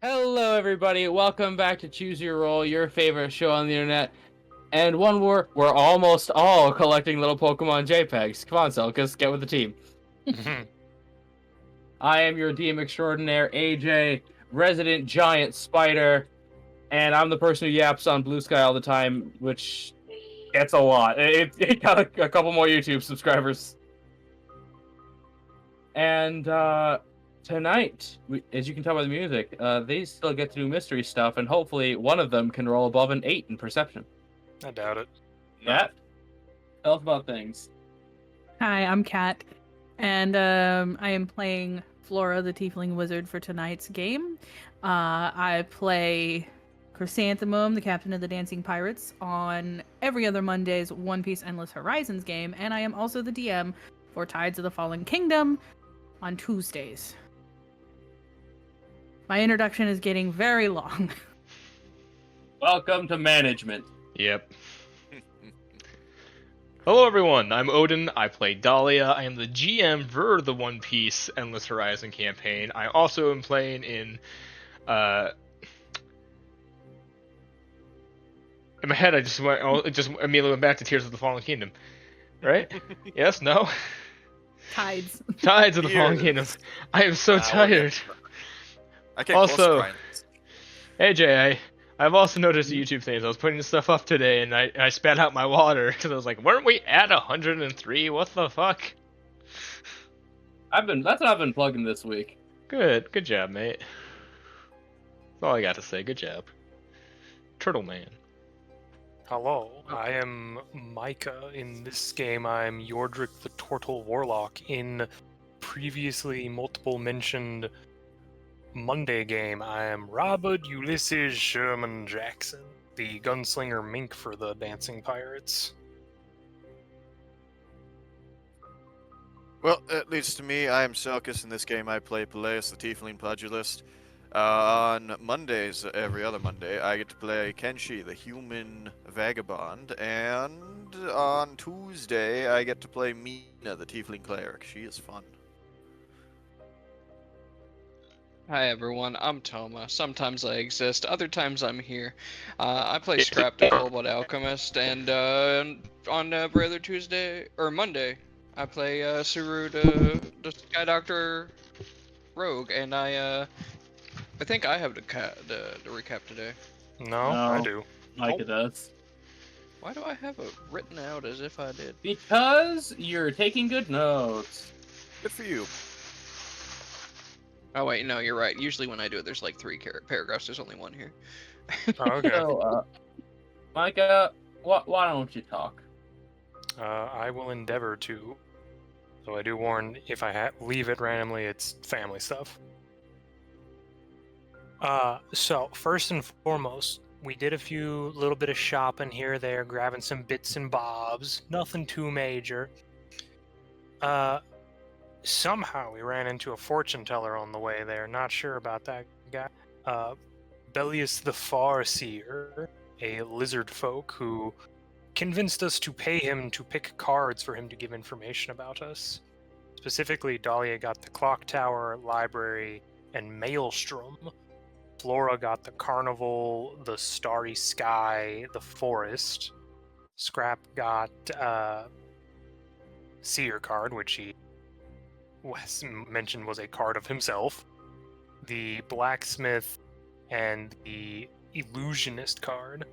Hello, everybody. Welcome back to Choose Your Roll, your favorite show on the internet. And one more, we're almost all collecting little Pokemon JPEGs. Come on, Selkus, get with the team. I am your DM extraordinaire, AJ, resident giant spider, and I'm the person who yaps on Blue Sky all the time, which gets a lot. It got a couple more YouTube subscribers. And tonight, as you can tell by the music, they still get to do mystery stuff, and hopefully one of them can roll above an 8 in perception. I doubt it. Yeah. Tell us about things. Hi, I'm Kat, and I am playing Flora, the Tiefling Wizard, for tonight's game. I play Chrysanthemum, the captain of the Dancing Pirates, on every other Monday's One Piece Endless Horizons game, and I am also the DM for Tides of the Fallen Kingdom on Tuesdays. My introduction is getting very long. Welcome to management. Yep. Hello everyone, I'm Odin, I play Dahlia, I am the GM for the One Piece Endless Horizon campaign. I also am playing in my head I just immediately went back to Tears of the Fallen Kingdom. Right? Yes? No? Tides. Tides of the Fallen Kingdom. I am so tired. I can't Also, close AJ, I've also noticed the YouTube things. I was putting stuff up today, and I spat out my water because I was like, "Weren't we at 103? What the fuck?" That's what I've been plugging this week. Good job, mate. That's all I got to say. Good job, Turtle Man. Hello, I am Micah. In this game, I'm Yordrick the Turtle Warlock. In previously multiple mentioned Monday game, I am Robert Ulysses Sherman Jackson, the gunslinger mink for the Dancing Pirates. Well, at least to me, I am Selkus. In this game, I play Peleus, the Tiefling Pugilist. On Mondays, every other Monday, I get to play Kenshi, the Human Vagabond. And on Tuesday, I get to play Mina, the Tiefling Cleric. She is fun. Hi everyone, I'm Toma. Sometimes I exist, other times I'm here. I play Scrap the Kobold Alchemist, and on every other Tuesday, or Monday, I play Suru the Sky Doctor Rogue, and I think I have the recap today. No, I do. Micah does. Why do I have it written out as if I did? Because you're taking good notes. Good for you. Oh wait, no, you're right. Usually when I do it, there's like 3 paragraphs. There's only 1 here. Oh, okay. So, Micah, why don't you talk? I will endeavor to. So I do warn, if I leave it randomly, it's family stuff. So first and foremost, we did a little bit of shopping here or there, grabbing some bits and bobs. Nothing too major. Somehow we ran into a fortune teller on the way there. Not sure about that guy. Bellius the Farseer, a lizard folk who convinced us to pay him to pick cards for him to give information about us. Specifically, Dahlia got the clock tower, library, and maelstrom. Flora got the carnival, the starry sky, the forest. Scrap got seer card, which he mentioned was a card of himself. The blacksmith and the illusionist card.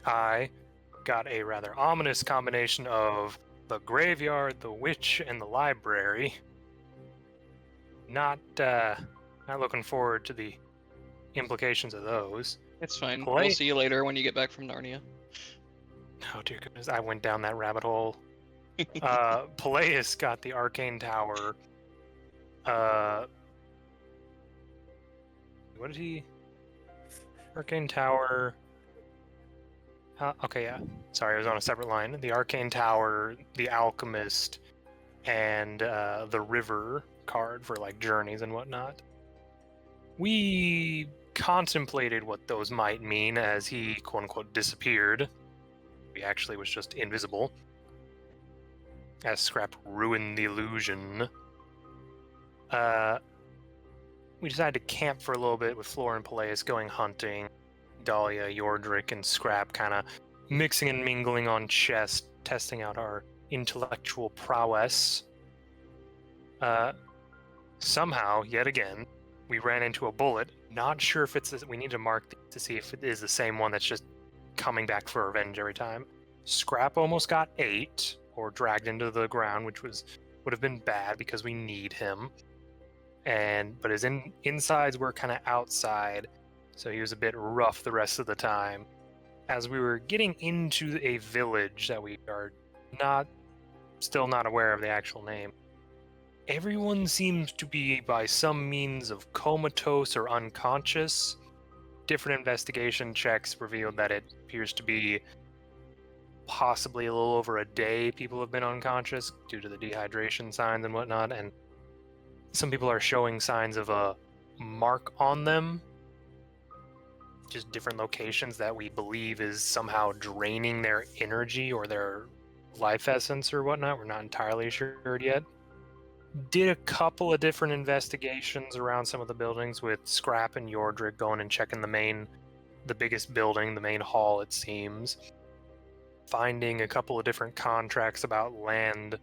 I got a rather ominous combination of the graveyard, the witch, and the library. Not looking forward to the implications of those. It's fine. Play- We'll see you later when you get back from Narnia. Oh dear goodness, I went down that rabbit hole. Peleus got the arcane tower. What did he? Arcane tower. Okay, yeah. Sorry, I was on a separate line. The arcane tower, the alchemist, and the river card for like journeys and whatnot. We contemplated what those might mean as he quote unquote disappeared. He actually was just invisible. As Scrap ruined the illusion. we decided to camp for a little bit with Flora and Peleus going hunting. Dahlia, Yordrick, and Scrap kind of mixing and mingling on chess, testing out our intellectual prowess. Somehow, yet again, we ran into a bullet. Not sure if it's... We need to mark to see if it is the same one that's just coming back for revenge every time. Scrap almost got ate, or dragged into the ground, which would have been bad because we need him. But his insides were kind of outside, so he was a bit rough the rest of the time. As we were getting into a village that we are still not aware of the actual name, everyone seems to be by some means of comatose or unconscious. Different investigation checks revealed that it appears to be possibly a little over a day people have been unconscious due to the dehydration signs and whatnot, and some people are showing signs of a mark on them, just different locations that we believe is somehow draining their energy or their life essence or whatnot. We're not entirely sure yet. Did a couple of different investigations around some of the buildings with Scrap and Yordrick going and checking the biggest building, the main hall, it seems. Finding a couple of different contracts about land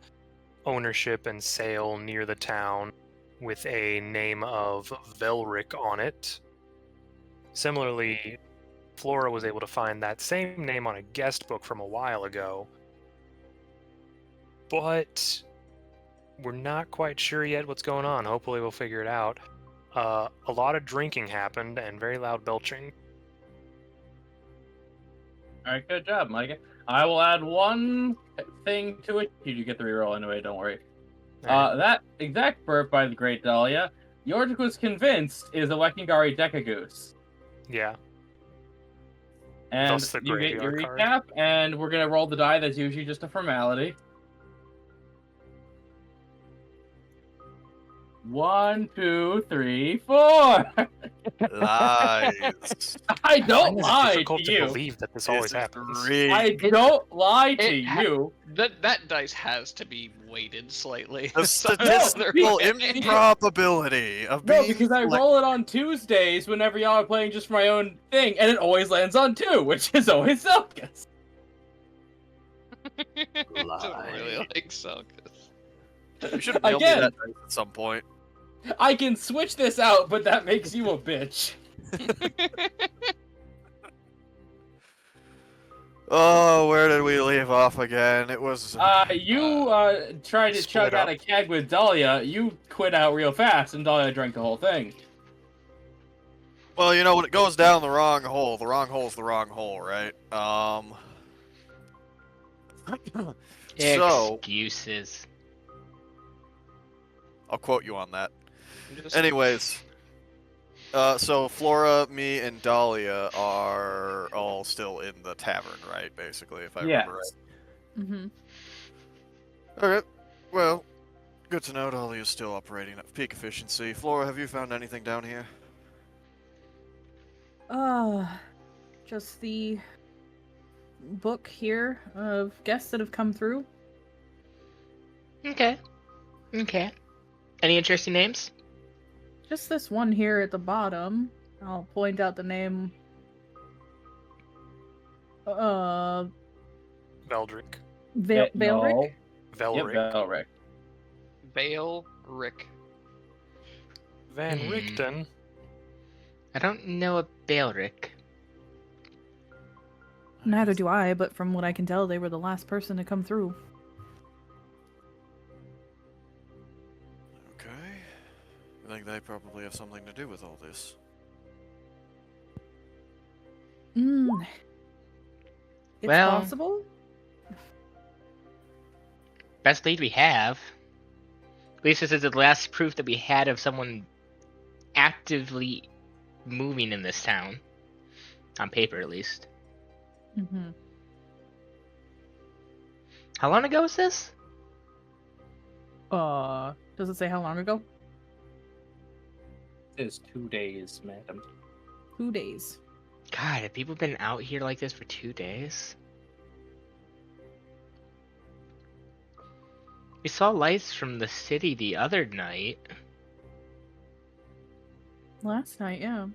ownership and sale near the town with a name of Velric on it. Similarly, Flora was able to find that same name on a guest book from a while ago. But we're not quite sure yet what's going on. Hopefully we'll figure it out. A lot of drinking happened and very loud belching. Alright, good job, Mike. I will add one thing to it. You get the reroll anyway, don't worry. That exact burp by the Great Dahlia, Yordrick was convinced is a Wekingari Decagoose. Yeah. And Thus the you get your graveyard card. recap, and we're going to roll the die. That's usually just a formality. 1, 2, 3, 4. Lies. I don't It's lie difficult to to you. believe that this always happens. I don't lie to you. That dice has to be weighted slightly. The So- statistical No, improbability of No, being because I roll it on Tuesdays whenever y'all are playing just for my own thing, and it always lands on 2, which is always Selkus. I don't really like Selkus. You should mail me Again. that dice at some point. I can switch this out, but that makes you a bitch. Oh, where did we leave off again? It was... You tried to Split chug out up. a keg with Dahlia. You quit out real fast, and Dahlia drank the whole thing. Well, you know, when it goes down the wrong hole's the wrong hole, right? So, Excuses. I'll quote you on that. Just- Anyways, so Flora, me, and Dahlia are all still in the tavern, right? Basically, if I remember right. Mm-hmm. Okay, well, good to know Dahlia's still operating at peak efficiency. Flora, have you found anything down here? Just the book here of guests that have come through. Okay. Any interesting names? Just this one here at the bottom. I'll point out the name. Veldrick. Veilric? No. Velric. Yep, Velric. Vale Rick. Van Hmm. Richten. I don't know a Balric. Neither do I, but from what I can tell, they were the last person to come through. Okay. I think they probably have something to do with all this. It's Well- possible. Best lead we have. At least this is the last proof that we had of someone actively moving in this town. On paper, at least. Mm-hmm. How long ago was this? Does it say how long ago? It is 2 days, madam. 2 days. God, have people been out here like this for 2 days? We saw lights from the city the other night. Last night, yeah.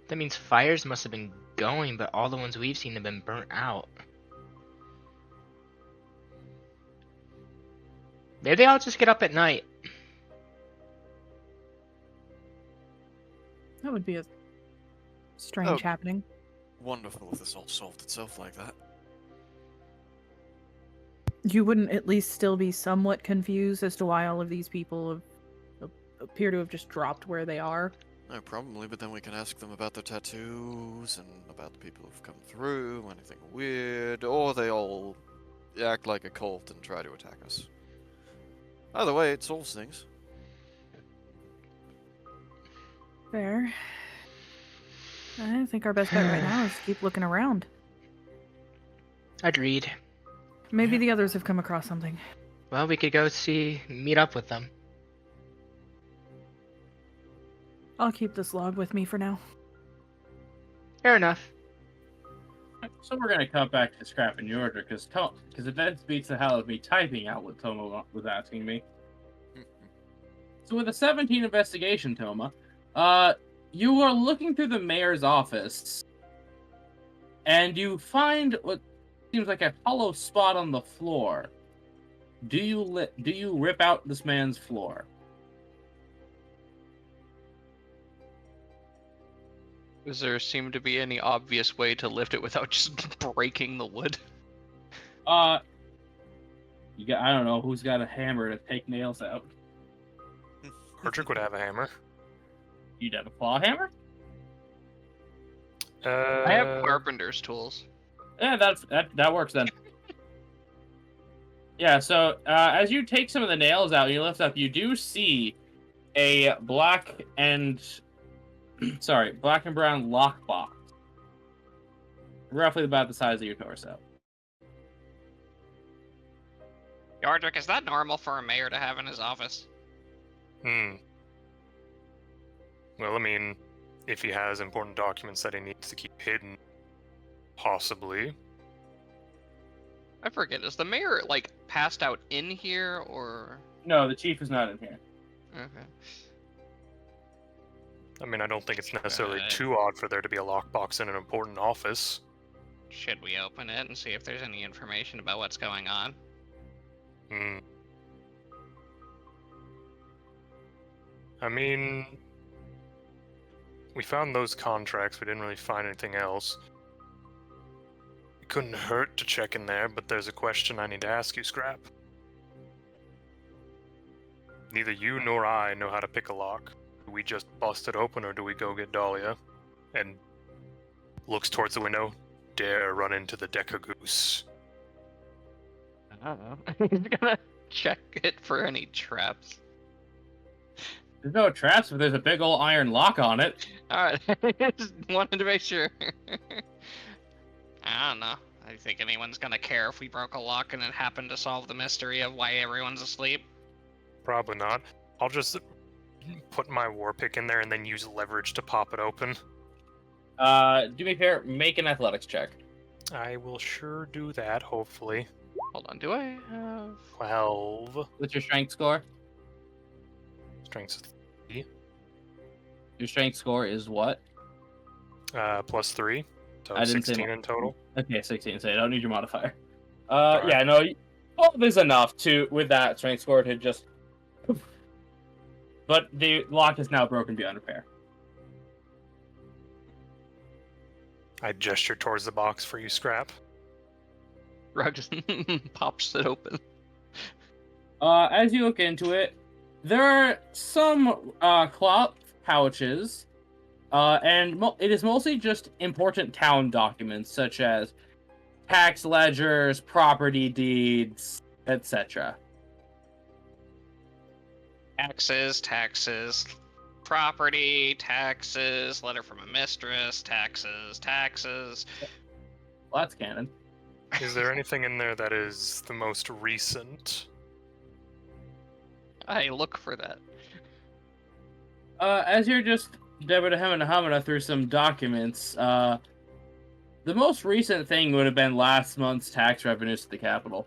That means fires must have been going, but all the ones we've seen have been burnt out. Maybe they all just get up at night. That would be a strange Oh. happening. Wonderful if this all solved itself like that. You wouldn't at least still be somewhat confused as to why all of these people appear to have just dropped where they are? No, probably, but then we can ask them about their tattoos and about the people who've come through, anything weird, or they all act like a cult and try to attack us. Either way, it solves things. Fair. I think our best bet right now is keep looking around. Agreed. Maybe the others have come across something. Well, we could go meet up with them. I'll keep this log with me for now. Fair enough. So we're gonna cut back to Scrap and Yorder, because it then beats the hell out of me typing out what Toma was asking me. So with a 17 investigation, Toma, you are looking through the mayor's office, and you find what seems like a hollow spot on the floor. Do you rip out this man's floor? Does there seem to be any obvious way to lift it without just breaking the wood? I don't know who's got a hammer to take nails out. Mordric would have a hammer. You'd have a claw hammer? I have carpenter's tools. Yeah, that works then. Yeah, so as you take some of the nails out and you lift up, you do see a black and brown lockbox. Roughly about the size of your torso. Yardrick, is that normal for a mayor to have in his office? Well, I mean, if he has important documents that he needs to keep hidden, possibly. I forget, is the mayor, like, passed out in here, or...? No, the chief is not in here. Okay. I mean, I don't think it's necessarily Right. too odd for there to be a lockbox in an important office. Should we open it and see if there's any information about what's going on? I mean, we found those contracts, we didn't really find anything else. It couldn't hurt to check in there, but there's a question I need to ask you, Scrap. Neither you nor I know how to pick a lock. Do we just bust it open, or do we go get Dahlia? And looks towards the window. Dare run into the Deca Goose. I don't know. He's gonna check it for any traps. There's no traps, but there's a big old iron lock on it. Alright, just wanted to make sure. I don't know. I think anyone's gonna care if we broke a lock and it happened to solve the mystery of why everyone's asleep. Probably not. I'll just put my war pick in there and then use leverage to pop it open. Do me a favor, make an athletics check. I will sure do that, hopefully. Hold on, do I have... 12. What's your strength score? Strength Your strength score is what? plus 3. So I didn't say 16 in total. Okay, 16, so you don't need your modifier. Alright. Yeah, no, 12 is enough with that strength score to just... But the lock is now broken beyond repair. I gesture towards the box for you, Scrap. Rug just pops it open. As you look into it, there are some cloth pouches, and it is mostly just important town documents, such as tax ledgers, property deeds, etc. Taxes, property, taxes, letter from a mistress, taxes. Well, that's canon. Is there anything in there that is the most recent? I look for that. As you're just hamina through some documents, the most recent thing would have been last month's tax revenues to the capital.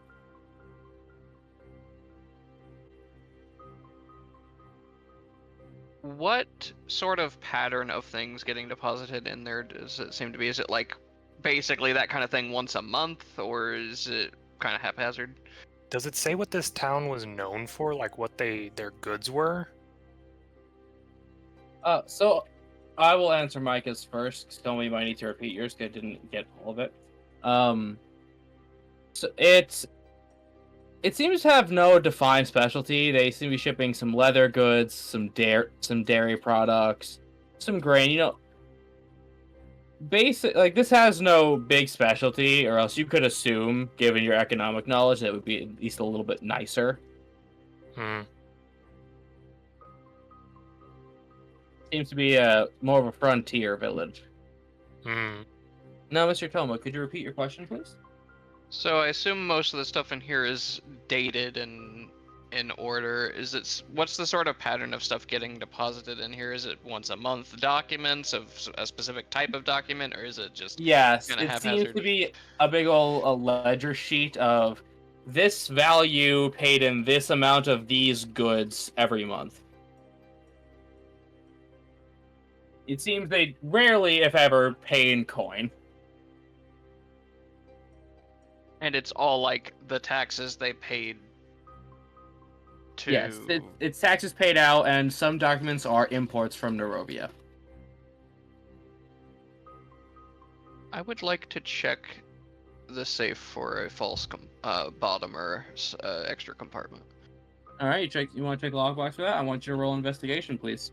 what sort of pattern of things getting deposited in there does it seem to be? Is it like basically that kind of thing once a month, or is it kind of haphazard? Does it say what this town was known for? Like what their goods were? So I will answer Micah's first. 'Cause Tommy might need to repeat yours, 'cause I didn't get all of it. So it seems to have no defined specialty. They seem to be shipping some leather goods, some dairy products, some grain. You know, basic, like, this has no big specialty, or else you could assume, given your economic knowledge, that it would be at least a little bit nicer. Seems to be more of a frontier village. Now, Mr. Toma, could you repeat your question, please? So I assume most of the stuff in here is dated and in order. What's the sort of pattern of stuff getting deposited in here? Is it once a month documents of a specific type of document, or is it just Yes, kinda it seems haphazard? to be a big old ledger sheet of this value paid in this amount of these goods every month. It seems they rarely, if ever, pay in coin. And it's all like the taxes they paid to... Yes, it's taxes paid out, and some documents are imports from Narovia. I would like to check the safe for a false bottom or extra compartment. All right, you want to check the logbox for that? I want you to roll investigation, please.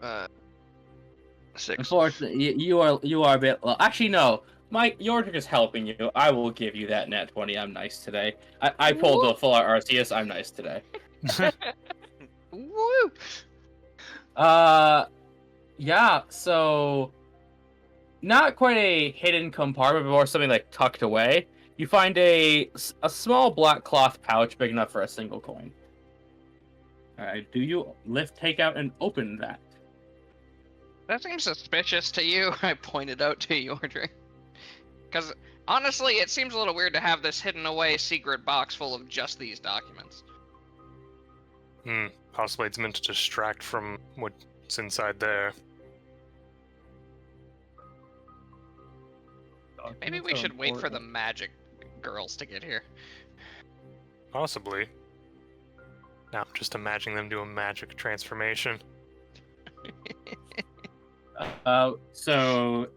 Uh, 6. Unfortunately, you are a bit low. Actually, no. Mike, Yordrick is helping you. I will give you that net 20. I'm nice today. I pulled the full Arceus. I'm nice today. Woo! Yeah, so not quite a hidden compartment, but more something like tucked away. You find a small black cloth pouch big enough for a single coin. All right, do you take out and open that? That seems suspicious to you. I pointed out to Yordrick. Because, honestly, it seems a little weird to have this hidden away secret box full of just these documents. Possibly it's meant to distract from what's inside there. Maybe we should wait for the magic girls to get here. Possibly. Now I'm just imagining them do a magic transformation. So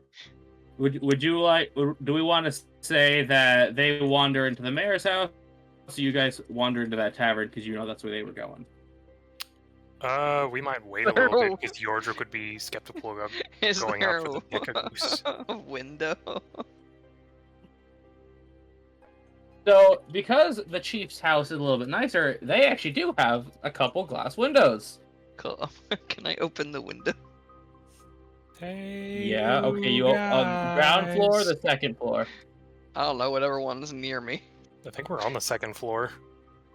would you like? Do we want to say that they wander into the mayor's house, so you guys wander into that tavern because you know that's where they were going? We might wait a little bit because Yordrick would be skeptical about Is going there out for the Nick-a-goose. a window? So, because the chief's house is a little bit nicer, they actually do have a couple glass windows. Cool. Can I open the window? Hey, Yeah, okay, you on the ground floor or the second floor? I don't know, whatever one's near me. I think we're on the second floor.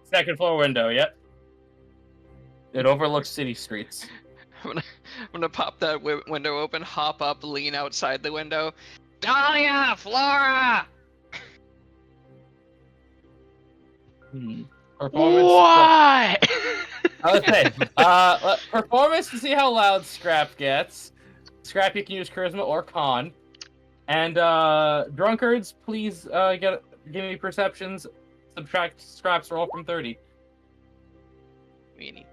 Second floor window, yep. It overlooks city streets. I'm gonna pop that window open, hop up, lean outside the window. Dahlia! Flora! Performance. What? Okay. Performance to see how loud Scrap gets. Scrap, you can use Charisma or Con. And drunkards, please give me perceptions. Subtract Scrap's roll from 30. Meanie.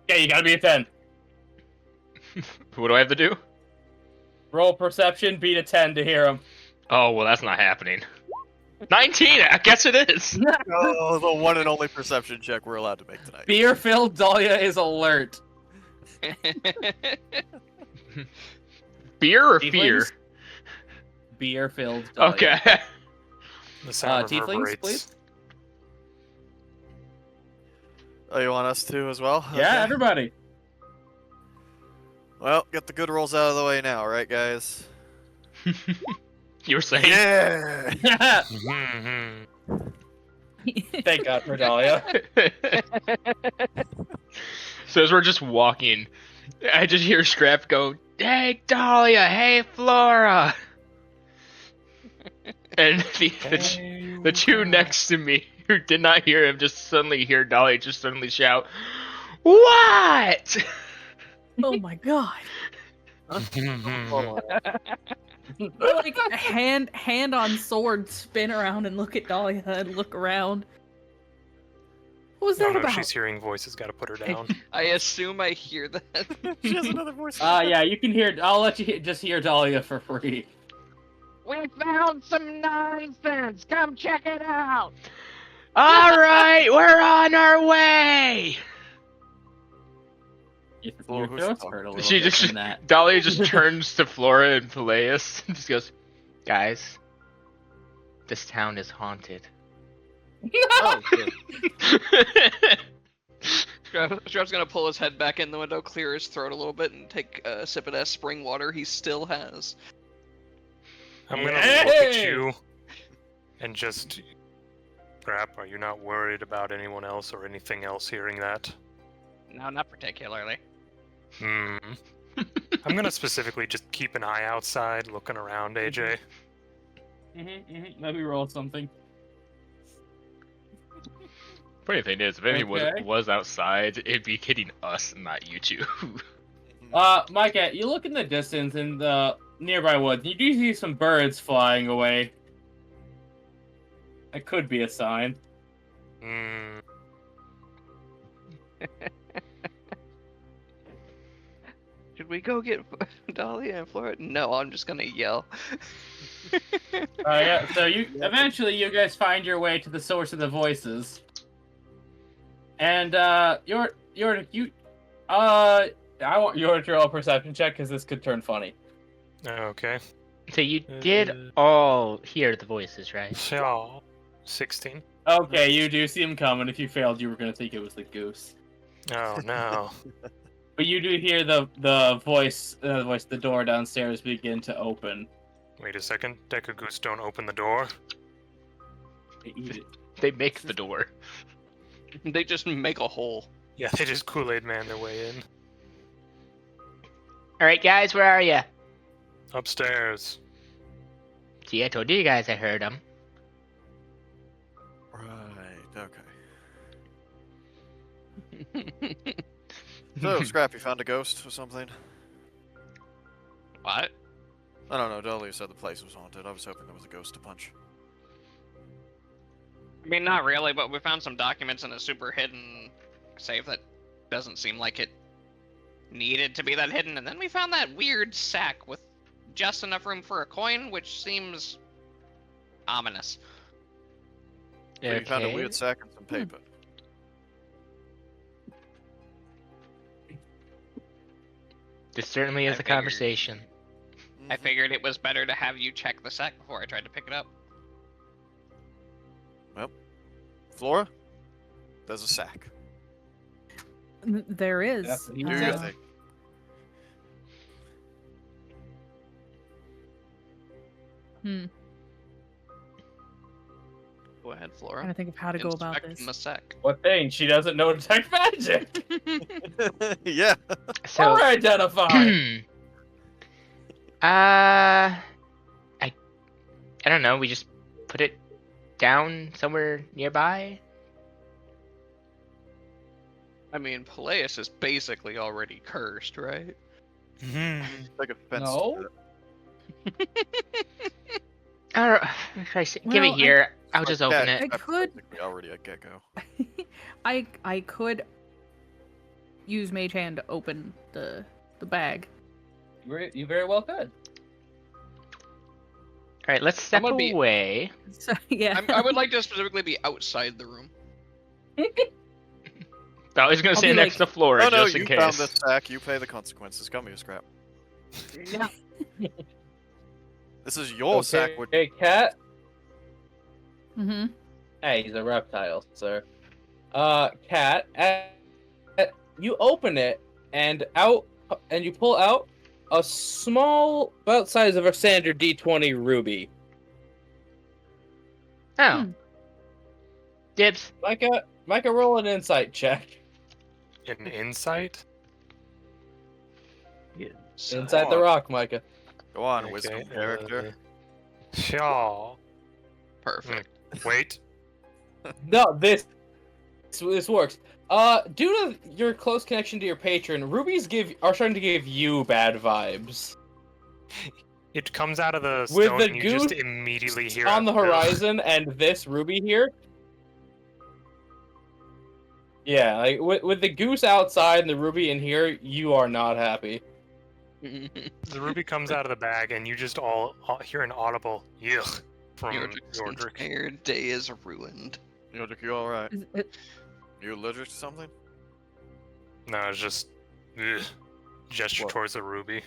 Yeah, you gotta be a 10. What do I have to do? Roll perception, beat a 10 to hear him. Oh, well, that's not happening. 19! I guess it is! Oh, the one and only perception check we're allowed to make tonight. Beer-filled Dahlia is alert. Beer or Tieflings? fear? Beer-filled Dahlia. Okay. The sound Tieflings, reverberates. please. Oh, you want us to as well? Yeah, Okay. everybody. Well, get the good rolls out of the way now, right, guys? You were saying? Yeah! Mhm. Thank God for Dahlia. So as we're just walking, I just hear Scrap go, "Hey Dahlia, hey Flora," and the The two God. next to me who did not hear him just suddenly hear Dolly just suddenly shout, "What?" Oh my god. I like hand on sword, spin around and look at Dahlia and look around. What was No, that no, about? she's hearing voices. Got to put her down. I assume I hear that. She has another voice. Yeah, you can hear. I'll let you just hear Dahlia for free. We found some nonsense. Come check it out. All right, we're on our way. Well, Your who's throats talking? hurt a little She bit just from that. Dahlia just turns to Flora and Peleus and just goes, "Guys, this town is haunted." Oh, good. Strap's gonna pull his head back in the window, clear his throat a little bit, and take a sip of that spring water he still has. I'm gonna look at Hey! you and just. Crap, are you not worried about anyone else or anything else hearing that? No, not particularly. Hmm. I'm gonna specifically just keep an eye outside, looking around, AJ. Let me roll something. Funny thing is, if anyone Okay. was outside, it'd be hitting us, not you two. Micah, you look in the distance in the nearby woods. You do see some birds flying away. That could be a sign. Hmm. Should we go get Dahlia and Flora? No, I'm just gonna yell. Yeah. So eventually you guys find your way to the source of the voices, and I want your to roll a perception check because this could turn funny. Okay. So you did all hear the voices, right? So, 16. Okay, you do see him coming. If you failed, you were gonna think it was the goose. Oh no. But you do hear the voice, the door downstairs begin to open. Wait a second. Deca Goose, don't open the door. They eat it. They make the door. They just make a hole. Yeah, they just Kool-Aid man their way in. All right, guys, where are you? Upstairs. See, I told you guys I heard them. Right, okay. So, Scrap, you found a ghost or something? What? I don't know, Dahlia said the place was haunted. I was hoping there was a ghost to punch. I mean, not really, but we found some documents in a super hidden safe that doesn't seem like it needed to be that hidden. And then we found that weird sack with just enough room for a coin, which seems ominous. So you found a weird sack and some paper. This certainly is I a figured. conversation. I figured it was better to have you check the sack before I tried to pick it up. Flora? There's a sack. There is. That's what he Do was your Uh, thing. Go ahead, Trying Flora. to think of how to go about Inspect this. from a sec. What thing? She doesn't know detect magic. Yeah. So, Or identify. I don't know. We just put it down somewhere nearby. I mean, Peleus is basically already cursed, right? Like a fence. No. I don't. Give it Well, here. I'll just open it. I could- Already a gecko. I could use Mage Hand to open the bag. You very well could. All right, let's step gonna be- away. So yeah. I would like to specifically be outside the room. I was gonna I'll say be next like- to Flora Oh no, just in you case. found this sack. You pay the consequences. Come here, Scrap. This is your sack. Which... Hey, cat. Mm-hmm. Hey, he's a reptile, sir. Cat. You open it and you pull out a small, about size of a standard D20 ruby. Oh. Hmm. Dibs. Micah, roll an insight check. An insight? Inside the rock, Micah. Go on, Okay, wisdom character. Sure. Perfect. Wait. No, this works. Due to your close connection to your patron, rubies are starting to give you bad vibes. It comes out of the With stone the and you just goose immediately hear on the "Ugh." horizon and this ruby here. Yeah, like with the goose outside and the ruby in here, you are not happy. The ruby comes out of the bag and you just all hear an audible yuck from Yordrick's Yordrick. entire day is ruined. Yodrick, you alright? Is it- You allergic to something? No, it's just ugh, gesture What? towards the ruby.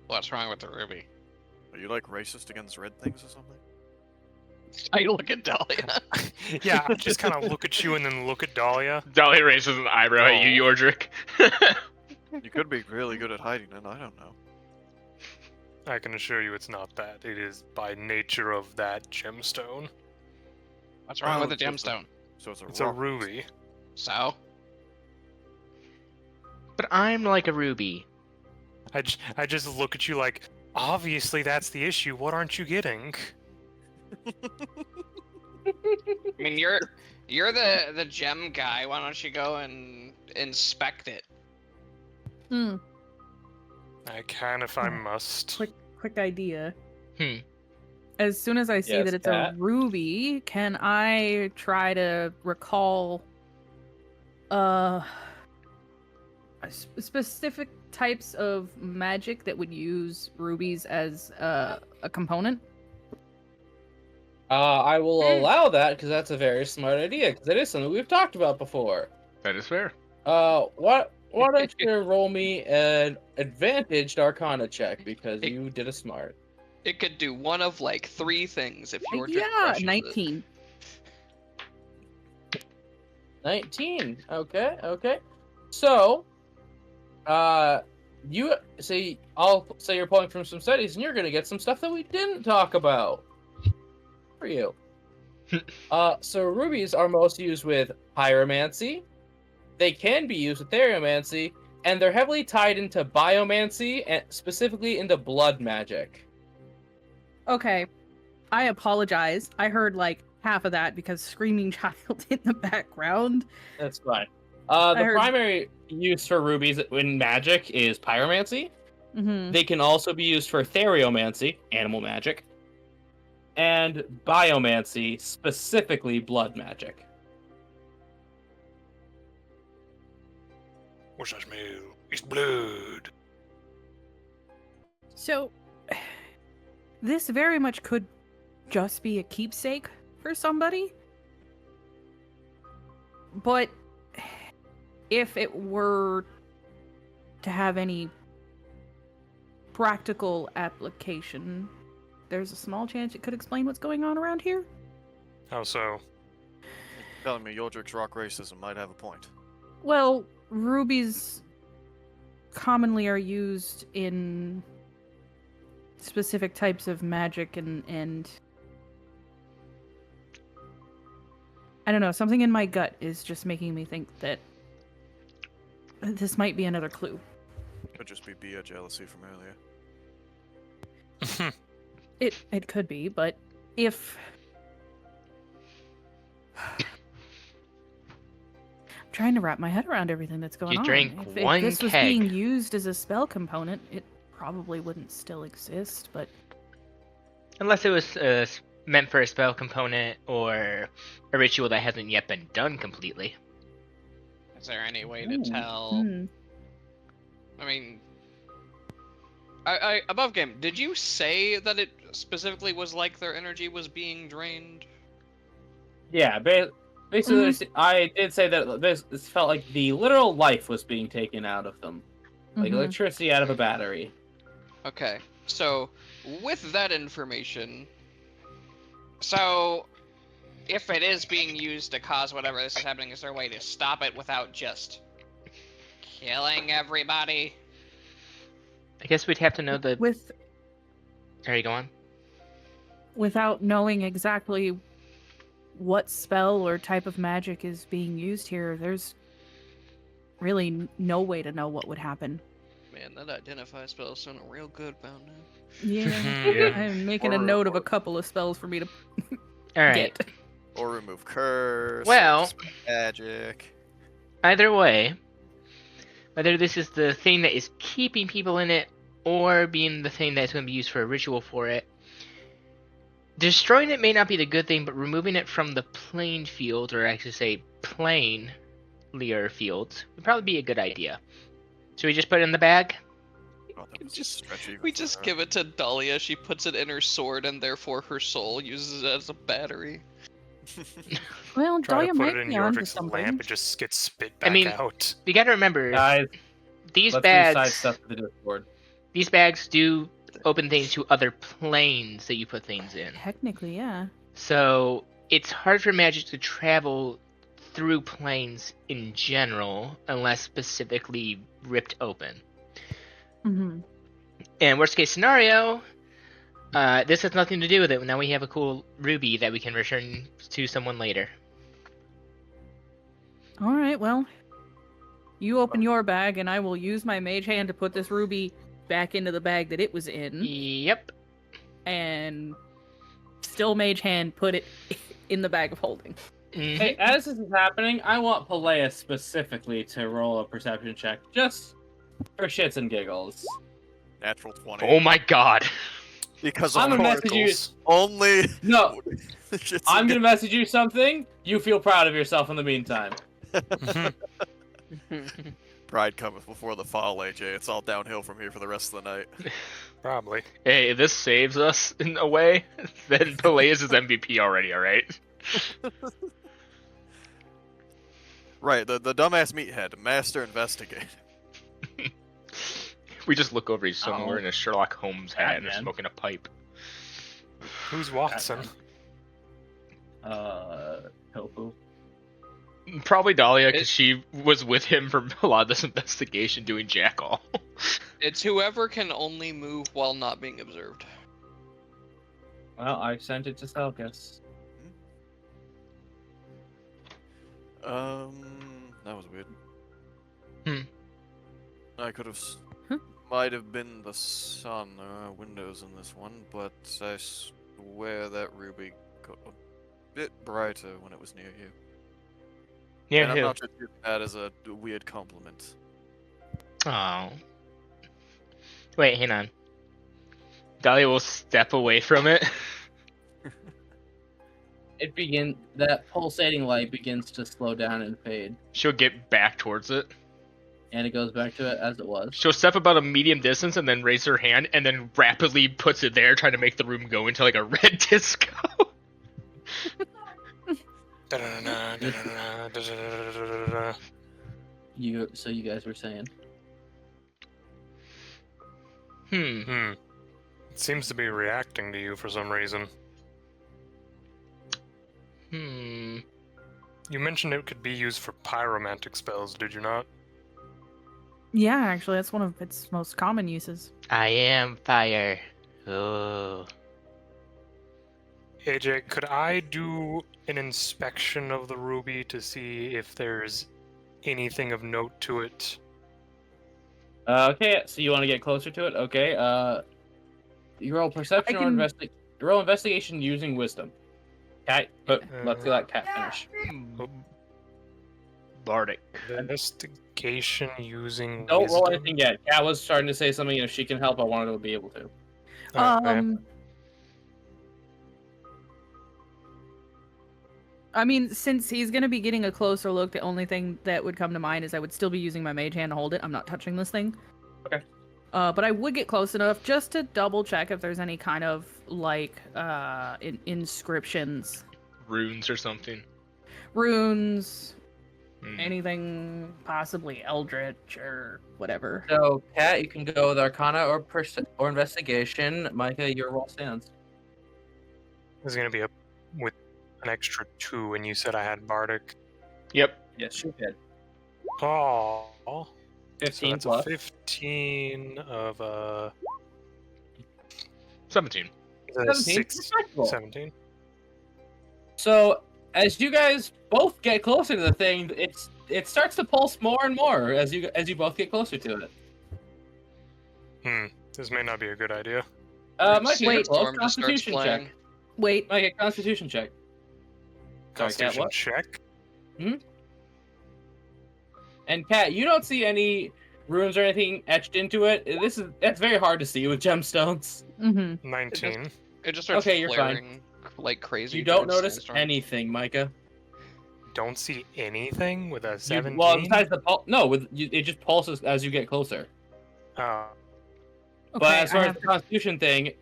What's wrong with the ruby? Are you like racist against red things or something? I look at Dahlia. Yeah, I just kind of look at you and then look at Dahlia. Dolly raises an eyebrow at you, Yordrick. You could be really good at hiding it, I don't know. I can assure you it's not that. It is by nature of that gemstone. What's wrong Oh, with the so it's a- gemstone? So it's a It's a rock. ruby. So? But I'm like a ruby. I just look at you like, obviously that's the issue. What aren't you getting? I mean, you're the gem guy. Why don't you go and inspect it? Hmm. I can if I must. Quick idea. Hmm. As soon as I see Yes, that it's Kat? a ruby, can I try to recall specific types of magic that would use rubies as a component? I will allow that because that's a very smart idea because it is something we've talked about before. That is fair. Why don't you roll me an advantaged Arcana check because It- you did a smart. It could do one of like 3 things if Yordrick Yeah, crushes it. 19. 19. Okay. So, you see, I'll say you're pulling from some studies, and you're gonna get some stuff that we didn't talk about. For you. So rubies are most used with pyromancy. They can be used with theriomancy, and they're heavily tied into biomancy and specifically into blood magic. Okay. I apologize. I heard like half of that because screaming child in the background. That's fine. The heard- primary use for rubies in magic is pyromancy. Mm-hmm. They can also be used for theriomancy, animal magic, and biomancy, specifically blood magic. What's that smell? It's blood. So, this very much could just be a keepsake for somebody. But if it were to have any practical application, there's a small chance it could explain what's going on around here. How so? Telling me Yodrick's rock racism might have a point. Well, rubies commonly are used in specific types of magic and I don't know, something in my gut is just making me think that this might be another clue. Could just be Bia jealousy from earlier. It could be, but if I'm trying to wrap my head around everything that's going You on. drank If one this was keg. being used as a spell component, it probably wouldn't still exist, but Unless it was meant for a spell component or a ritual that hasn't yet been done completely. Is there any way to Ooh, tell? hmm. I mean, I above game. Did you say that it specifically was like their energy was being drained? Yeah, basically, I did say that this felt like the literal life was being taken out of them, like Mhm. electricity out of a battery. Okay, so with that information, So, if it is being used to cause whatever this is happening, is there a way to stop it without just killing everybody? I guess we'd have to know the. with There you go on. without knowing exactly what spell or type of magic is being used here, there's really no way to know what would happen. man, that identify spell is sounding real good about now. Yeah, Yeah. I'm making a note of a couple of spells for me to All right. get. Or remove curse. Well- or dispel magic. Either way, whether this is the thing that is keeping people in it or being the thing that's going to be used for a ritual for it, destroying it may not be the good thing, but removing it from the plane field, or actually say plane layer fields, would probably be a good idea. Should we just put it in the bag? Oh, that was Just- stretchy We for just her. give it to Dahlia. She puts it in her sword, and therefore her soul uses it as a battery. Well, Try Dahlia to put might it in be onto Jorvik's something. lamp, it just gets spit I back mean- out. You got to remember, Guys, these let's leave side bags, stuff to the Discord. these bags do open things to other planes that you put things in. Technically, yeah. So it's hard for magic to travel through planes in general unless specifically ripped open. Mm-hmm. And worst case scenario, this has nothing to do with it. Now we have a cool ruby that we can return to someone later. All right, well, you open your bag, and I will use my mage hand to put this ruby back into the bag that it was in, Yep. and still mage hand put it in the bag of holding. Mhm. Hey, as this is happening, I want Peleus specifically to roll a perception check, just for shits and giggles. Natural 20. Oh my god. Because I'm of gonna message you. oracles. Only. No, Shits I'm and gonna message you something. You feel proud of yourself in the meantime. Mhm. Pride cometh before the fall, AJ. It's all downhill from here for the rest of the night. Probably. Hey, if this saves us in a way, then Peleus is MVP already, alright? Right, the dumbass meathead, master investigate. We just look over, he's somewhere Oh. in a Sherlock Holmes hat and Batman. smoking a pipe. Who's Watson? Tofu. Probably Dahlia, because she was with him for a lot of this investigation doing jack all. It's whoever can only move while not being observed. Well, I sent it to Selkis. That was weird. Hmm. I could have. Huh? Might have been the sun. There are windows in this one, but I swear that ruby got a bit brighter when it was near you. Yeah, and I'm who? not just using that as a weird compliment. Oh. Wait, hang on. Dahlia will step away from it. That pulsating light begins to slow down and fade, She'll get back towards it. and it goes back to it as it was. She'll step about a medium distance and then raise her hand and then rapidly puts it there, trying to make the room go into like a red disco. So you guys were saying? Hmm. It seems to be reacting to you for some reason. Hmm. You mentioned it could be used for pyromantic spells, did you not? Yeah, actually, that's one of its most common uses. I am fire. Oh. AJ, could I do an inspection of the ruby to see if there's anything of note to it? Okay, so you want to get closer to it? Okay. You roll perception or can- roll investigation using wisdom. Cat, but let's let Cat finish. Bardic. Investigation using Don't roll wisdom? anything yet. Cat was starting to say something. If she can help, I want her to be able to. Okay. I mean, since he's gonna be getting a closer look, the only thing that would come to mind is I would still be using my mage hand to hold it. I'm not touching this thing. Okay. But I would get close enough just to double check if there's any kind of like inscriptions, Runes or something. runes, Hmm. anything possibly eldritch or whatever. So, Cat, you can go with Arcana or investigation. Micah, your roll stands. This is going to be with an extra 2, and you said I had Bardic. Yep. Yes, you did. Oh. 15 so plus. that's a 15 of 17. 17. Respectable. 17. So, as you guys both get closer to the thing, it starts to pulse more and more as you both get closer to it. This may not be a good idea. Micah, you're Wait. close. Storm just starts Constitution check. playing. Wait, Micah, Constitution check. Sorry, Kat, Constitution what? check. And Kat, you don't see any runes or anything etched into it. That's very hard to see with gemstones. Mm-hmm. 19. It just starts Okay, you're fine. flaring like crazy. You don't towards notice sandstorms. anything, Micah. Don't see anything with a You, 17. well, besides the it just pulses as you get closer. Oh, But Okay, as far I as have the Constitution thing,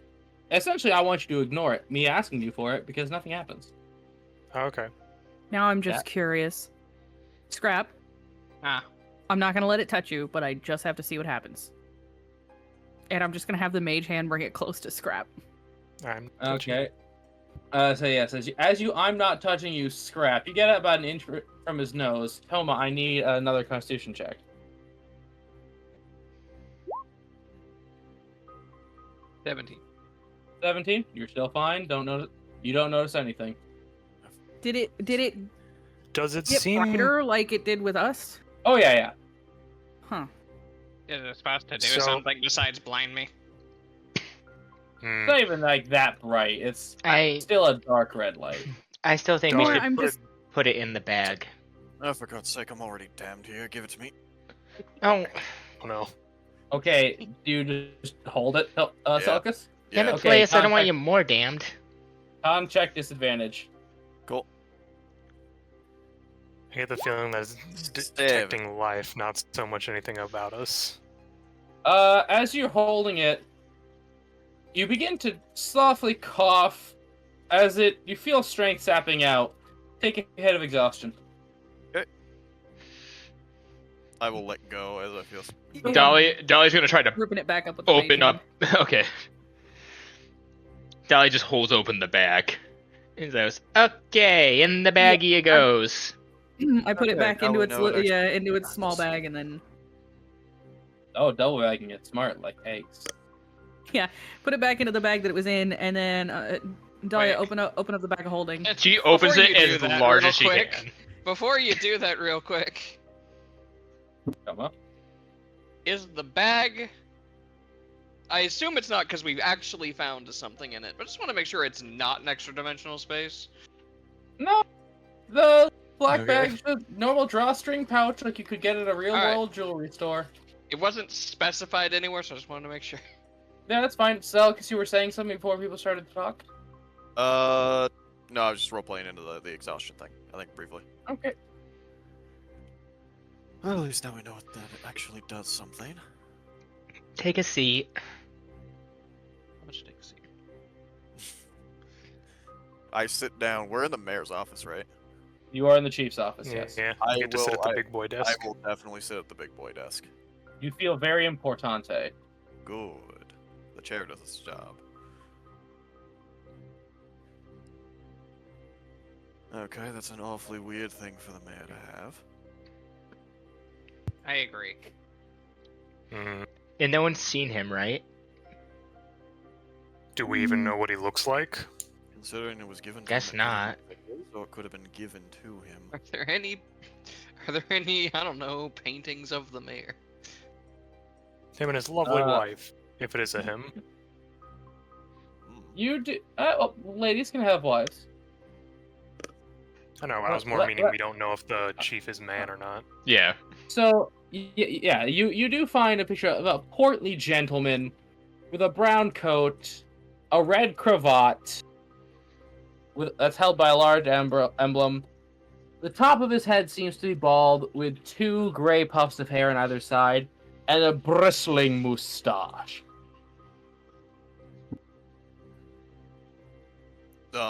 essentially, I want you to ignore it. Me asking you for it because nothing happens. okay. now I'm just curious. Scrap. Ah. I'm not gonna let it touch you, but I just have to see what happens. And I'm just gonna have the mage hand bring it close to Scrap. I'm touching. Okay. So yes, I'm not touching you, Scrap. You get about an inch from his nose. Toma, I need another Constitution check. 17. 17. You're still fine. You don't notice anything. Did it Does it get seem brighter like it did with us? Oh yeah. Huh. Is it supposed to do So- something besides blind me? Hmm. It's not even like that bright. It's I still a dark red light. still think we Don't worry, should I'm just put it in the bag. Oh, for God's sake, I'm already damned here. Give it to me. Oh, Oh no. Okay, do you just hold it, Selkus? damn Yeah. it, Okay, Flayus, I don't want contact- you more damned. Con check disadvantage. Cool. I get the feeling that it's detecting life, not so much anything about us. As you're holding it, you begin to softly cough as you feel strength sapping out. Take a hit of exhaustion. I will let go as I feel. Dolly's gonna try to ripping it back up with the open mage up. Okay. Dolly just holds open the bag. And goes, okay, in the baggie it goes. hand. I put it Okay, back now into we its know what into its small bag and then Oh, double bagging it smart like eggs. put it back into the bag that it was in, and then Dahlia Wait. open up the bag of holding. She opens Before it you do as that, large real as she quick. can. Before you do that, real quick, Come up. is the bag? I assume it's not because we've actually found something in it, but I just want to make sure it's not an extra dimensional space. No, the black Okay. bag's a normal drawstring pouch like you could get at a real Alright. world jewelry store. It wasn't specified anywhere, so I just wanted to make sure. Yeah, that's fine. Sel, because you were saying something before people started to talk. No, I was just role playing into the exhaustion thing. I think briefly. Okay. Well, at least now we know that it actually does something. Take a seat. How much take a seat? I sit down. We're in the mayor's office, right? You are in the chief's office, yes. Yeah. I You get to sit at the will- big boy I desk. will definitely sit at the big boy desk. You feel very importante. Good. The chair does its job. Okay, that's an awfully weird thing for the mayor to have. I agree. Hmm. And no one's seen him, right? Do we even know what he looks like? Considering it was given to Guess him, not. so it could have been given to him. Are there any, I don't know, paintings of the mayor? Him and his lovely Uh, wife, if it is a him. Hmm. You do. Ladies can have wives. I know, I was more Let- meaning let- we don't know if the chief is man or not. Yeah. So, yeah, you do find a picture of a portly gentleman with a brown coat, a red cravat, that's held by a large emblem. The top of his head seems to be bald, with 2 gray puffs of hair on either side, and a bristling moustache.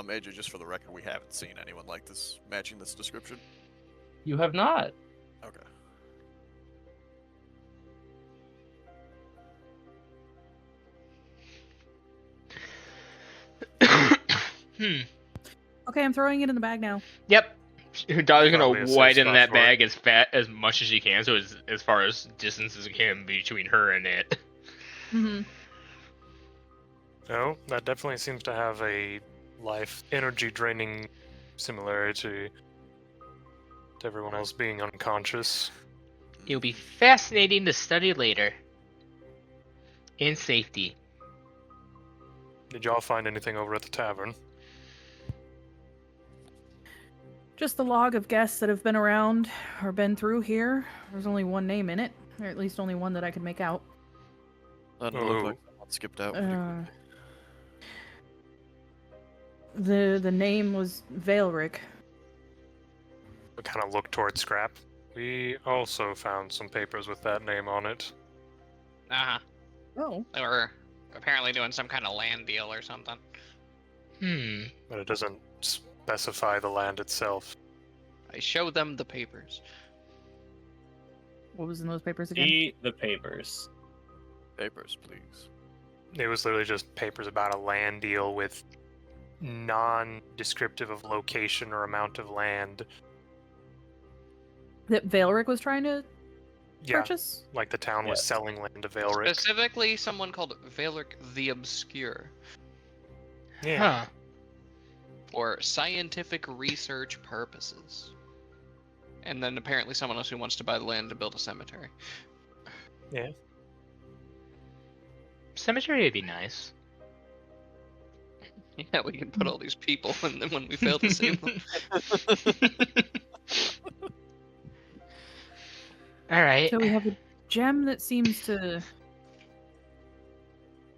Major, just for the record, we haven't seen anyone like this matching this description. You have not. Okay. Okay, I'm throwing it in the bag now. Yep. Dolly's gonna Probably a safe widen spot that for it. bag as much as she can, so as far as distance as it can between her and it. Mm-hmm. No, that definitely seems to have a life energy draining similarity to everyone else being unconscious. It'll be fascinating to study later. In safety. Did y'all find anything over at the tavern? Just the log of guests that have been around or been through here. There's only one name in it, or at least only one that I could make out. Doesn't look like someone skipped out pretty quickly. The name was Valeric. We kind of look towards Scrap. We also found some papers with that name on it. Uh-huh. Oh. They were apparently doing some kind of land deal or something. But it doesn't specify the land itself. I show them the papers. What was in those papers again? See the papers. Papers, please. It was literally just papers about a land deal with non-descriptive of location or amount of land. That Valeric was trying to Yeah, purchase? like the town was Yes. selling land to Valeric. Specifically, someone called Valeric the Obscure Yeah. Huh. for scientific research purposes. And then apparently someone else who wants to buy the land to build a cemetery. Yeah. Cemetery would be nice. Yeah, we can put all these people, and then when we fail to save them. All right. So we have a gem that seems to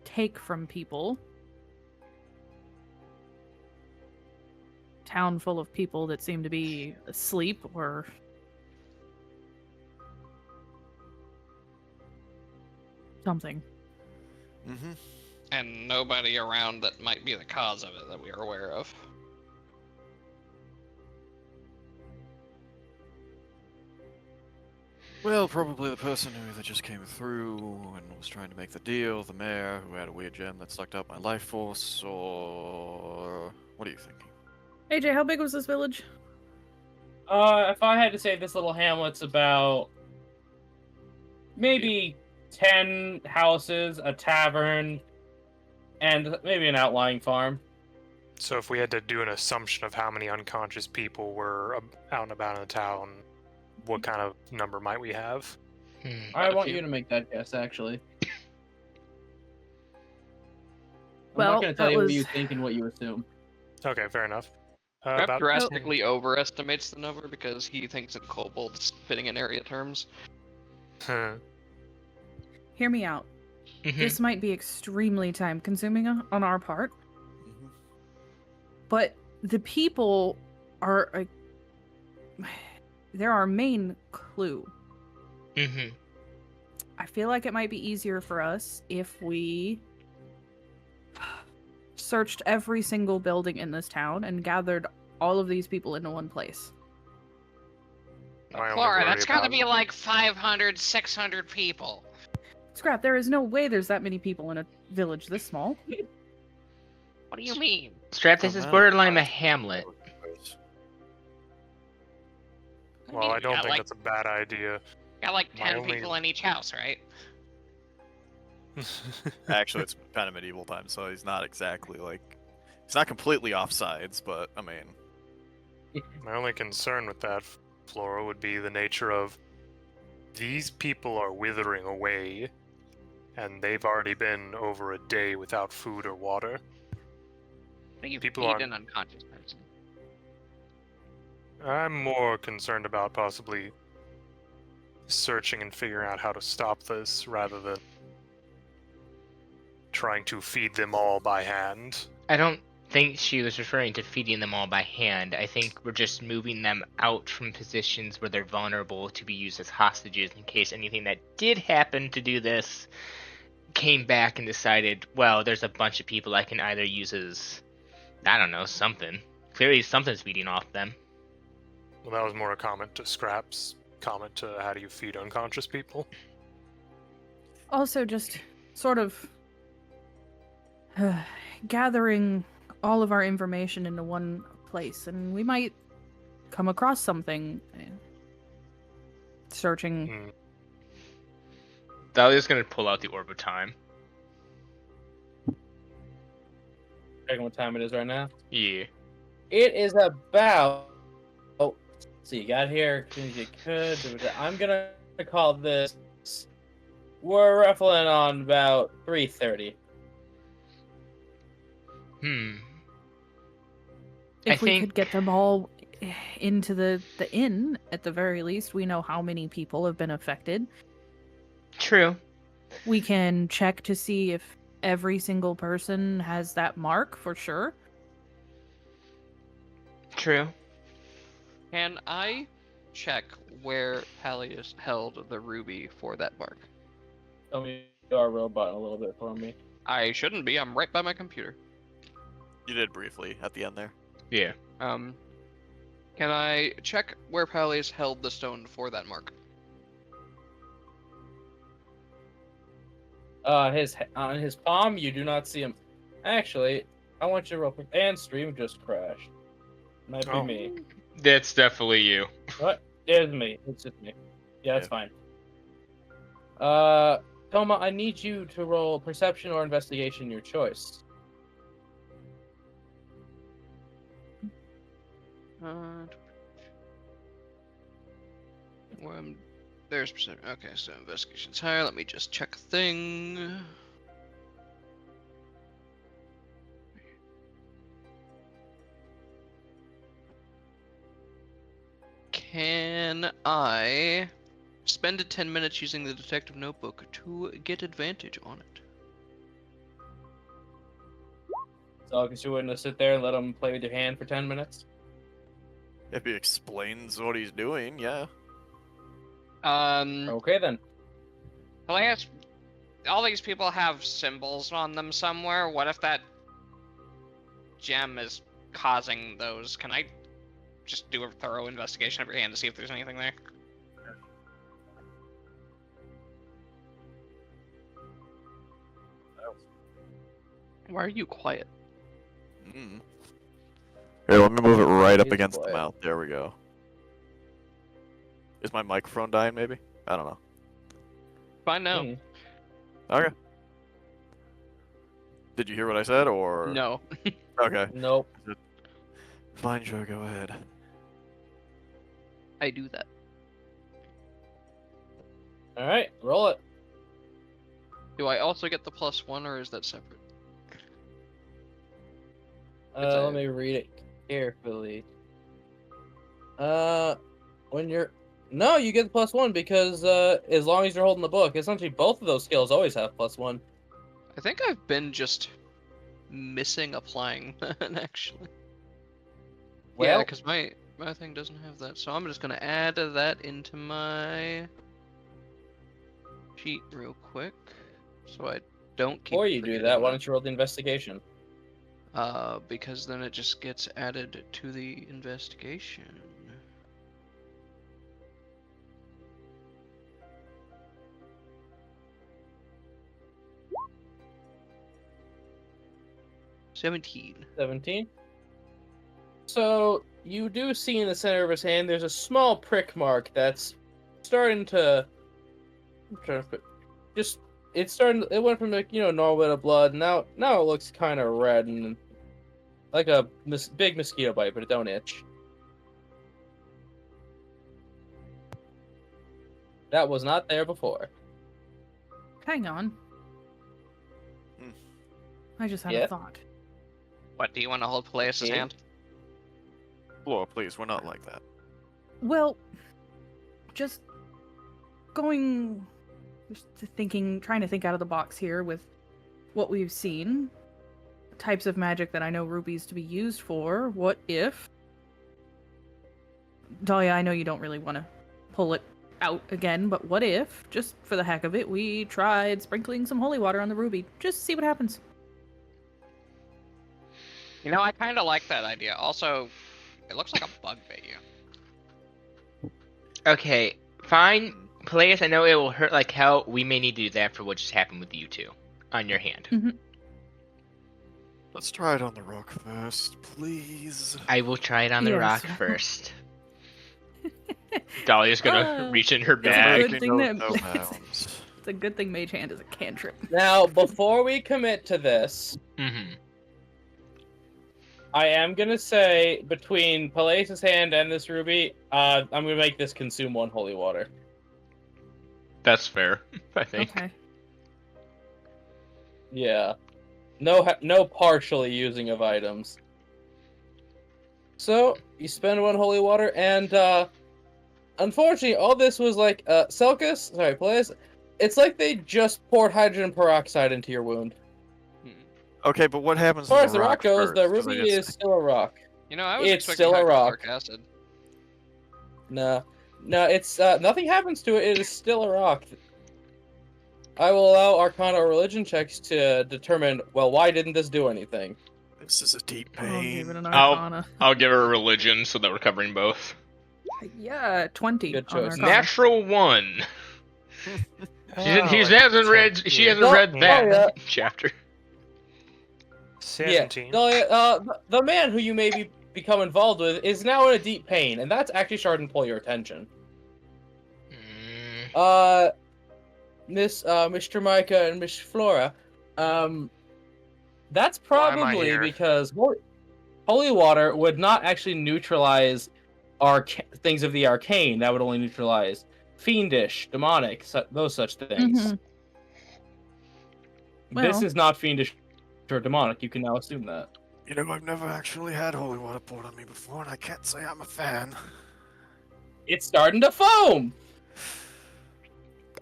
take from people. Town full of people that seem to be asleep or something. Mm-hmm. And nobody around that might be the cause of it that we are aware of. Well, probably the person who either just came through and was trying to make the deal, the mayor who had a weird gem that sucked out my life force, or what are you thinking? AJ, how big was this village? If I had to say, this little hamlet's about maybe 10 houses, a tavern, and maybe an outlying farm. So if we had to do an assumption of how many unconscious people were out and about in the town, what kind of number might we have? I a want few. you to make that guess, actually. I'm Well, not going to tell that you what was- you think and what you assume. Okay, fair enough. Rep About drastically overestimates the number because he thinks in kobolds fitting in area terms. Hear me out. Mhm. This might be extremely time consuming on our part, Mm-hmm. but the people are they're our main clue. Mhm. I feel like it might be easier for us if we searched every single building in this town and gathered all of these people into one place. My only Flora, worry that's gotta about- be like 500, 600 people. Scrap, there is no way there's that many people in a village this small. What do you mean? Strap, this is borderline a hamlet. Well, I don't got think like, that's a bad idea. got like my 10 only- people in each house, right? Actually, it's kind of medieval times, so he's not exactly like... He's not completely off sides, but, I mean... My only concern with that, Flora, would be the nature of these people are withering away, and they've already been over a day without food or water. What do you People feed aren't- an unconscious person? I'm more concerned about possibly searching and figuring out how to stop this rather than trying to feed them all by hand. I don't think she was referring to feeding them all by hand. I think we're just moving them out from positions where they're vulnerable to be used as hostages in case anything that did happen to do this came back and decided, well, there's a bunch of people I can either use as, I don't know, something. Clearly something's feeding off them. Well, that was more a comment to Scrap's comment to how do you feed unconscious people. Also, just sort of gathering all of our information into one place, and we might come across something. Searching. Hmm. Dahlia's gonna pull out the orb of time. Checking what time it is right now. Yeah. It is about... Oh, so you got here as soon as you could. I'm gonna call this... We're ruffling on about 3:30. Hmm. If I we think- could get them all into the inn, at the very least, we know how many people have been affected. True. We can check to see if every single person has that mark for sure. True. Can I check where Peleus held the ruby for that mark? Tell me our robot a little bit for me. I shouldn't be. I'm right by my computer. You did briefly at the end there. Yeah. Can I check where Peleus held the stone for that mark? On his palm, you do not see him. Actually, I want you to roll quick. And stream just crashed. Might be Oh. me. That's definitely you. What? It's me. It's just me. Yeah, it's fine. Toma, I need you to roll perception or investigation, your choice. There's percent. Okay, so investigation's higher. Let me just check a thing. Can I spend 10 minutes using the detective notebook to get advantage on it? So, because you wouldn't sit there and let him play with your hand for 10 minutes? If he explains what he's doing, yeah. Okay, then. Peleus, all these people have symbols on them somewhere. What if that gem is causing those? Can I just do a thorough investigation of your hand to see if there's anything there? Why are you quiet? Mm. Here, let me move it right up He's against the quiet. mouth. There we go. Is my microphone dying, maybe? I don't know. Fine now. Hmm. Okay. Did you hear what I said, or...? No. Okay. Nope. Fine, Joe, go ahead. I do that. Alright, roll it. Do I also get the +1, or is that separate? It's Let me read it carefully. When you're... No, you get the +1 because, as long as you're holding the book, essentially both of those skills always have +1. I think I've been just missing applying that, actually. Yeah, Well, because my thing doesn't have that, so I'm just gonna add that into my sheet real quick, so I don't keep before you do forgetting that, why about don't you roll the investigation? it. Because then it just gets added to the investigation. $17. 17. So, you do see in the center of his hand, there's a small prick mark that's starting to... I'm trying to put... Just... It's starting... It went from, like, normal bit of blood, now it looks kind of red and... Like a big mosquito bite, but it don't itch. That was not there before. Hang on. Hmm. I just had Yeah? a thought. What, do you want to hold Peleus' Okay. hand? Laura, please, we're not like that. Well, just going, just trying to think out of the box here with what we've seen, types of magic that I know rubies to be used for. What if, Dahlia, I know you don't really want to pull it out again, but what if, just for the heck of it, we tried sprinkling some holy water on the ruby? Just see what happens. You know, I kind of like that idea. Also, it looks like a bug bit you. Okay, fine. Peleus, I know it will hurt like hell. We may need to do that for what just happened with you two on your hand. Let's try it on the rock first, please. I will try it on the Yes. rock first. Dahlia's gonna reach in her It's a bag. good thing that- No bounds. It's a good thing Mage Hand is a cantrip. Now, before we commit to this, Mm-hmm. I am gonna say, between Peleus' hand and this ruby, I'm gonna make this consume 1 holy water. That's fair, I think. Okay. Yeah. No partially using of items. So, You spend 1 holy water, and unfortunately, all this was like Selkus. Sorry, Peleus. It's like they just poured hydrogen peroxide into your wound. Okay, but what happens As far to as the rock goes, first? the 'Cause I ruby just- is still a rock. You know, I was It's expecting still a rock. hydrochloric acid. No, it's nothing happens to it. It is still a rock. I will allow Arcana or Religion checks to determine. Well, why didn't this do anything? This is a deep I'll give it pain. an I'll- Arcana. I'll give her a religion so that we're covering both. Yeah, 20 Good on choice. Arcana. Natural 1. Oh, She hasn't read. She hasn't No, read that yeah. chapter. 17. The man who you maybe become involved with is now in a deep pain, and that's actually starting to pull your attention. Miss Micah and Miss Flora, that's Why am I probably here? because holy water would not actually neutralize things of the arcane. That would only neutralize fiendish, demonic, those such things. Mhm. This Well. is not fiendish or demonic. You can now assume that. You know, I've never actually had holy water poured on me before, and I can't say I'm a fan. It's starting to foam.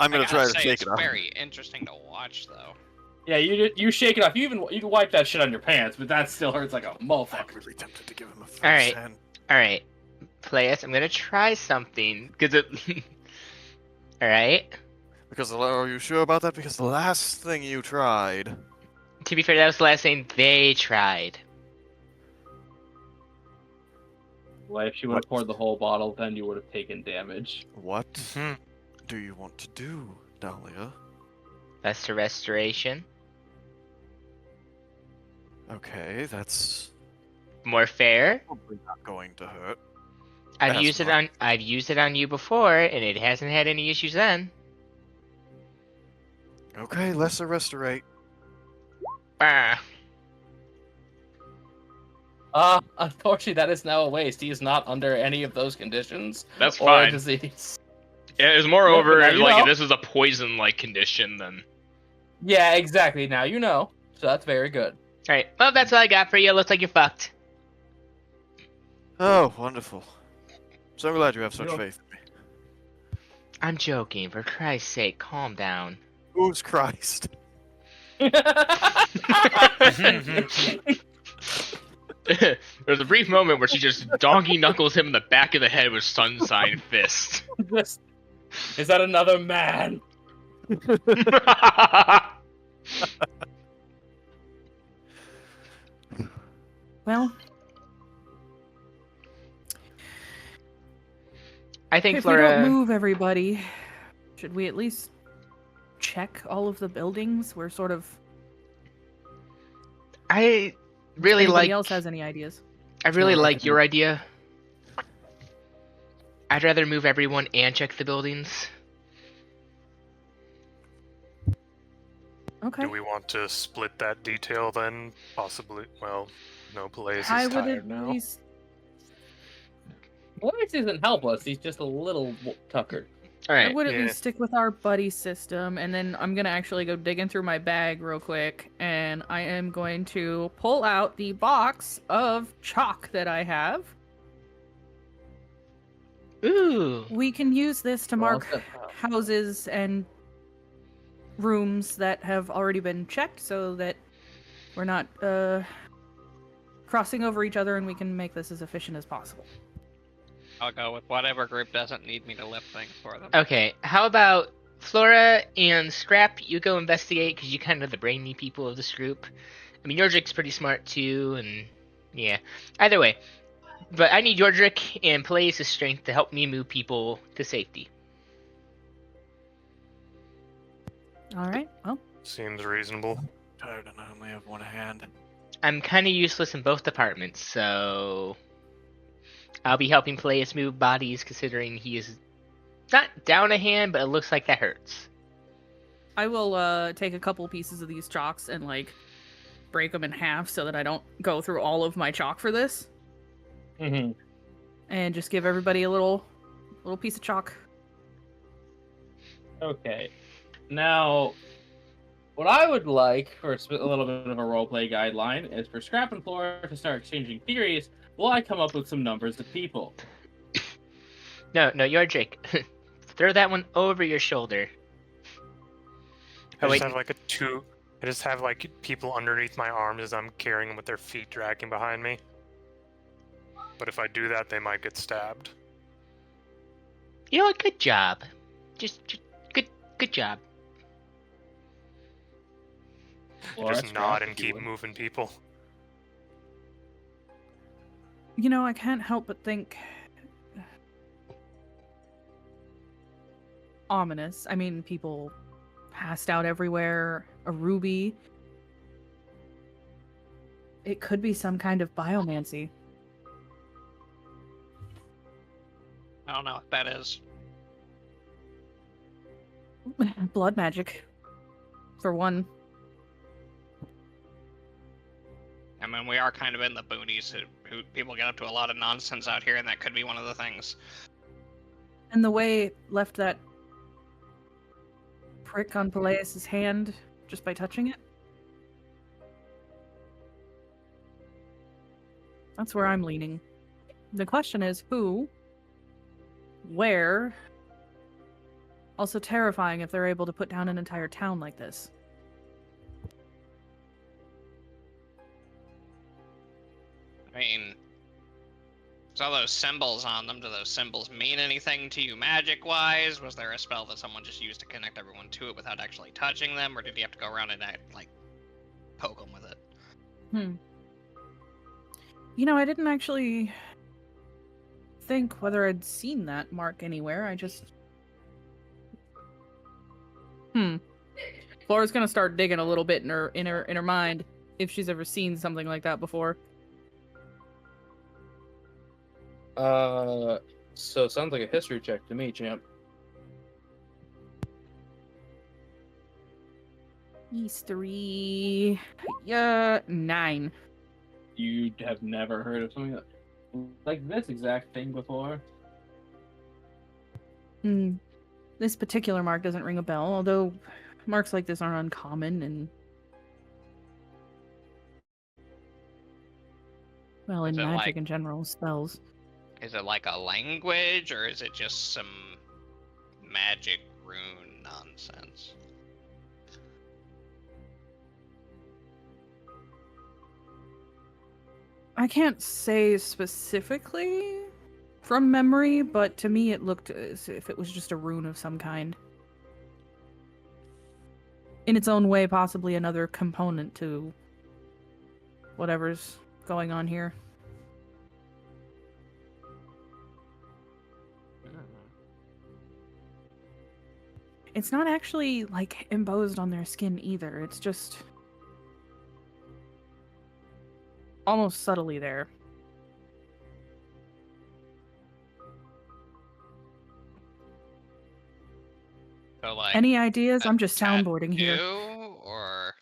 I'm gonna I try gotta to say, shake it's it off. very interesting to watch, though. Yeah, you shake it off. You can wipe that shit on your pants, but that still hurts like a I'm motherfucker. really tempted to give him a first Alright. hand. Alright. Players, I'm gonna try something. Because it. Alright. Because are you sure about that? Because the last thing you tried. To be fair, that was the last thing they tried. Well, if she would have poured the whole bottle, then you would have taken damage. What Hmm. do you want to do, Dahlia? That's the restoration. Okay, that's More fair. probably not going to hurt. I've That's used it fine. I've used it on you before, and it hasn't had any issues then. Okay, lesser restorate. Ah. Unfortunately, that is now a waste. He is not under any of those conditions. That's or fine. disease. It was moreover Yeah, but now you like know. if this is a poison-like condition, then. Yeah, exactly. Now you know. So that's very good. Alright, well, that's all I got for you. Looks like you're fucked. Oh, wonderful. So glad you have such Yeah. faith in me. I'm joking. For Christ's sake, calm down. Who's Christ? There's a brief moment where she just donkey knuckles him in the back of the head with sunshine fist. Is that another man? Well, I think if we don't Flora. move everybody, should we at least check all of the buildings? We're sort of. I really Anybody like. else has any ideas? I really Sure, I like can- your idea. I'd rather move everyone and check the buildings. Okay. Do we want to split that detail then? Possibly. Well, no, Peleus is I would tired at now. least. Boyce isn't helpless. He's just a little tuckered. All I right. would at Yeah. least stick with our buddy system, and then I'm gonna actually go digging through my bag real quick, and I am going to pull out the box of chalk that I have. Ooh. We can use this to Well, mark houses and rooms that have already been checked, so that we're not crossing over each other, and we can make this as efficient as possible. I'll go with whatever group doesn't need me to lift things for them. Okay. How about Flora and Scrap? You go investigate because you kind of the brainy people of this group. I mean, Yordrik's pretty smart too, and yeah. Either way, but I need Yordrik and Peleus' strength to help me move people to safety. All right. Well, Seems reasonable. Tired and I only have one hand. I'm kind of useless in both departments, so I'll be helping Peleus move bodies, considering he is not down a hand, but it looks like that hurts. I will take a couple pieces of these chalks and like break them in half so that I don't go through all of my chalk for this, Mm-hmm. and just give everybody a little piece of chalk. Okay. Now, what I would like for a little bit of a roleplay guideline is for Scrap and Flora to start exchanging theories Well, I come up with some numbers of people. No, you're Jake. Throw that one over your shoulder. I Oh, just wait. have like I just have like people underneath my arms as I'm carrying them with their feet dragging behind me. But if I do that, they might get stabbed. You know what? Good job. Just good job. Well, Just that's nod rough, and if you keep would. moving people. You know, I can't help but think ominous. I mean, people passed out everywhere. A ruby. It could be some kind of biomancy. I don't know what that is. Blood magic, for one. I mean, we are kind of in the boonies. Who people get up to a lot of nonsense out here, and that could be one of the things. And the way it left that prick on Peleus' hand just by touching it. That's where I'm leaning. The question is who, where. Also terrifying if they're able to put down an entire town like this. I mean, saw those symbols on them. Do those symbols mean anything to you magic-wise? Was there a spell that someone just used to connect everyone to it without actually touching them, or did you have to go around and like poke them with it? You know, I didn't actually think whether I'd seen that mark anywhere. I just... Flora's gonna start digging a little bit in her mind if she's ever seen something like that before. So it sounds like a history check to me, champ. History... Yeah, 9. You have never heard of something like this exact thing before? This particular mark doesn't ring a bell, although marks like this aren't uncommon and... Well, in Is it magic like- in general, spells. Is it like a language, or is it just some magic rune nonsense? I can't say specifically from memory, but to me it looked as if it was just a rune of some kind. In its own way, possibly another component to whatever's going on here. It's not actually, like, embossed on their skin either. It's just almost subtly there. So like Any ideas? a I'm just soundboarding here. tattoo, or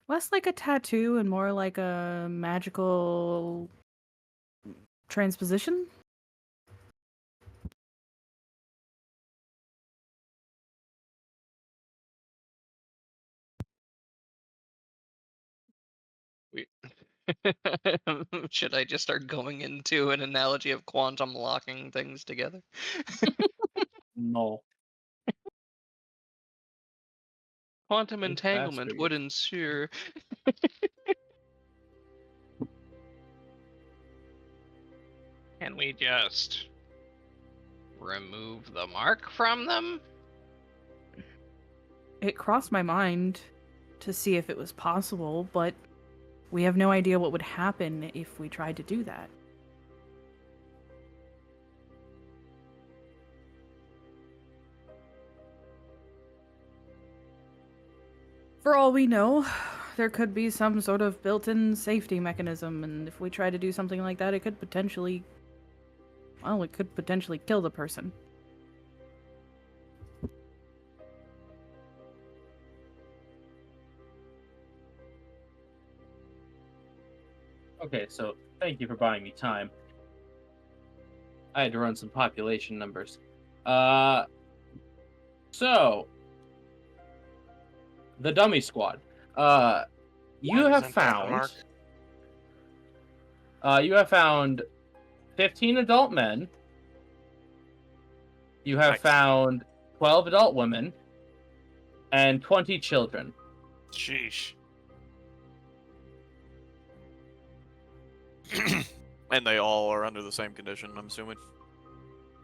Less like a tattoo and more like a magical transposition? Should I just start going into an analogy of quantum locking things together? No. Quantum Think entanglement faster, would yes. ensue. can we just remove the mark from them? It crossed my mind to see if it was possible, but we have no idea what would happen if we tried to do that. For all we know, there could be some sort of built-in safety mechanism, and if we try to do something like that, it could potentially... Well, it could potentially kill the person. Okay, so thank you for buying me time. I had to run some population numbers. So the dummy squad. You have Isn't that the mark? found 15 adult men. You have Nice. found 12 adult women and 20 children. Sheesh. And they all are under the same condition, I'm assuming.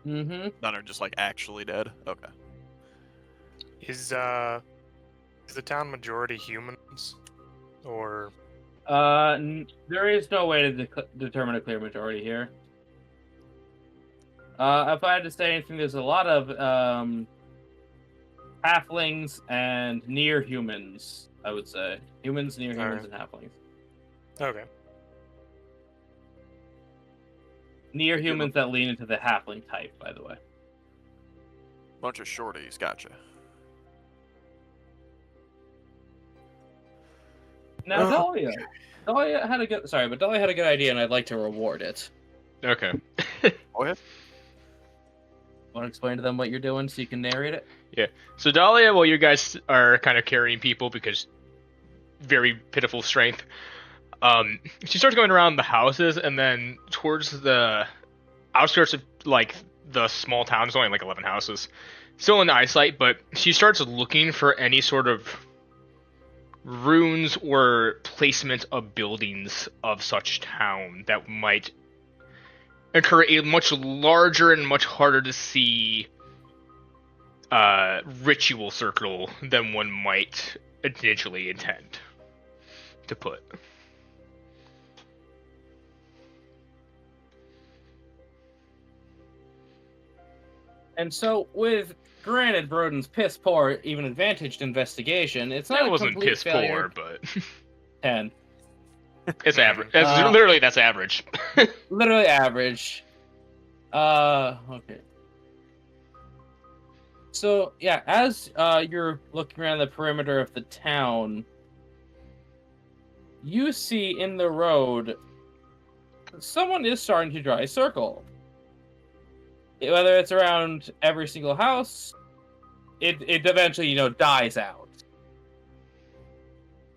Mm-hmm. None are just like actually dead. Okay. Is the town majority humans, or There is no way to determine a clear majority here. If I had to say anything, there's a lot of halflings and near humans. I would say humans, near humans, and halflings. okay? Near humans that lean into the halfling type, by the way. Bunch of shorties, gotcha. Now, Dahlia had a good. Sorry, but Dahlia had a good idea, and I'd like to reward it. Okay. Go ahead. Want to explain to them what you're doing so you can narrate it? So Dahlia, while you guys are kind of carrying people because very pitiful strength, she starts going around the houses and then towards the outskirts of like the small town. There's only like 11 houses, still in eyesight, but she starts looking for any sort of runes or placement of buildings of such town that might occur a much larger and much harder to see ritual circle than one might initially intend to put. And so, with granted Broden's piss poor, even advantaged investigation, it's not That a wasn't complete piss failure. poor, but 10. it's average. Literally, that's average. Literally average. Okay. So, yeah, as you're looking around the perimeter of the town, you see in the road someone is starting to draw a circle. Whether it's around every single house, it eventually, dies out.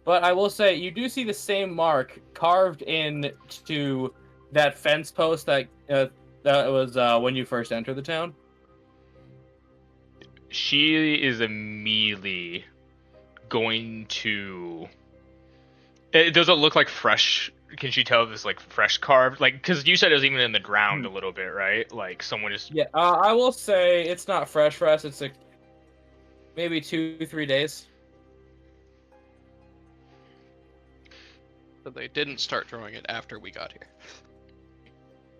But I will say, you do see the same mark carved into that fence post that was when you first entered the town. She is immediately going to... Does it look like fresh? Can she tell if it's like fresh carved? Like, because you said it was even in the ground a little bit, right? Like someone just... Yeah, I will say it's not fresh for us. It's like maybe 2-3 days. But they didn't start drawing it after we got here.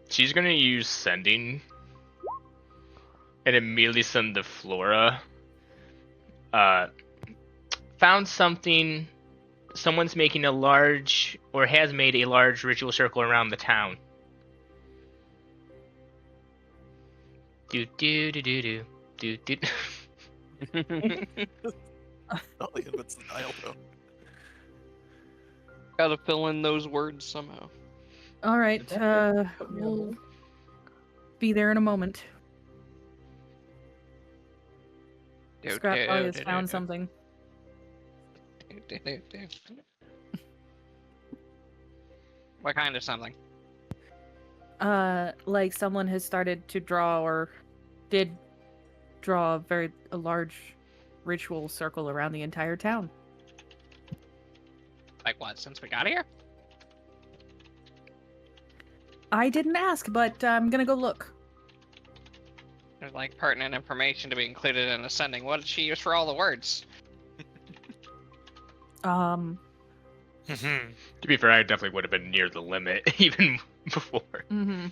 She's gonna use sending and immediately send to Flora. Found something. Someone's making a large, or has made a large ritual circle around the town. Do do do do do do do. Dahlia puts the dial tone. Gotta fill in those words somehow. All right, we'll be there in a moment. Scrap has found something. What kind of something? Like someone has started to draw or did draw a large ritual circle around the entire town. Like what, since we got here? I didn't ask, but I'm gonna go look. There's like pertinent information to be included in ascending. What did she use for all the words? To be fair, I definitely would have been near the limit even before. Mm-hmm.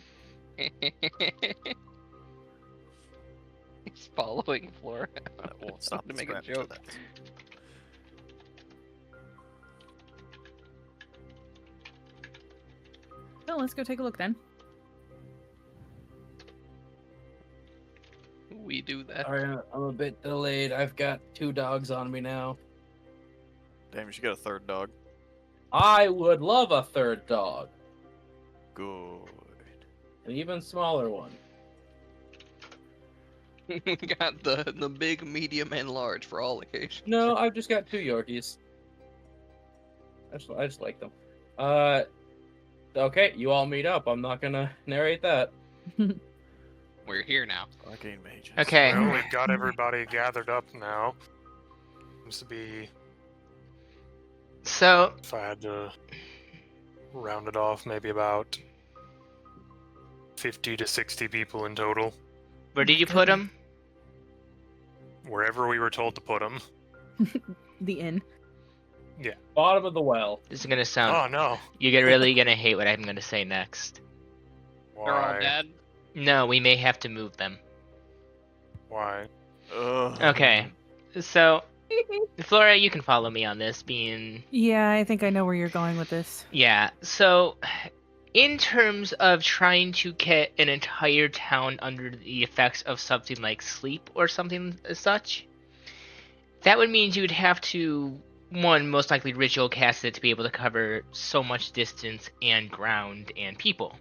He's following Flora. That won't stop To the make a scratch for joke. that. Well, let's go take a look then. We do that. Sorry, I'm a bit delayed. I've got 2 dogs on me now. Damn, you should get a third dog. I would love a 3rd dog. Good. An even smaller one. We got the big, medium, and large for all occasions. No, I've just got 2 Yorkies. I just like them. Okay, you all meet up. I'm not gonna narrate that. We're here now. Arcane mages. Okay. Well, we've got everybody gathered up now. Seems to be, So, if I had to round it off, maybe about 50 to 60 people in total. where did you put him? Wherever we were told to put them. The inn. Bottom of the well. This is gonna sound. Oh no. You're really gonna hate what I'm gonna say next. They're all Why? dead. No, we may have to move them. Why? Ugh. Okay. So, Flora, you can follow me on this, being. Yeah, I think I know where you're going with this. Yeah, so. In terms of trying to get an entire town under the effects of something like sleep or something as such, that would mean you would have to, one, most likely ritual cast it to be able to cover so much distance and ground and people.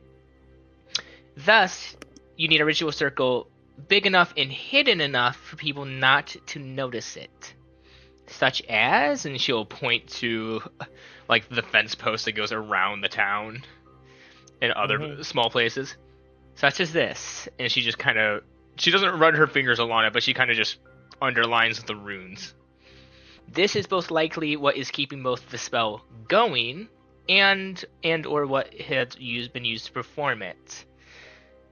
Thus, you need a ritual circle big enough and hidden enough for people not to notice it. Such as, and she'll point to, like, the fence post that goes around the town and other small places, such as this. And she just kind of, she doesn't run her fingers along it, but she kind of just underlines the runes. This is most likely what is keeping both the spell going and or what has been used to perform it.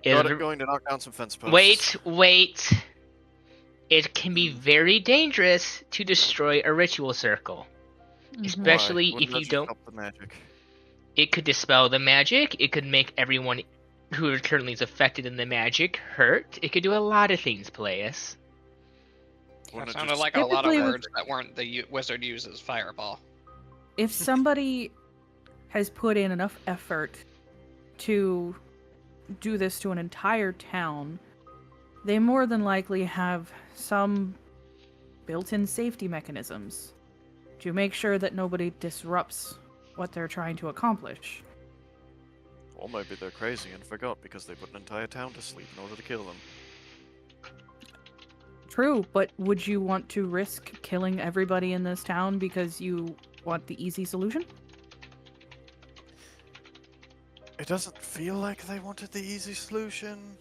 Got it going to knock down some fence posts. Wait. It can be very dangerous to destroy a ritual circle. Especially Why? if Wouldn't you that just don't. help the magic? It could dispel the magic. It could make everyone who currently is affected in the magic hurt. It could do a lot of things, Playus. That Wouldn't it sounded just- like a lot of Typically with- words that weren't the wizard uses fireball. If somebody has put in enough effort to do this to an entire town, they more than likely have some built-in safety mechanisms to make sure that nobody disrupts what they're trying to accomplish. Or maybe they're crazy and forgot because they put an entire town to sleep in order to kill them. True, but would you want to risk killing everybody in this town because you want the easy solution? It doesn't feel like they wanted the easy solution.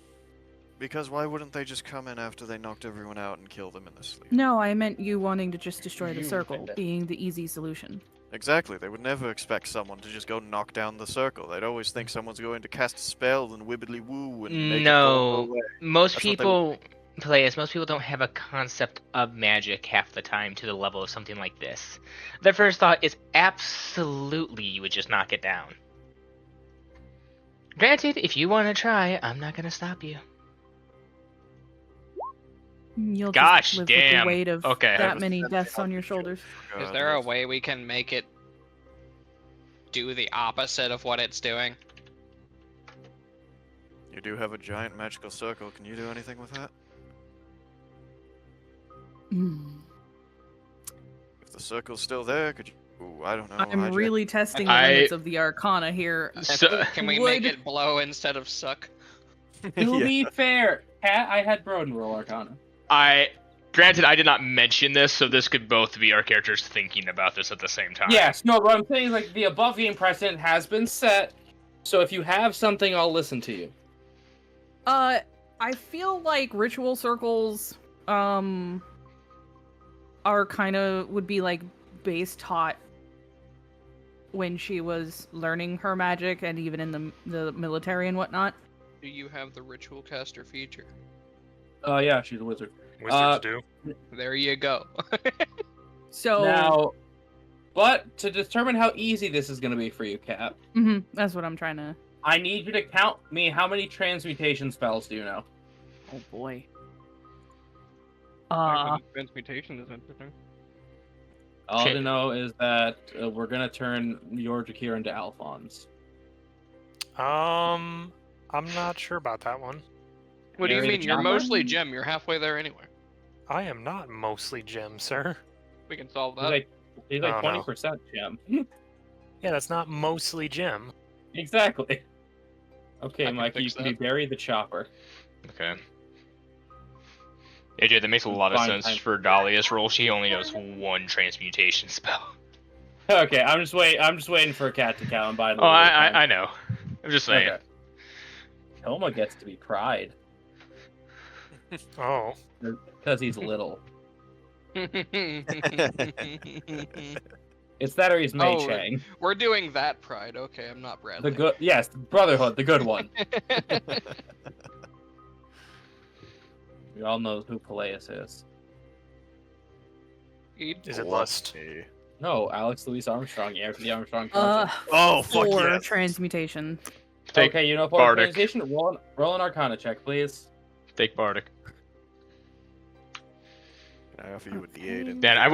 Because why wouldn't they just come in after they knocked everyone out and kill them in their sleep? No, I meant you wanting to just destroy the You circle, meant it. being the easy solution. Exactly, they would never expect someone to just go knock down the circle. They'd always think someone's going to cast a spell and wibbly woo and make it go away. Most That's what they people, Playus, most people don't have a concept of magic half the time to the level of something like this. Their first thought is absolutely you would just knock it down. Granted, if you want to try, I'm not going to stop you. You'll Gosh, just live with damn. the weight of Okay. that many deaths on your shoulders. Is there a way we can make it do the opposite of what it's doing? You do have a giant magical circle. Can you do anything with that? If the circle's still there, could you... Ooh, I don't know. I'm hijack- really testing the I- limits of the Arcana here. So, Can we make it blow instead of suck? To Yeah. be fair, Cat, I had Broden roll Arcana. granted, I did not mention this, so this could both be our characters thinking about this at the same time. Yes, no, but I'm saying like the above game precedent has been set, so if you have something, I'll listen to you. I feel like ritual circles, are kind of would be like base taught when she was learning her magic and even in the military and whatnot. Do you have the ritual caster feature? Yeah, she's a wizard. Wizards do. There you go. So Now, but to determine how easy this is going to be for you, Cap, that's what I'm trying to. I need you to count me how many transmutation spells do you know? Oh boy. Transmutation is interesting. All Okay. I know is that we're going to turn your Jakir into Alphonse. I'm not sure about that one. What do you Mary mean? the You're Chopper? mostly gem. You're halfway there anyway. I am not mostly gem, sir. We can solve He's that. like, he's like Oh, no. 20% gem. Yeah, that's not mostly gem. Exactly. Okay, I can Mikey, you fix can that. be Barry the Chopper. Okay. AJ, that makes a lot of Fine, sense fine. for Dahlia's role. She only knows one transmutation spell. Okay, I'm just waiting for a cat to count. By the Oh, way, I know. I'm just saying. Okay. Toma gets to be Pride Oh, because he's little. It's that or he's Mei Oh, Chang. We're doing that pride. Okay, I'm not The Bradley. good, yes, Brotherhood, the good one. We all know who Peleus is. is it Lust? No, Alex Louise Armstrong, heir to the Armstrong Uh, Collection. Oh, fuck for yes. transmutation. Take Okay, you know, for Bardic. organization, roll an Arcana check, please. Take Bardic. Can I offer you a D8? And Dan, if I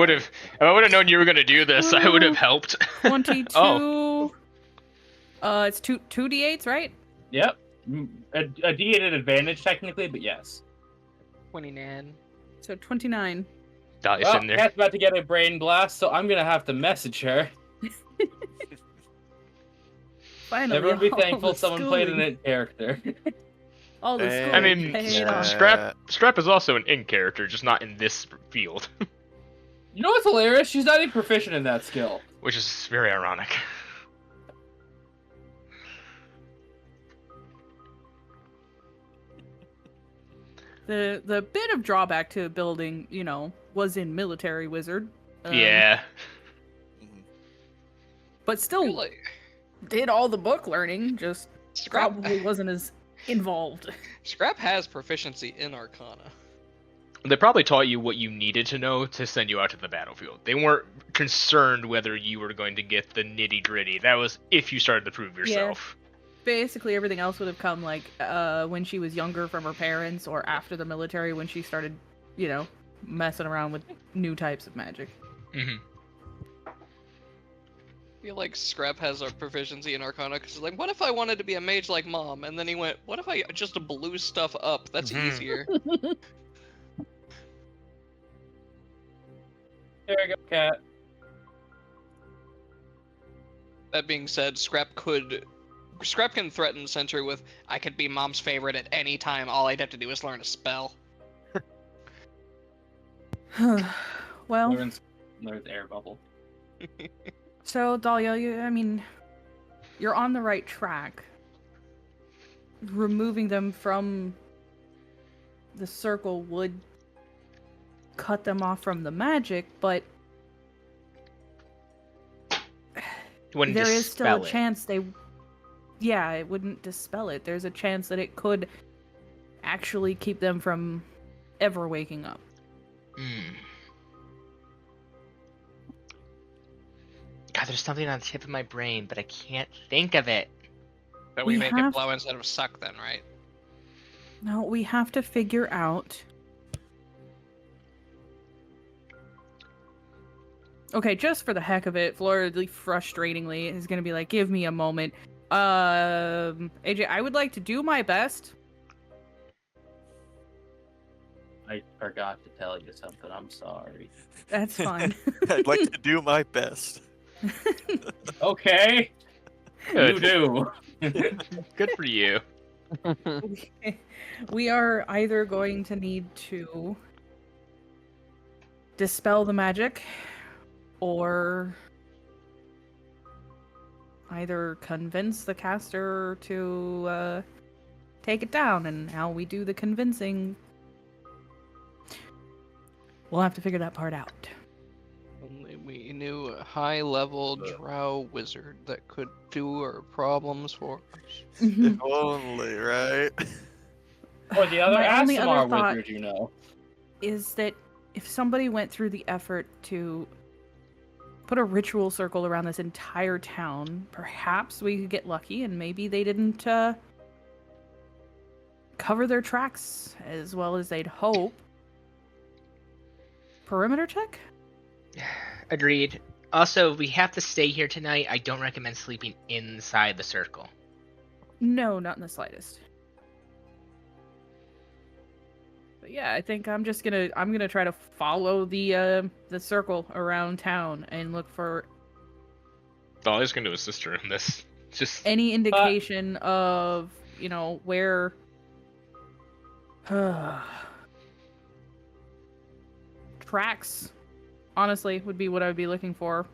would have known you were gonna do this, I would have helped. 22. Oh. It's two d8s, right? Yep. A D8 at advantage, technically, but yes. 29. So 29. Dahlia's Well, in there. Cat's about to get a brain blast, so I'm gonna have to message her. Finally, Everyone be all thankful the someone played an schooling- in character. All the I schooling I mean, paid off. Scrap is also an in character, just not in this field, You know what's hilarious? She's not even proficient in that skill. which is very ironic. The bit of drawback to building, was in military wizard. Yeah. But still Like, did all the book learning, just Scrap, probably wasn't as involved. Scrap has proficiency in Arcana. They probably taught you what you needed to know to send you out to the battlefield. They weren't concerned whether you were going to get the nitty gritty. That was if you started to prove yourself. Basically, everything else would have come when she was younger from her parents, or after the military when she started, messing around with new types of magic. Hmm. I feel like Scrap has our proficiency in Arcana because he's like, what if I wanted to be a mage like Mom? And then he went, what if I just blew stuff up? That's Mhm. easier. There you go, Cat. That being said, Scrap can threaten Sentry with, I could be Mom's favorite at any time. All I'd have to do is learn a spell. Well, Learns air bubble. so Dahlia, you're on the right track. Removing them from the circle would cut them off from the magic, but Wouldn't there is still a dispel it. chance it wouldn't dispel it. There's a chance that it could actually keep them from ever waking up. Hmm. God, there's something on the tip of my brain, but I can't think of it. But we We make have- it blow instead of suck then, right? No, we have to figure out. Okay, just for the heck of it, Flora frustratingly is gonna be like, give me a moment. AJ, I would like to do my best. I forgot to tell you something. I'm sorry. That's fine. I'd like to do my best. Okay. You Good. do. Good for you. We are either going to need to dispel the magic, or either convince the caster to take it down, and how we do the convincing, we'll have to figure that part out. Only we knew a high-level drow wizard that could do our problems for us. If only, right? Or the other My only Asimar other thought- wizard, you know. Is that if somebody went through the effort to put a ritual circle around this entire town, perhaps we could get lucky and maybe they didn't cover their tracks as well as they'd hope. Perimeter check? Agreed. Also, we have to stay here tonight. I don't recommend sleeping inside the circle. No, not in the slightest. But yeah, I think I'm gonna try to follow the circle around town and look for Dahlia's going to assist her in this. Just any indication of, where tracks, honestly, would be what I would be looking for.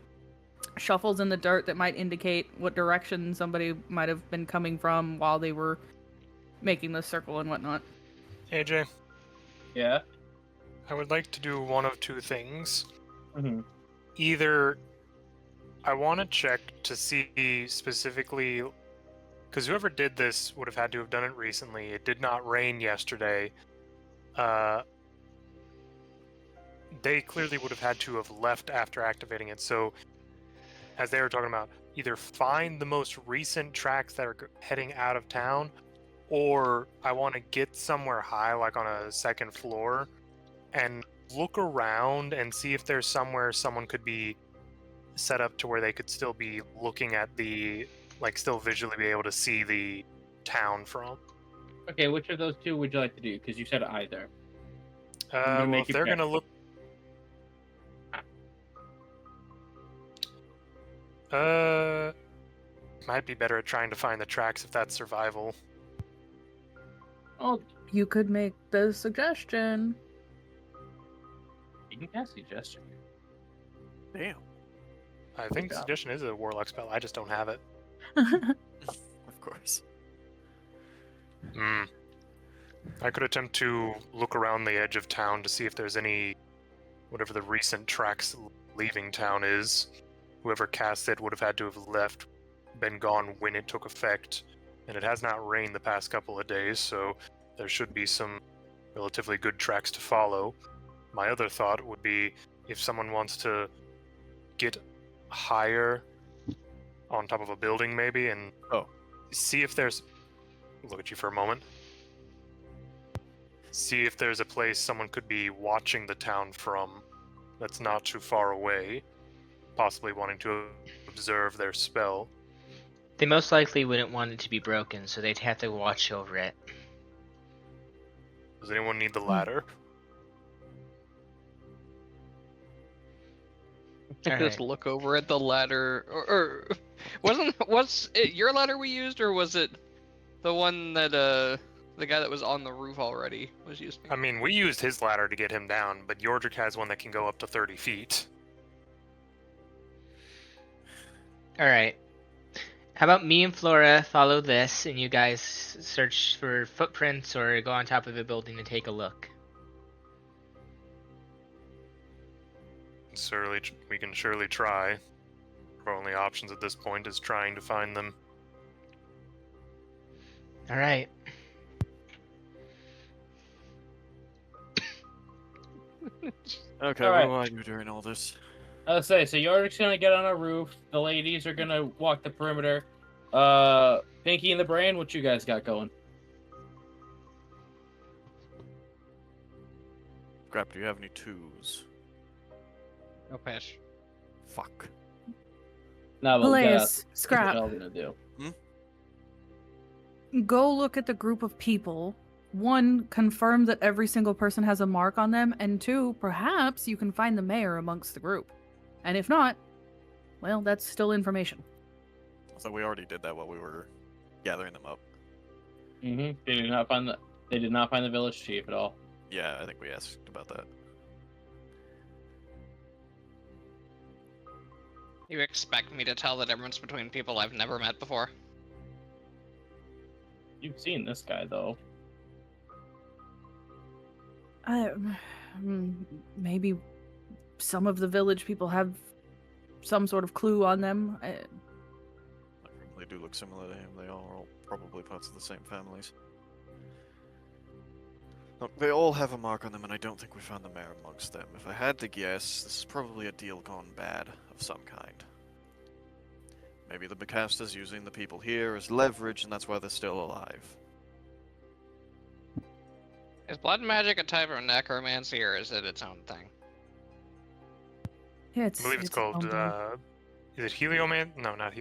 Shuffles in the dirt that might indicate what direction somebody might have been coming from while they were making the circle and whatnot. AJ, Yeah. I would like to do one of two things. Mm-hmm. Either I want to check to see specifically, because whoever did this would have had to have done it recently. It did not rain yesterday. They clearly would have had to have left after activating it. So, as they were talking about, either find the most recent tracks that are heading out of town, or I want to get somewhere high, like on a second floor, and look around and see if there's somewhere someone could be set up to where they could still be looking at the, like, still visually be able to see the town from. Okay, which of those two would you like to do? Because you said either. Well, make if you they're pick. gonna look, might be better at trying to find the tracks if that's survival. Oh, You could make the suggestion. you can cast suggestion. Damn. I think job. suggestion is a warlock spell. I just don't have it. Of course. I could attempt to look around the edge of town to see if there's any, whatever the recent tracks leaving town is. Whoever cast it would have had to have left, been gone when it took effect, and it has not rained the past couple of days, so there should be some relatively good tracks to follow. My other thought would be if someone wants to get higher on top of a building maybe and see if there's, look at you for a moment, see if there's a place someone could be watching the town from that's not too far away, possibly wanting to observe their spell. They most likely wouldn't want it to be broken, so they'd have to watch over it. Does anyone need the ladder? Just look over at the ladder, or was it your ladder we used, or was it the one that the guy that was on the roof already was using? I mean, we used his ladder to get him down, but Yordrick has one that can go up to 30 feet. Alright. How about me and Flora follow this, and you guys search for footprints or go on top of a building to take a look? We can surely try. Our only options at this point is trying to find them. Alright. Okay, Alright. where are you during all this? I'll say, so Yorick's gonna get on a roof. The ladies are gonna walk the perimeter. Pinky and the Brain, what you guys got going? Crap, do you have any twos? No fish. Fuck. No, but we gotta Peleus, see what Scrap, y'all gonna do. go look at the group of people. One, confirm that every single person has a mark on them, and two, perhaps you can find the mayor amongst the group. And if not, well, that's still information. So we already did that while we were gathering them up. Mm-hmm. They did not find the village chief at all. Yeah, I think we asked about that. You expect me to tell the difference between people I've never met before? You've seen this guy though. Maybe some of the village people have some sort of clue on them. They do look similar to him. They are all probably parts of the same families. Look, they all have a mark on them, and I don't think we found the mayor amongst them. If I had to guess, this is probably a deal gone bad of some kind. Maybe the Bacastas using the people here as leverage, and that's why they're still alive. Is blood magic a type of necromancy, or is it its own thing? Yeah, I believe it's called, is it helioman? No, not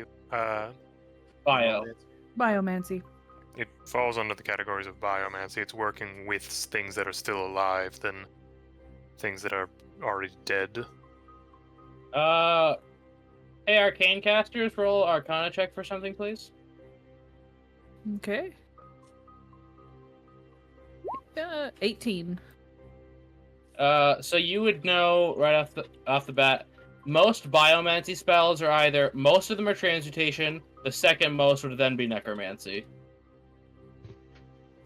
Bio. biomancy. It falls under the categories of biomancy. It's working with things that are still alive than things that are already dead. Hey, arcane casters, roll Arcana check for something, please. Okay. 18. So you would know right off the bat, most biomancy spells are either most of them are transmutation. The second most would then be necromancy.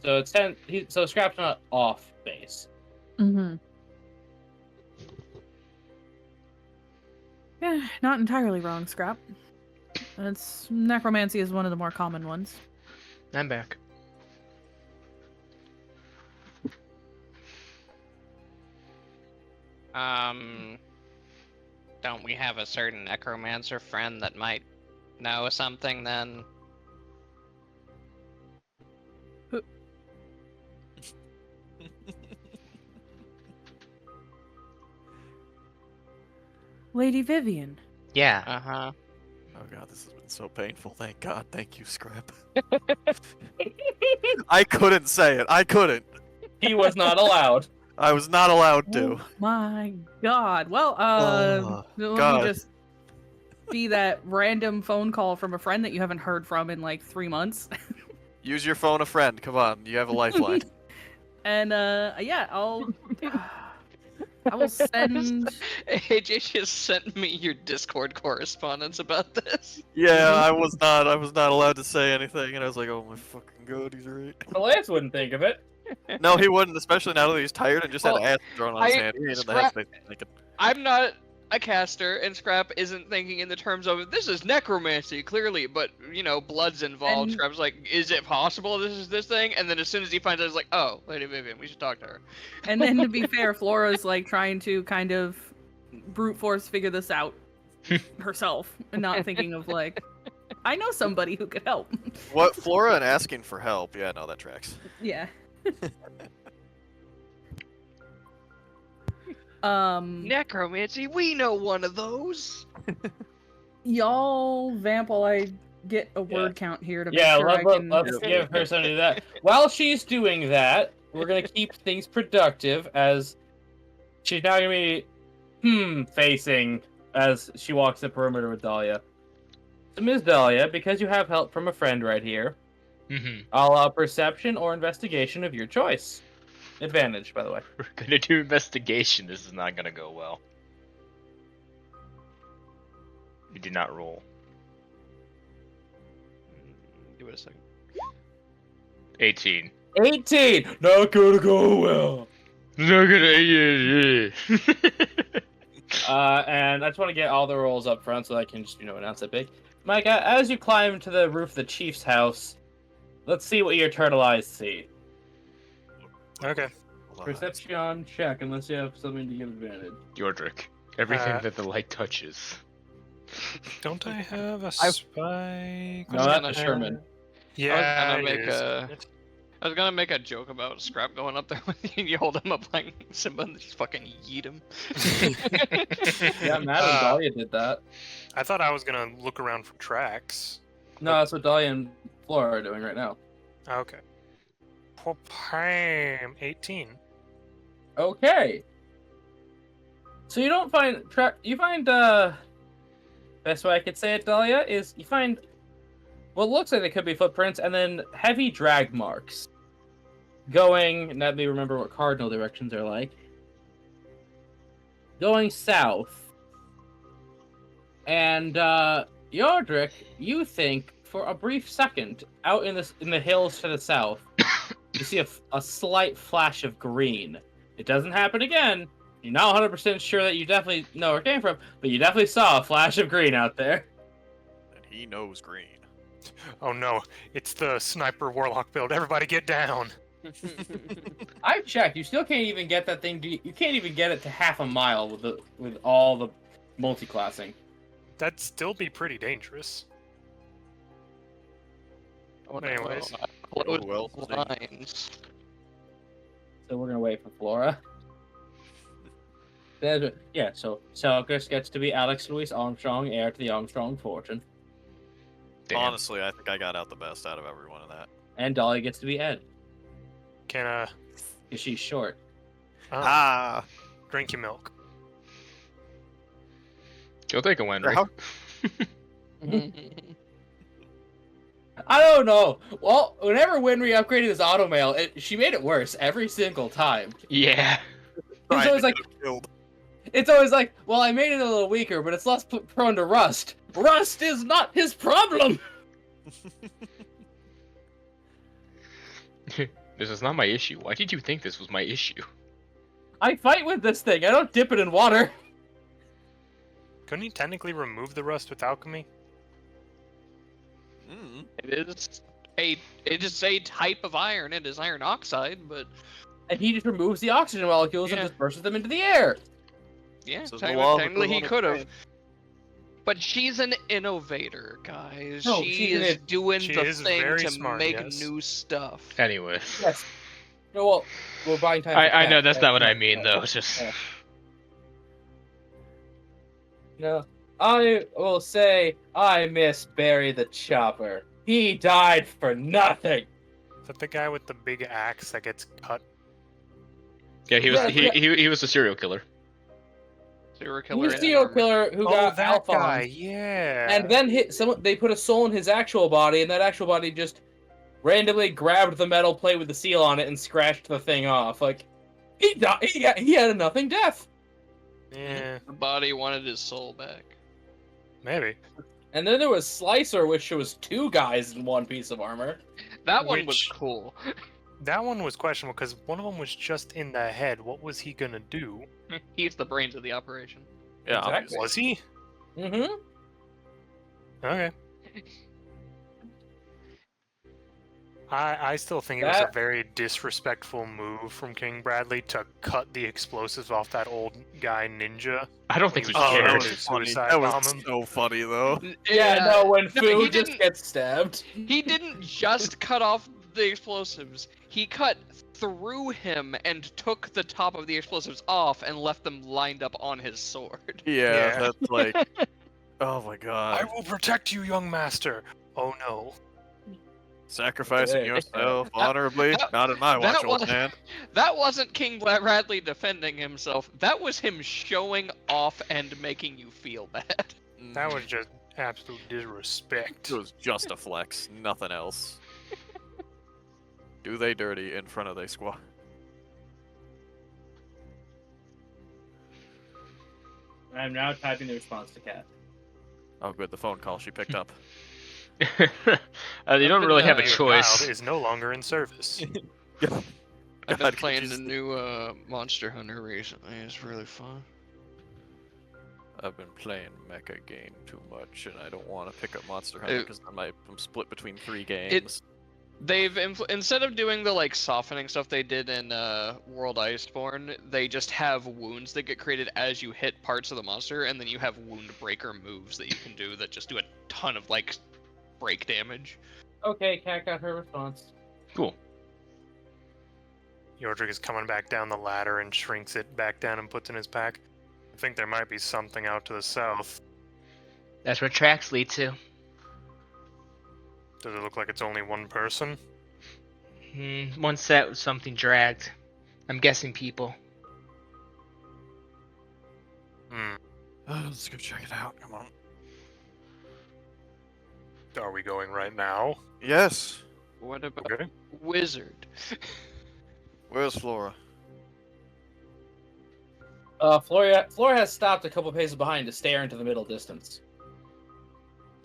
So it's 10. So Scrap's not off base. Mm-hmm. Yeah, not entirely wrong, Scrap. Necromancy is one of the more common ones. I'm back. Don't we have a certain necromancer friend that might know something then? Lady Vivian. Yeah. Uh-huh. Oh god, this has been so painful. Thank God. Thank you, Scrap. I couldn't say it. I couldn't. He was not allowed. I was not allowed to. Oh my God. Well, Oh, let God. me just be that random phone call from a friend that you haven't heard from in like 3 months. Use your phone a friend. Come on, you have a lifeline. And yeah, I will send. AJ just sent me your Discord correspondence about this. Yeah, I was not allowed to say anything, and I was like, oh my fucking god, he's right. The Lance wouldn't think of it. No, he wouldn't, especially now that he's tired and just had Well, acid thrown on his hand. He ain't in the headspace thinking. I'm not a caster, and Scrap isn't thinking in the terms of this is necromancy, clearly, but you know, blood's involved. And- Scrap's like, is it possible this is this thing? And then as soon as he finds out, he's like, oh, Lady Vivian, we should talk to her. And then to be fair, Flora's like trying to kind of brute force figure this out herself and not thinking of like, I know somebody who could help. What, Flora and asking for help? Yeah, no, that tracks. Yeah. Necromancy, we know one of those. Y'all vamp while I get a word count here to make Yeah, sure I can. let's give her something to do that. While she's doing that, we're gonna keep things productive as she's now gonna be facing as she walks the perimeter with Dahlia. So Ms. Dahlia, because you have help from a friend right here, Mm-hmm. I'll allow perception or investigation of your choice. Advantage, by the way. We're gonna do investigation. This is not gonna go well. You did not roll. Give it a second. 18. 18! Not gonna go well. Not gonna. And I just want to get all the rolls up front so I can just, announce it big. Micah, as you climb to the roof of the chief's house, let's see what your turtle eyes see. Okay. Perception check, unless you have something to give advantage. Yordrick. Everything that the light touches. Don't I have a spike? No, that's a Sherman. Yeah, I was gonna make a joke about Scrap going up there with you and you hold him up like Simba and just fucking yeet him. Yeah, Madam Dahlia did that. I thought I was gonna look around for tracks. No, that's what Dahlia and Flora are doing right now. Okay. Popam, 18. Okay. So you don't find best way I could say it, Dahlia, is you find what looks like they could be footprints and then heavy drag marks. Going, let me remember what cardinal directions are like. Going south. And Yordrick, you think for a brief second, out in the hills to the south, you see a slight flash of green. It doesn't happen again. You're not 100% sure that you definitely know where it came from, but you definitely saw a flash of green out there. And he knows green. Oh no, it's the sniper warlock build. Everybody get down. I've checked. You still can't even get that thing. You can't even get it to half a mile with all the multi-classing. That'd still be pretty dangerous. Anyways. Close well, lines. So we're gonna wait for Flora. Yeah, so Selkirk gets to be Alex Louis Armstrong, heir to the Armstrong fortune. Damn. Honestly, I think I got out the best out of everyone in that. And Dolly gets to be Ed, Can because she's short. Ah! drink your milk. You'll take a win, right? How- I don't know. Well, whenever Winry upgraded his automail, she made it worse every single time. Yeah. Trying always to like, get him killed. it's always like, well, I made it a little weaker, but it's less prone to rust. Rust is not his problem. This is not my issue. Why did you think this was my issue? I fight with this thing. I don't dip it in water. Couldn't he technically remove the rust with alchemy? Mm. It is a type of iron. It is iron oxide, but And he just removes the oxygen molecules and Yeah. disperses them into the air. yeah, So the law of technically he could have. equivalent But she's an innovator, guys. No, she she's is an- doing she the is thing very to smart, make yes. new stuff. Anyway. Yes. No, well, we're buying time. for I know Cat, that's right? not what I mean though. It's just Yeah. No, I will say I miss Barry the Chopper. He died for nothing. Is that the guy with the big axe that gets cut? yeah, he was Yeah, he was a serial killer. Serial He killer. was a in serial armor. killer who Oh, got that Alphonse, guy, yeah. and then they put a soul in his actual body, and that actual body just randomly grabbed the metal plate with the seal on it and scratched the thing off. Like he died. He had a nothing death. Yeah, The body wanted his soul back. maybe. And then there was Slicer, which was two guys in one piece of armor. That one was Which- cool. That one was questionable because one of them was just in the head. What was he gonna do? He's the brains of the operation. Yeah, Exactly. obviously. Was he? Mm-hmm. Okay. I still think it was a That- very disrespectful move from King Bradley to cut the explosives off that old guy ninja. I don't think we Oh, Oh, that cared. was funny. Suicide That was bomb him. so funny, though. Yeah, no, when No, Fu he just didn't- gets stabbed. He didn't just cut off the explosives. He cut through him and took the top of the explosives off and left them lined up on his sword. Yeah, Yeah. that's like... Oh my I god. will protect you, young master. Oh no. Sacrificing Hey. yourself honorably? that- Not in my watch, that old was- man. That wasn't King Bradley defending himself. That was him showing off and making you feel bad. That was just absolute disrespect. It was just a flex, nothing else. Do they dirty in front of they squad? I'm now typing the response to Cat. Oh good, the phone call she picked up. You don't really have a Your choice. child is no longer in service. I've God, been could playing you the s- new Monster Hunter recently. It's really fun. I've been playing mecha game too much, and I don't want to pick up Monster Hunter because I'm split between 3 games. They've instead of doing the like softening stuff they did in World Iceborne, they just have wounds that get created as you hit parts of the monster, and then you have wound breaker moves that you can do that just do a ton of like break damage. Okay, Cat got her response. Cool. Yordrik is coming back down the ladder and shrinks it back down and puts it in his pack. I think there might be something out to the south. That's where tracks lead to. Does it look like it's only one person? One set with something dragged. I'm guessing people. Hmm. Let's go check it out. Come on. Are we going right now? Yes. What about Okay. Wizard? Where's Flora? Flora has stopped a couple paces behind to stare into the middle distance.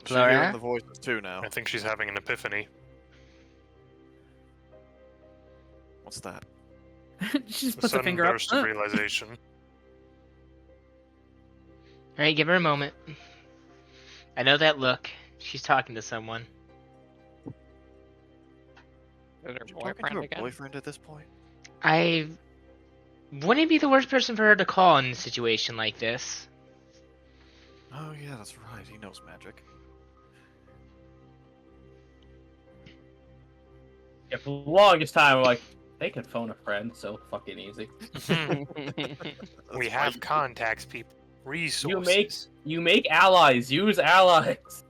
She's Flora? hearing the voices too now. I think she's having an epiphany. What's that? She just A puts a sudden finger up. burst of realization. Alright, give her a moment. I know that look. She's talking to someone. Is her You're talking to boyfriend her again? boyfriend at this point? I wouldn't be the worst person for her to call in a situation like this. Oh yeah, that's right. He knows magic. Yeah, for the longest time, we're like, they can phone a friend, so fucking easy. We have contacts, people. Resources. You make allies. Use allies.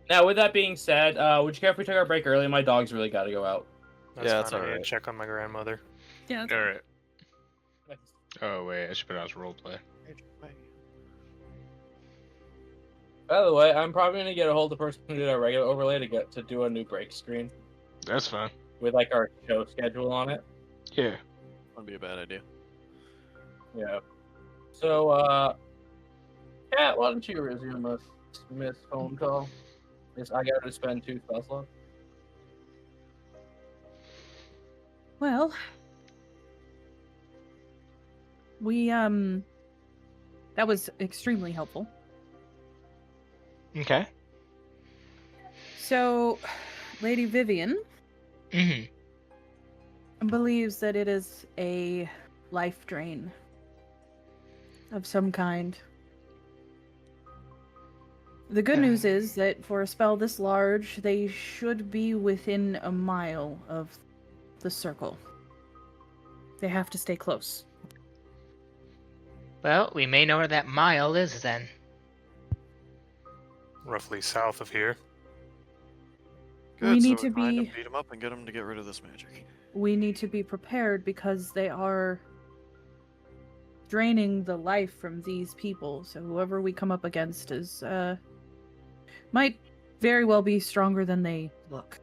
Now, with that being said, would you care if we took our break early? My dog's really got to go out. That's Yeah, that's fine. I need to alright. check on my grandmother. Yeah. Alright. Oh wait, I should put out roleplay. By the way, I'm probably gonna get a hold of the person who did our regular overlay to do a new break screen. That's fine. with like our show schedule on it. Yeah. Wouldn't be a bad idea. Yeah. So, Kat, why don't you resume Miss phone call? Yes, I got to spend 2 spell slots. Well, we that was extremely helpful. Okay. So, Lady Vivian believes that it is a life drain of some kind. The good news is that for a spell this large, they should be within a mile of the circle. They have to stay close. Well, we may know where that mile is then. Roughly south of here. Good, We so need to find 'em, be- beat 'em up and get them to get rid of this magic. We need to be prepared because they are draining the life from these people. So whoever we come up against is might very well be stronger than they look.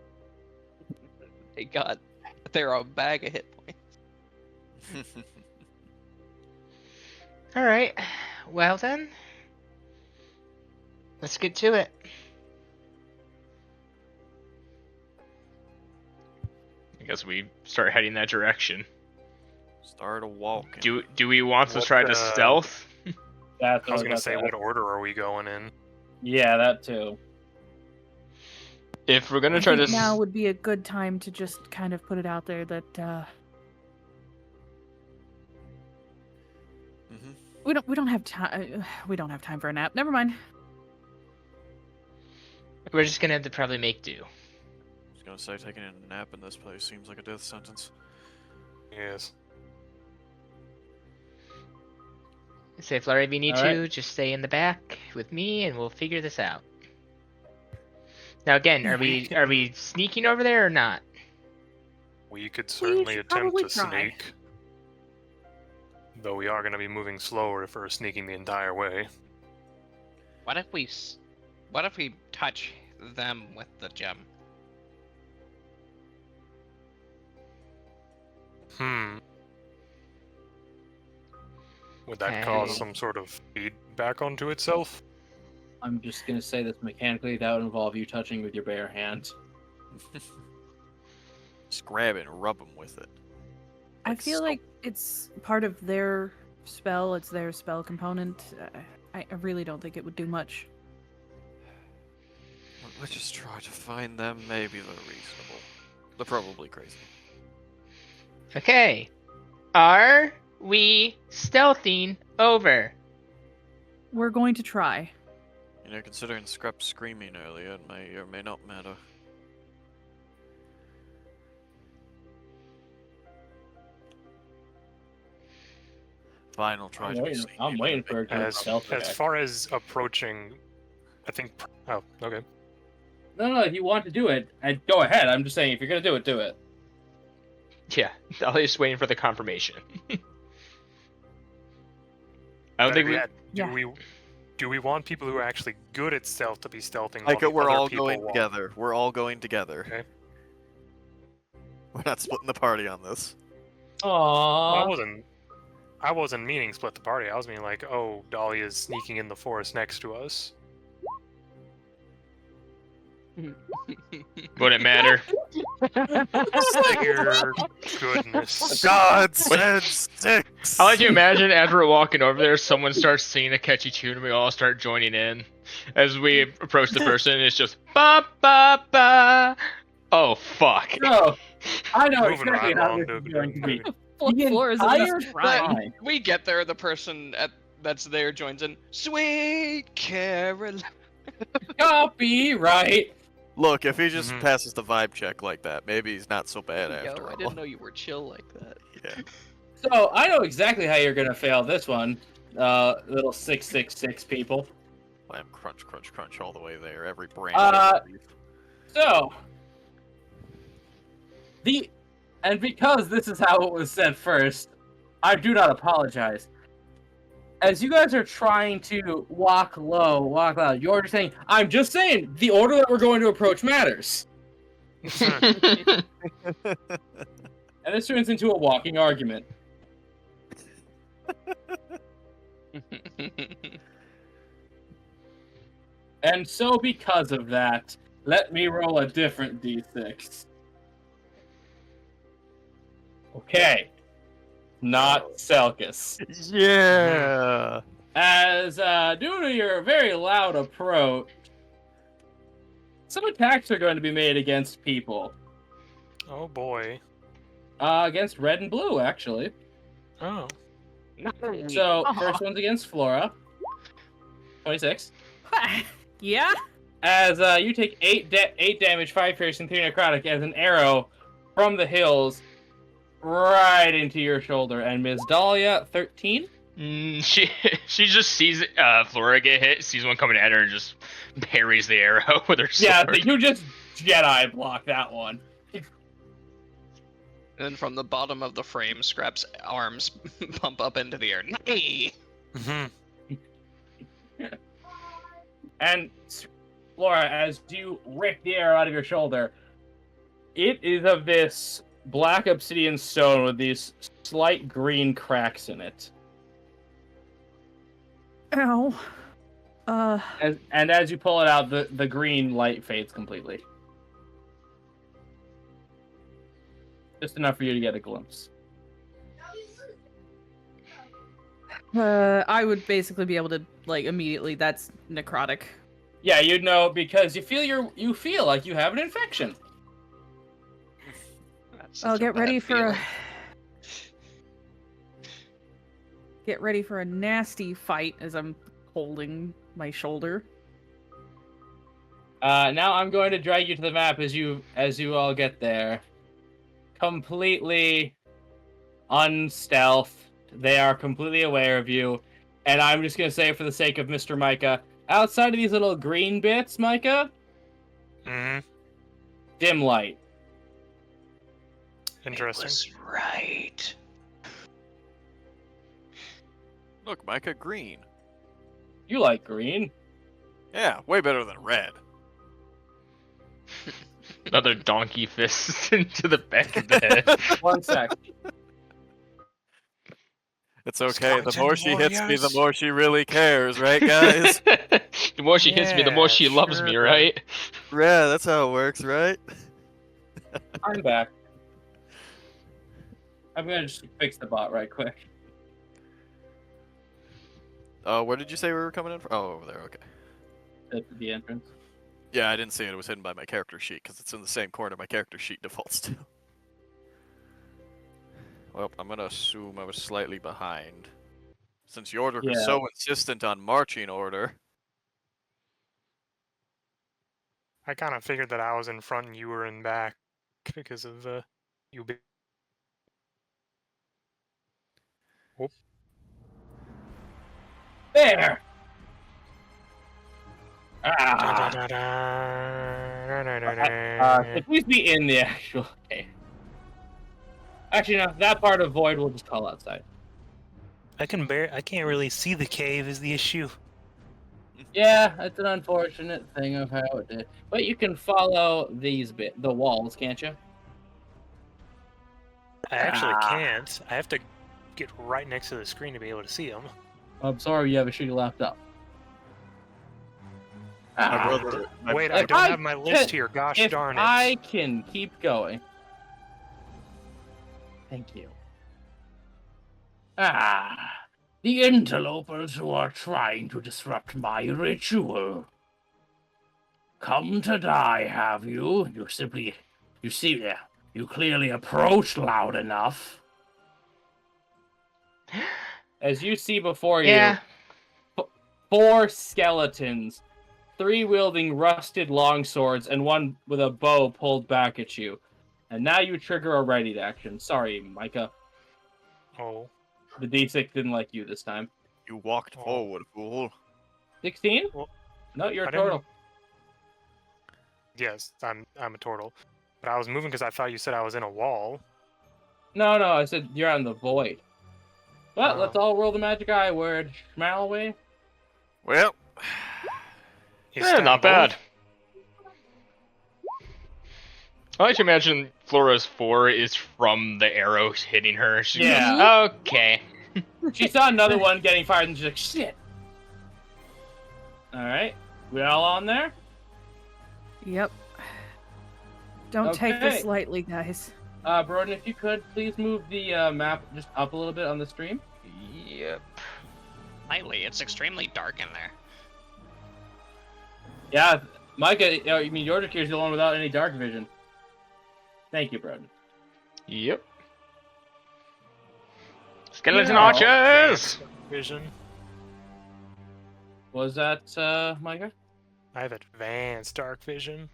They're a bag of hit points. All right. Well then, let's get to it. I guess we start heading that direction. Start a walking. Do we want to What, try to stealth? That's I was what gonna say, about what that. order are we going in? Yeah, that too. If we're gonna I try think to now would be a good time to just kind of put it out there that Mhm. we don't have time. We don't have time for a nap. Never mind. we're just gonna have to probably make do. I was gonna say taking a nap in this place seems like a death sentence. Yes. Say, Flurry, if you need All to, right. just stay in the back with me, and we'll figure this out. Now, again, are we sneaking over there or not? We could certainly should attempt probably to try. sneak. Though we are going to be moving slower if we're sneaking the entire way. What if we touch them with the gem? Would that cause Okay. some sort of feedback onto itself? I'm just gonna say this mechanically. That would involve you touching with your bare hands. Just grab it and rub them with it. I Like feel soap. like it's part of their spell. It's their spell component. I really don't think it would do much. Let's just try to find them. Maybe they're reasonable. They're probably crazy. Okay. Are we stealthing over? We're going to try. You know, considering Scrap screaming earlier, it may or may not matter. Fine, I'll try to be sneaky. I'm waiting for it to As stealth check. far as approaching, I think. Oh, okay. No, if you want to do it, go ahead. I'm just saying, if you're gonna do it, do it. Yeah, I'll just waiting for the confirmation. I don't think we. Do we want people who are actually good at stealth to be stealthing? Like while it, we're the other all people going walk? together. We're all going together. Okay. We're not splitting the party on this. Well, Aww. I wasn't meaning split the party. I was meaning like, oh, Dolly is sneaking in the forest next to us. Would it matter? Dear goodness. God said 6. I like to imagine as we're walking over there, someone starts singing a catchy tune, and we all start joining in. As we approach the person, it's just ba ba ba. Oh fuck! No, I know Moving exactly right how along, this Doug, is going to Doug, be. Doug. The Floor is entire just dry. time. We get there, the person that's there joins in. Sweet Caroline. Copyright. Look, if he just Mhm. passes the vibe check like that, maybe he's not so bad Yo, after I all. didn't know you were chill like that. Yeah. So I know exactly how you're gonna fail this one, little 666 people. Slam, crunch, crunch, crunch all the way there. Every branch. Uh, every leaf. So and because this is how it was said first, I do not apologize. As you guys are trying to walk low, walk loud, you're just saying, I'm just saying, the order that we're going to approach matters. And this turns into a walking argument. And so because of that, let me roll a different d6. Okay. Not Selkis. Yeah. As, due to your very loud approach, some attacks are going to be made against people. Oh boy. Against red and blue, actually. Oh. So, Aw. first one's against Flora. 26. Yeah? As you take 8 damage, 5 piercing, 3 necrotic, as an arrow from the hills right into your shoulder. And Ms. Dahlia, 13. She just sees Flora get hit, sees one coming at her, and just parries the arrow with her sword. Yeah, you just Jedi block that one. And from the bottom of the frame, Scrap's arms pump up into the air. Nay! And Flora, as you rip the arrow out of your shoulder, it is of this black obsidian stone with these slight green cracks in it. Ow. And as you pull it out, the green light fades completely. Just enough for you to get a glimpse. I would basically be able to, like, immediately, that's necrotic. Yeah, you'd know because you feel like you have an infection. That's I'll such a get ready bad for feeling. get ready for a nasty fight as I'm holding my shoulder. Now I'm going to drag you to the map as you all get there. Completely unstealth. They are completely aware of you. And I'm just going to say for the sake of Mr. Micah, outside of these little green bits, Micah, dim light. Interesting. Was right. Look, Micah, green. You like green. Yeah, way better than red. Another donkey fist into the back of the head. 1 sec. It's okay. The more she hits me, the Warriors. more she really cares, right, guys? The more she hits me, the more Yeah, she loves me, sure. right? Yeah, that's how it works, right? I'm back. I'm going to just fix the bot right quick. Where did you say we were coming in from? Oh, over there, okay. At the entrance. Yeah, I didn't see it. It was hidden by my character sheet, because it's in the same corner my character sheet defaults to. Well, I'm gonna assume I was slightly behind. Since Yordrik was Yeah. so insistent on marching order. I kind of figured that I was in front and you were in back because of you. There! Please be in the actual cave. Actually, no, that part of Void we'll just call outside. I can't really see the cave is the issue. Yeah, it's an unfortunate thing of how it did. But you can follow the walls, can't you? I actually can't. I have to get right next to the screen to be able to see them. I'm sorry you have a shitty laptop. My brother, Wait, If I don't I have my list can- here. Gosh If darn it. I can keep going. Thank you. The interlopers who are trying to disrupt my ritual. Come to die, have you? You clearly approached loud enough. As you see before Yeah. you, 4 skeletons, 3 wielding rusted longswords, and 1 with a bow pulled back at you. And now you trigger a readied action. Sorry, Micah. Oh. The D6 didn't like you this time. you walked Oh. forward, fool. 16? Well, No, you're I a didn't- turtle. Yes, I'm a turtle. But I was moving because I thought you said I was in a wall. No, I said you're on the void. But Oh. let's all roll the magic eye word, shall we? Well, Yeah, not bad. I like to imagine Flora's 4 is from the arrow hitting her. She Yeah. goes, okay. She saw another one getting fired, and she's like, "Shit." All right, we all on there. Yep. Don't take this Okay. lightly, guys. Broden, if you could please move the map just up a little bit on the stream. Yep. Lightly, it's extremely dark in there. Yeah, Micah. I mean, Yordakir's the one without any dark vision. Thank you, Broden. Yep. Skeleton Yeah. archers! Vision. Was that Micah? I have advanced dark vision.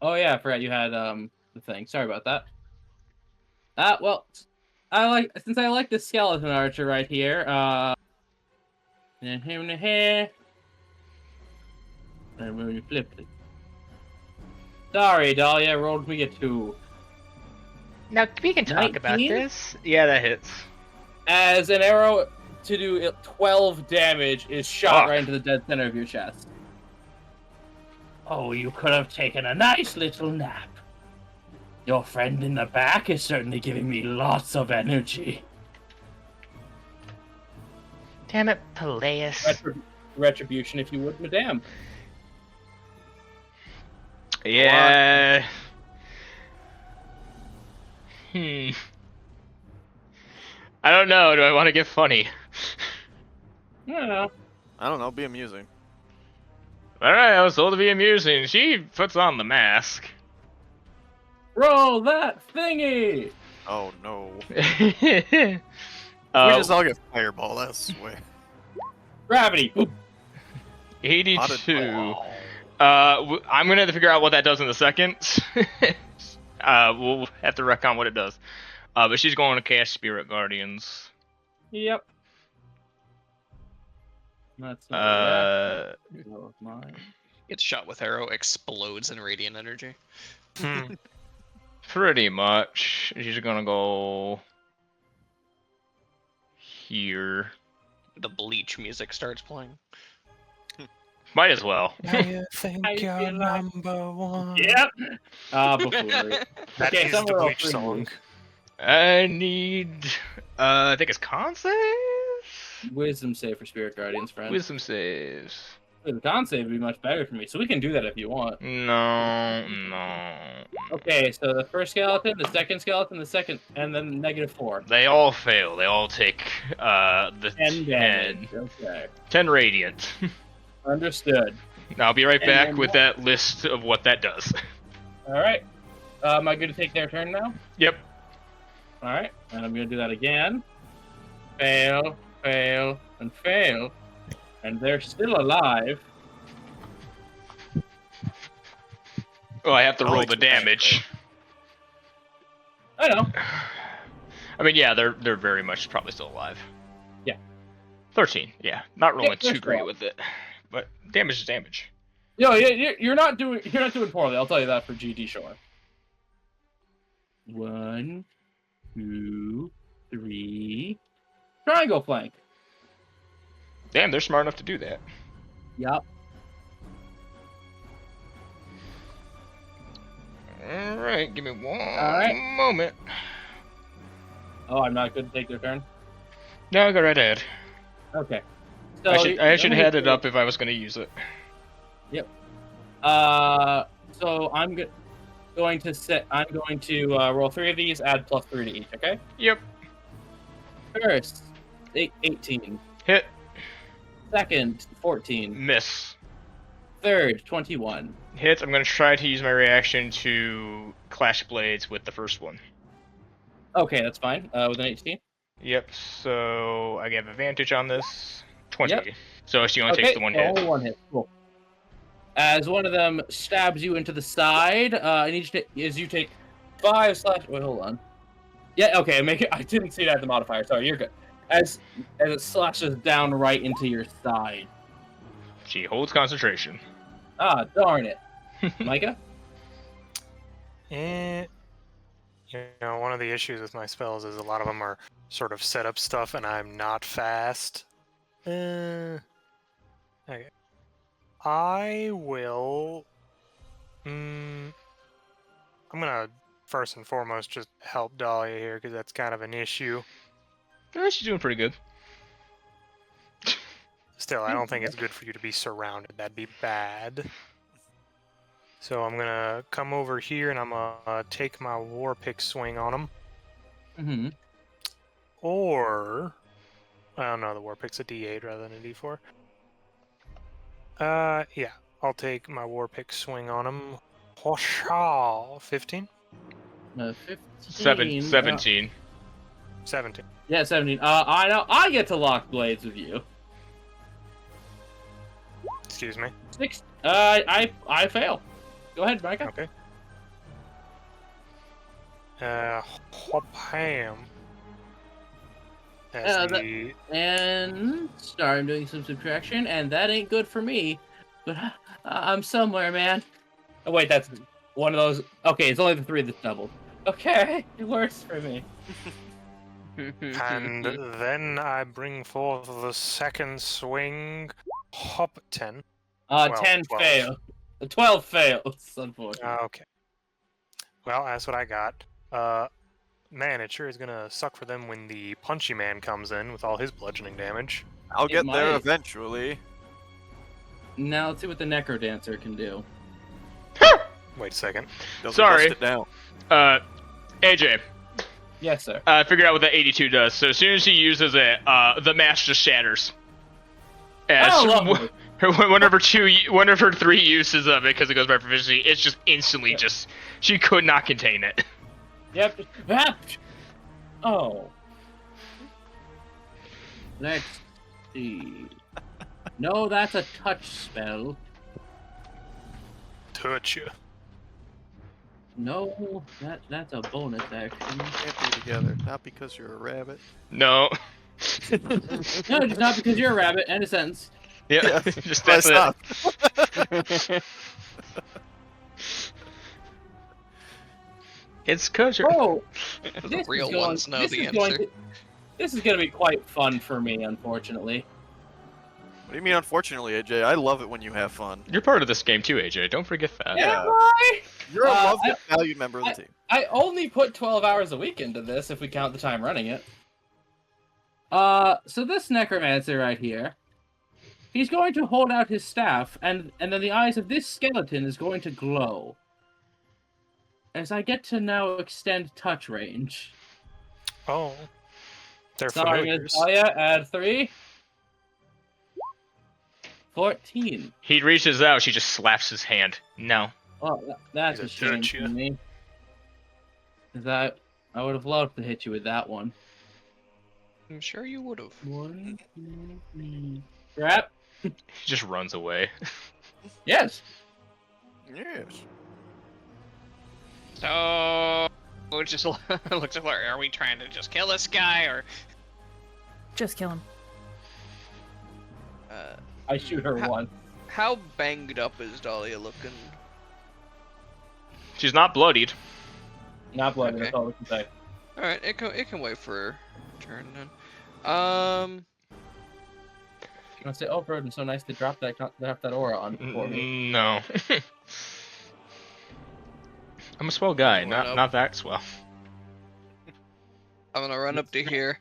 Oh yeah, I forgot you had the thing. Sorry about that. Well, since I like the skeleton archer right here. And when we flipped it. Sorry, Dahlia, rolled me a 2. Now, we can talk about 19? this. Yeah, that hits. As an arrow to do 12 damage is shot Fuck. right into the dead center of your chest. Oh, you could have taken a nice little nap. Your friend in the back is certainly giving me lots of energy. Damn it, Peleus. Retribution, if you would, madame. Yeah. I don't know. Do I want to get funny? I don't know. I don't know, be amusing. Alright, I was told to be amusing. She puts on the mask. Roll that thingy! Oh no. We We just all get fireball, that's the way. Gravity! Boop. 82. I'm gonna have to figure out what that does in a second. We'll have to recon what it does. But she's going to cast Spirit Guardians. That's not mine. Gets shot with arrow, explodes in radiant energy. Pretty much. She's gonna go here. The bleach music starts playing. Might as well. Now you think I you're feel like- number one. Yep! Buffoonery. That Okay, is the somewhere else Bleach for you. song. I need. I think it's con save? Wisdom save for Spirit Guardians, friend. Wisdom saves. The con save would be much better for me, so we can do that if you want. No. Okay, so the first skeleton, the second skeleton, and then -4. They all fail. They all take the 10 damage. Okay. 10 radiant. Understood. I'll be right And back then with that list of what that does. Alright. Am I good to take their turn now? Yep. Alright, and I'm gonna do that again. Fail, fail, and fail. And they're still alive. Oh, I have to Oh, roll it's the damage. I know. I mean, yeah, they're very much probably still alive. Yeah. 13. Yeah, not rolling they're too great still. with it, but damage is damage. Yo, you're not doing poorly. I'll tell you that for GD Shore. 1, 2, 3. Triangle flank. Damn, they're smart enough to do that. Yup. All right, give me one right. moment. Oh, I'm not good to take their turn. No, go right ahead. Okay. So I should let me have it see. up if I was going to use it. So I'm going to roll 3 of these, add +3 to each. Okay. Yep. First, 18. Hit. Second, 14. Miss. Third, 21. Hit. I'm going to try to use my reaction to Clash Blades with the first one. Okay, that's fine. With an 18. Yep, so I have advantage on this. 20. Yep. So she only takes the one so hit. Only one hit. Cool. As one of them stabs you into the side, as you take 5 slash. Wait, hold on. Yeah, okay. I didn't see that as the modifier. Sorry, you're good. As it slashes down right into your side. She holds concentration. Ah, darn it. Micah? You know, one of the issues with my spells is a lot of them are sort of setup stuff, and I'm not fast. Okay. I will. I'm gonna first and foremost just help Dahlia here, because that's kind of an issue. She's doing pretty good. Still, I don't think it's good for you to be surrounded. That'd be bad. So I'm gonna come over here and I'm gonna take my war pick swing on him. Mm-hmm. Or, I don't know, the war pick's a D8 rather than a D4. Yeah, I'll take my war pick swing on him. 15? 15. 17. 17. Yeah, 17. I know. I get to lock blades with you. Excuse me. 6. I fail. Go ahead, Micah. Okay. Ham. And sorry, I'm doing some subtraction, and that ain't good for me. But I'm somewhere, man. Oh wait, that's one of those. Okay, it's only the 3 that's doubled. Okay, it works for me. And then I bring forth the second swing. Hop 10. 10 12. fail. 12 fails, unfortunately. Okay. Well, that's what I got. Man, it sure is gonna suck for them when the punchy man comes in with all his bludgeoning damage. I'll get there might. eventually. Now let's see what the Necrodancer can do. Wait a second. Doesn't Sorry. bust it down. AJ, Yes, sir. I figured out what the 82 does. So as soon as he uses it, the mask just shatters. Oh, lovely. Whenever 3 uses of it, because it goes by proficiency, it's just instantly just... She could not contain it. Yep. Oh. Let's see. No, that's a touch spell. Touch you. No, that's a bonus action. Can't be together. Not because you're a rabbit. No. No, just not because you're a rabbit. End of sentence. Yeah, just That's that's not. it. It's kosher. Oh, The real ones know the answer. This is going to be quite fun for me, unfortunately. What do you mean, unfortunately, AJ? I love it when you have fun. You're part of this game too, AJ. Don't forget that. Yeah. Am I? You're a loved I- and valued member of the team. I only put 12 hours a week into this, if we count the time running it. So this Necromancer right here, he's going to hold out his staff, and then the eyes of this skeleton is going to glow. As I get to now extend touch range. Oh. They're Sorry, familiars. Natalia, add 3. 14. He reaches out, she just slaps his hand. No. Well, that's He's a a shame touch, for yeah. me. Because I would have loved to hit you with that one. I'm sure you would have. 1, 2, 3. Grab. He just runs away. Yes. Yes. So, it just looks like, are we trying to just kill this guy, or Just kill him. I shoot her one. How banged up is Dahlia looking? She's not bloodied. Not bloody, Okay. that's all we can say. Alright, it can wait for her turn then. You want to say, oh, Broden, so nice to drop that aura on for me. No. I'm a swell guy, Run not up. not that swell. I'm gonna run up to here.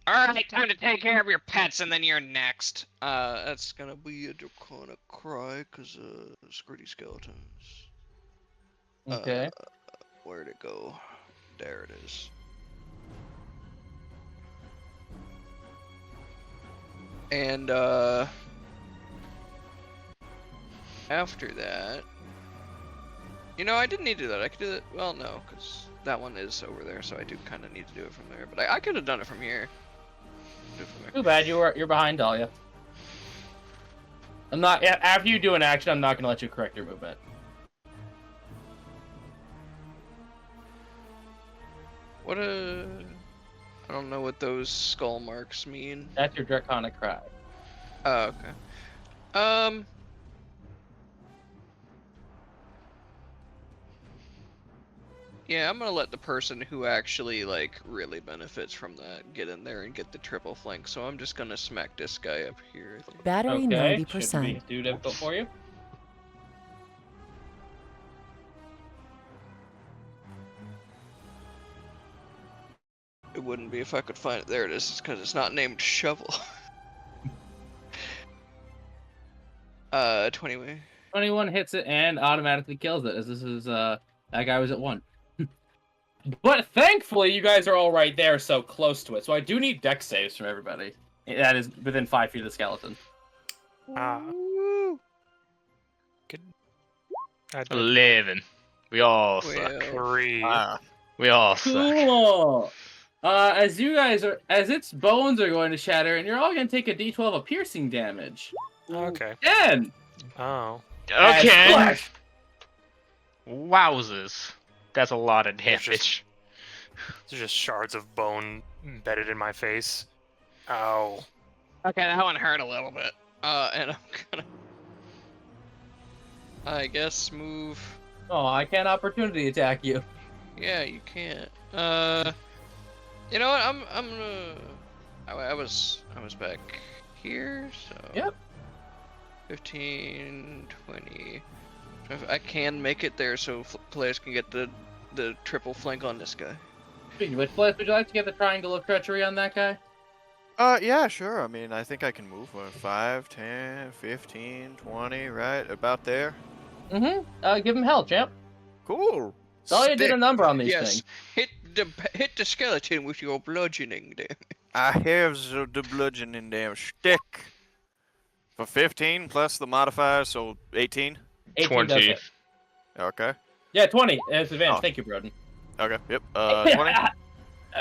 alright, time to take care of your pets, and then you're next. That's gonna be a draconic cry, cause scritty skeletons. Okay. Where'd it go? There it is. And after that, you know, I didn't need to do that. I could do that. Well, no, because that one is over there, so I do kind of need to do it from there. But I could have done it from here. Do it from there. Too bad you're behind Dahlia. I'm not. After you do an action, I'm not gonna let you correct your movement. What I don't know what those skull marks mean. That's your draconic cry. Oh, okay. Yeah, I'm gonna let the person who actually, like, really benefits from that get in there and get the triple flank, so I'm just gonna smack this guy up here, I think. Battery Okay. 90%. Should be too difficult for you. It wouldn't be if I could find it. There it is. It's because it's not named shovel. 20. 21 hits it and automatically kills it, as this is, that guy was at 1. But thankfully, you guys are all right there, so close to it. So I do need dex saves from everybody. That is within 5 feet of the skeleton. Good. 11. We all suck. Well, 3. We all suck. Cool. As its bones are going to shatter, and you're all going to take a d12 of piercing damage. Okay. 10. Oh. As Okay. flesh. Wowzers. That's a lot of There's damage. There's just shards of bone embedded in my face. Ow. Okay, that one hurt a little bit. and I'm gonna, I guess, move. Oh, I can't opportunity attack you. Yeah, you can't. You know what? I'm gonna. I was back here, so. Yep. 15, 20. I can make it there, so players can get the triple flank on this guy. Which place would you like to get the triangle of treachery on that guy? Yeah, sure. I mean, I think I can move 5, 10, 15, 20, right about there. Mm-hmm. Give him hell, champ. Cool. So you did a Stick. number on these Yes, things. hit the skeleton with your bludgeoning damage. I have the bludgeoning damage stick for 15 plus the modifier, so 18. 18 does 20. hit. Okay. Yeah, 20. It's advantage. Oh. Thank you, Broden. Okay. Yep. 20.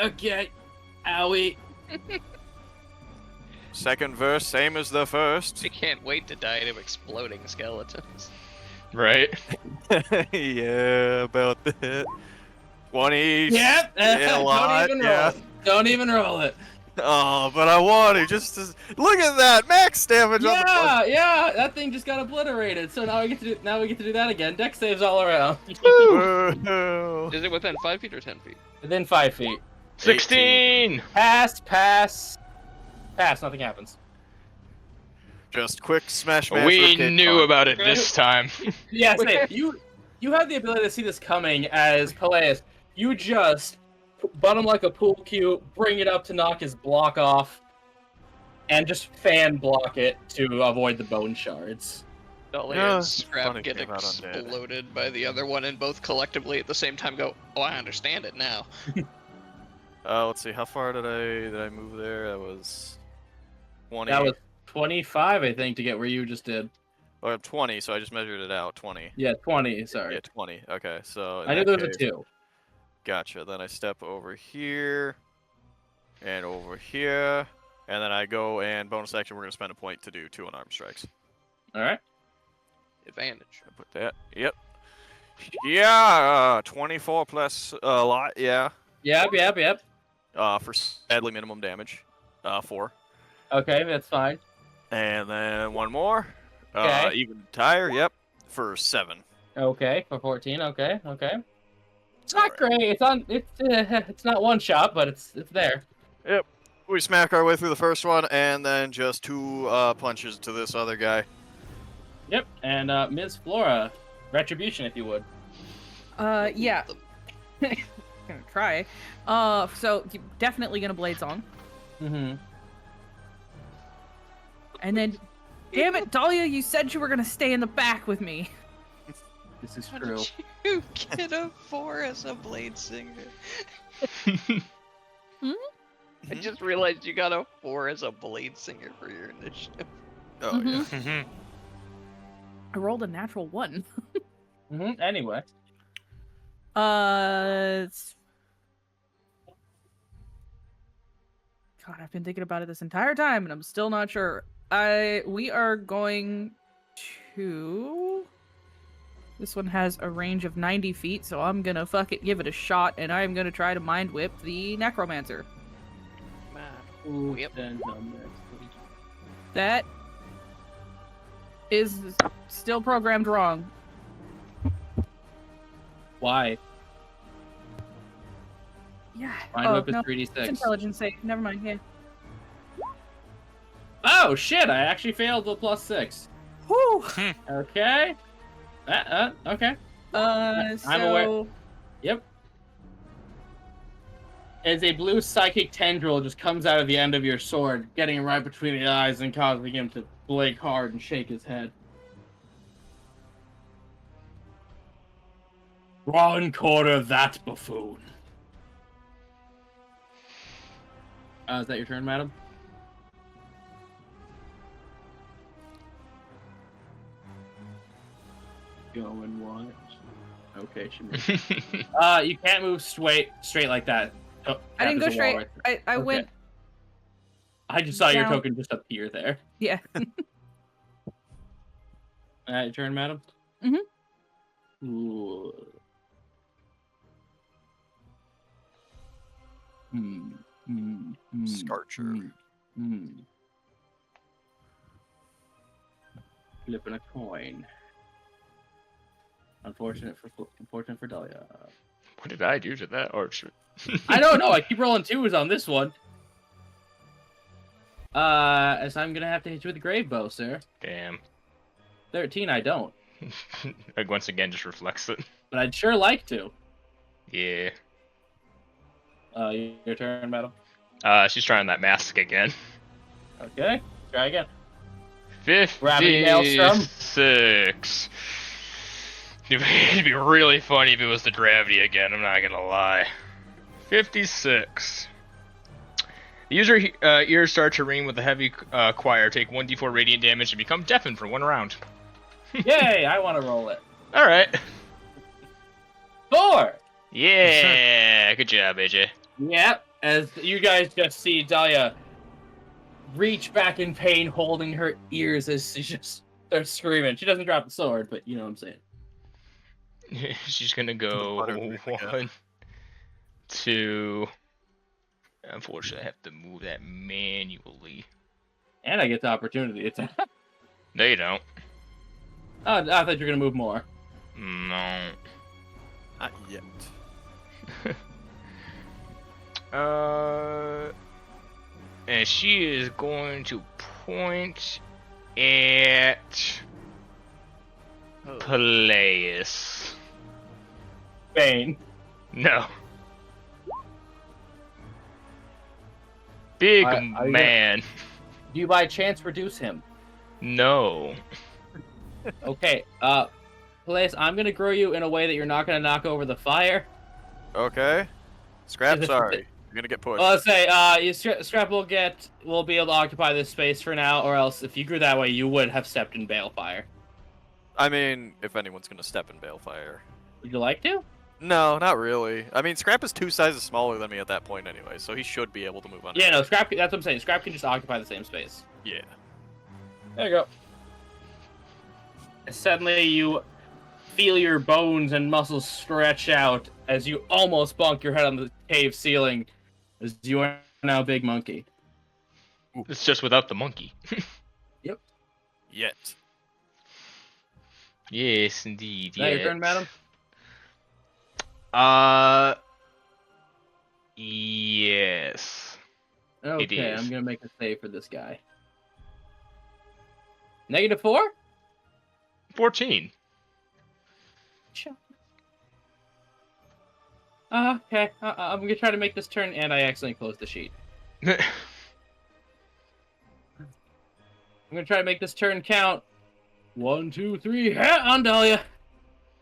Okay. Owie. Second verse, same as the first. I can't wait to die to exploding skeletons. Right? Yeah, about that. 20. Yep. Yeah, a lot. Don't even roll Yeah. it. Don't even roll it. Oh, but I want to just look at that max damage on the Yeah. That thing just got obliterated. So now we get to do that again. Dex saves all around. Whoa. Is it within 5 feet or 10 feet? Within 5 feet. 16! Pass. Nothing happens. Just quick smash match. We ribcage knew bomb. about it this time. Yeah, say, you have the ability to see this coming as Peleus. You just butt him like a pool cue, bring it up to knock his block off, and just fan block it to avoid the bone shards. Dolly Yeah, and it's Scrap funny get came out undead. exploded by the other one, and both collectively at the same time go, "Oh, I understand it now." Let's see. How far did I move there? That was 20. That was 25, I think, to get where you just did. Or 20, so I just measured it out. 20. Yeah, 20. Sorry. Yeah, 20. Okay, so. in I knew that there was a case- 2. Gotcha. Then I step over here, and over here, and then I go and bonus action. We're gonna spend a point to do 2 unarmed strikes. All right. Advantage. I put that. Yep. Yeah. 24 plus a lot. Yeah. Yep. For sadly minimum damage. 4. Okay, that's fine. And then one more. Okay. Even tire. Yep. For 7. Okay, for 14. Okay. It's not great. It's not one shot, but it's there. We smack our way through the first one, and then just 2 punches to this other guy. Yep. And Ms. Flora, retribution, if you would. Yeah. Gonna try. So you're definitely gonna blade song, Mm-hmm. and then, damn it, Dahlia, you said you were gonna stay in the back with me. This is How true. did you get a 4 as a blade singer? I just realized you got a 4 as a blade singer for your initiative. Oh Mhm. yeah. I rolled a natural 1. Mm-hmm. Anyway. God, I've been thinking about it this entire time, and I'm still not sure. We are going to. This one has a range of 90 feet, so I'm gonna give it a shot, and I'm gonna try to mind whip the Necromancer. Ooh, Yep. then, That is still programmed wrong. Why? Yeah. Mind whip is no, 3d6. it's intelligence save. Never mind. Yeah. Oh shit! I actually failed the +6. Whew. Okay. Okay. So I'm aware. Yep. as a blue psychic tendril just comes out of the end of your sword, getting him right between the eyes and causing him to blink hard and shake his head. One quarter that buffoon. Is that your turn, madam? Going once. Okay, she moved. You can't move straight like that. Oh, I didn't go there's a wall straight. right there. I went. I just saw your down. token just appear there. Yeah. Your turn, madam? Mhm. Ooh. Scarcher. Flipping a coin. Unfortunate for Dahlia. What did I do to that archer? I don't know. I keep rolling twos on this one. As I'm gonna have to hit you with a grave bow, sir. Damn. 13, I don't. Like, once again, just reflects it. But I'd sure like to. Yeah. Your turn, madam. She's trying that mask again. Okay, try again. Gravity Maelstrom. 56. It'd be really funny if it was the gravity again, I'm not gonna lie. 56. The user ears start to ring with a heavy choir. Take 1d4 radiant damage and become deafened for 1 round. Yay, I want to roll it. Alright. 4! Yeah, good job, AJ. Yep, as you guys just see Dahlia reach back in pain, holding her ears as she just starts screaming. She doesn't drop the sword, but you know what I'm saying. She's gonna go 1, 2. Unfortunately, I have to move that manually. And I get the opportunity to attack. No, you don't. Oh, I thought you were gonna move more. No. Not yet. And she is going to point at Peleus. Bane. No. Big Are you man. Do you by chance reduce him? No. Okay, Place, I'm gonna grow you in a way that you're not gonna knock over the fire. Okay. Scrap, sorry. You're gonna get pushed. Well, let's say, Scrap will be able to occupy this space for now, or else if you grew that way, you would have stepped in Balefire. I mean, if anyone's gonna step in Balefire. Would you like to? No, not really. I mean, Scrap is 2 sizes smaller than me at that point anyway, so he should be able to move on. Yeah, no, Scrap, that's what I'm saying. Scrap can just occupy the same space. Yeah. There you go. And suddenly you feel your bones and muscles stretch out as you almost bonk your head on the cave ceiling, as you are now Big Monkey. It's just without the monkey. Yet. Yes, indeed. Is that your turn, madam? Yes. Okay, is. I'm gonna make a save for this guy. -4? 14. Sure. Okay, I'm gonna try to make this turn, and I accidentally closed the sheet. I'm gonna try to make this turn count. 1, 2, 3, hat on Dahlia.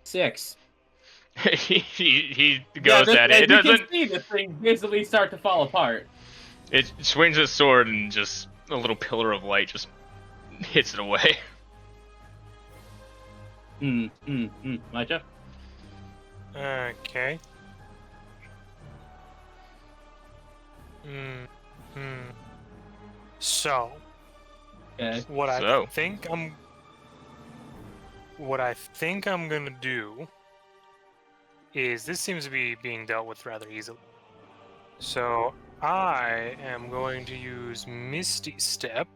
6. he goes at it. It You doesn't. can see this thing basically start to fall apart. It swings its sword and just a little pillar of light just hits it away. My turn. Okay. So, Okay. what So. I think I'm gonna do is, this seems to be being dealt with rather easily. So I am going to use Misty Step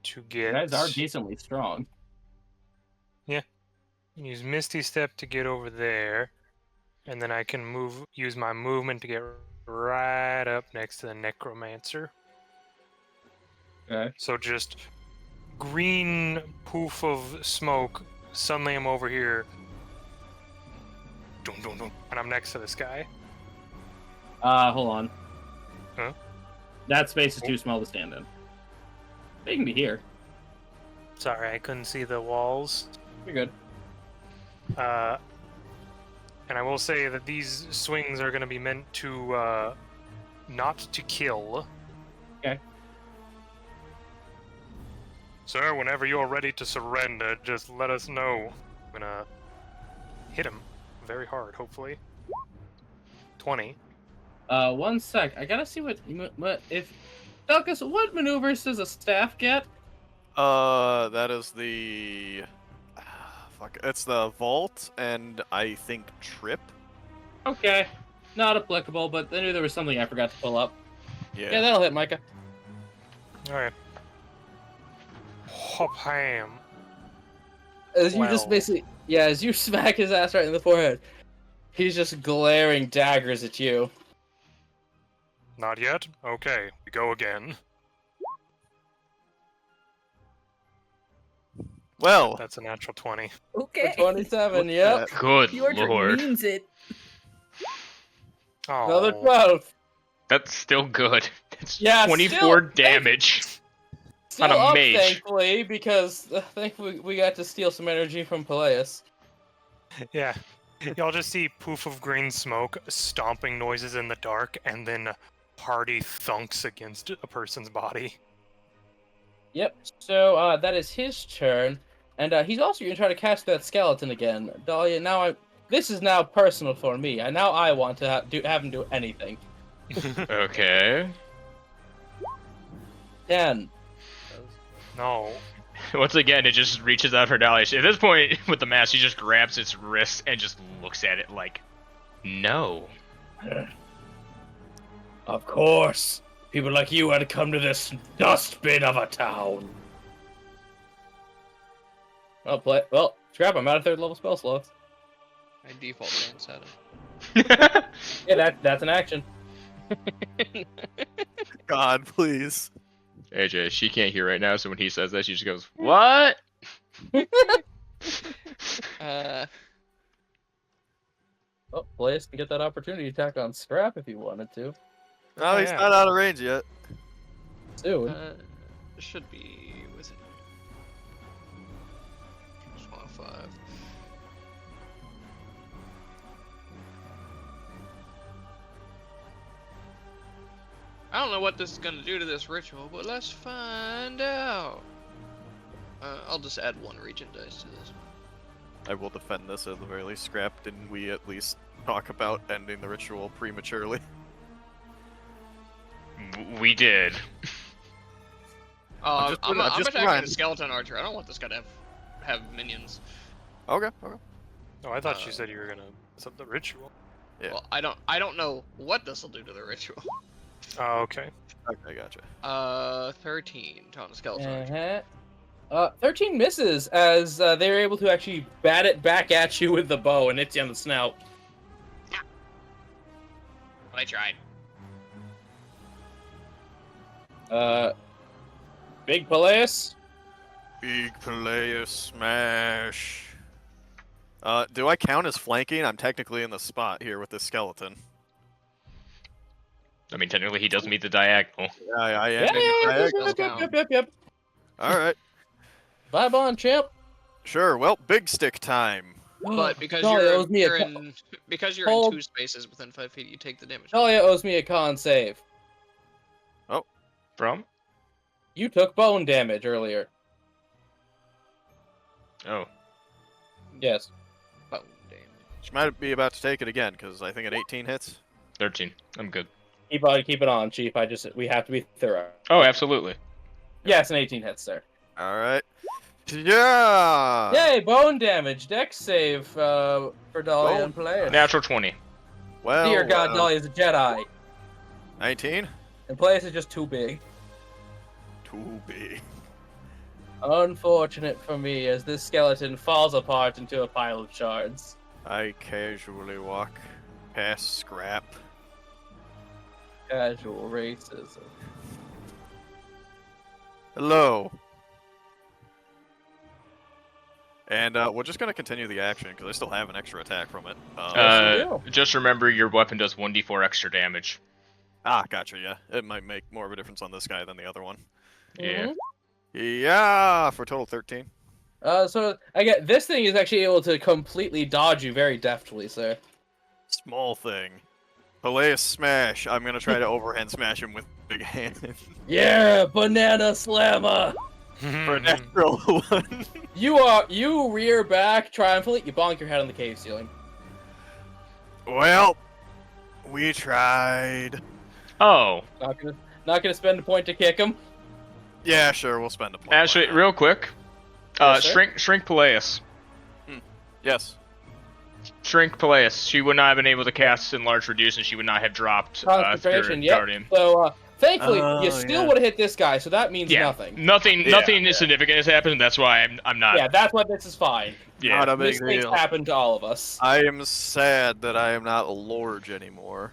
to get. You guys are decently strong. Use Misty Step to get over there, and then I can use my movement to get right up next to the Necromancer. Okay. So just green poof of smoke. Suddenly I'm over here. Dun, dun, dun, and I'm next to this guy. Hold on. Huh? That space is too small to stand in. They can be here. Sorry, I couldn't see the walls. You're good. And I will say that these swings are going to be meant to, not to kill. Okay. Sir, whenever you're ready to surrender, just let us know. I'm gonna hit him very hard, hopefully. 20. 1 sec. I gotta see what if Delcus, what maneuvers does a staff get? That is the... fuck, it's the vault, and I think trip? Okay. Not applicable, but I knew there was something I forgot to pull up. Yeah. Yeah, that'll hit Micah. Alright. Hop ham. As you just Well. basically, as you smack his ass right in the forehead, he's just glaring daggers at you. Not yet? Okay, we go again. Well, That's a natural 20. Okay. 27, Look yep. at Good Your turn lord. means it. Oh, Another 12. That's still good. That's Yeah, 24 still- damage. Still On a up, mage. thankfully, because I think we got to steal some energy from Peleus. Yeah. Y'all just see poof of green smoke, stomping noises in the dark, and then hearty thunks against a person's body. Yep, so that is his turn, and he's also going to try to catch that skeleton again. Dahlia, now this is now personal for me. Now I want to have him do anything. Okay. 10. No. Once again, it just reaches out for Dahlia. At this point, with the mask, she just grabs its wrist and just looks at it like, no. Of course. People like you had to come to this dustbin of a town. Well, scrap, I'm out of 3rd level spell slots. I default dance at him. Yeah, that's an action. God, please. AJ, she can't hear right now, so when he says that, she just goes, what? Oh, Blaze can get that opportunity attack on Scrap if he wanted to. No, he's yeah. not out of range yet. Soon. Should be with it. 5. I don't know what this is gonna do to this ritual, but let's find out. I'll just add 1 region dice to this. I will defend this at the very least. Scrap, didn't we at least talk about ending the ritual prematurely? We did. I'm just attacking reminding. the skeleton archer. I don't want this guy to have minions. Okay. Oh, I thought you said you were gonna set the ritual. Yeah. Well, I don't know what this will do to the ritual. Oh, okay. Okay, gotcha. 13 on the skeleton archer. 13 misses as they were able to actually bat it back at you with the bow and hit you on the snout. I tried. Big Peleus. Big player smash. Do I count as flanking? I'm technically in the spot here with this skeleton. I mean, technically, he does meet the diagonal. Yeah, I Yeah, am. yep. Alright. Vibe on, champ. Sure, well, big stick time. But because Dahlia owes me you're a in because you're Hold. in 2 spaces within 5 feet, you take the damage. Dahlia owes me a con save. From? You took bone damage earlier. Oh. Yes. Bone damage. She might be about to take it again, because I think an 18 hits. 13. I'm good. Keep it on, Chief. We have to be thorough. Oh, absolutely. Yes, an 18 hits, sir. Alright. Yeah! Yay, bone damage. Dex save for Dahlia Bone and Peleus. Natural 20. Well, Dear God, Dahlia is a Jedi. 19? And Peleus is just too big. Too big. Unfortunate for me, as this skeleton falls apart into a pile of shards. I casually walk past Scrap. Casual racism. Hello. And we're just gonna continue the action because I still have an extra attack from it. Yes, you do. Just remember your weapon does 1d4 extra damage. Gotcha. Yeah, it might make more of a difference on this guy than the other one. Yeah. Mhm. Yeah, for a total 13. So I get this thing is actually able to completely dodge you very deftly, sir. Small thing. Peleus smash. I'm gonna try to overhand smash him with big hand Yeah, banana slammer. for a natural one. You rear back triumphantly. You bonk your head on the cave ceiling. Well, we tried. Oh, Not gonna spend a point to kick him. Yeah, sure, we'll spend a point. actually, on that. real quick. Yes, sir? Shrink Peleus. Yes. Shrink Peleus. She would not have been able to cast Enlarge Reduce, and she would not have dropped Concentration. Spirit Yep. Guardian. So thankfully, Oh, you still yeah. would have hit this guy. So that means Yeah, nothing. nothing Yeah. significant has happened. That's why I'm not. Yeah, that's why this is fine. Yeah. Not a big Mistakes deal. happen to all of us. I am sad that I am not a Lorge anymore.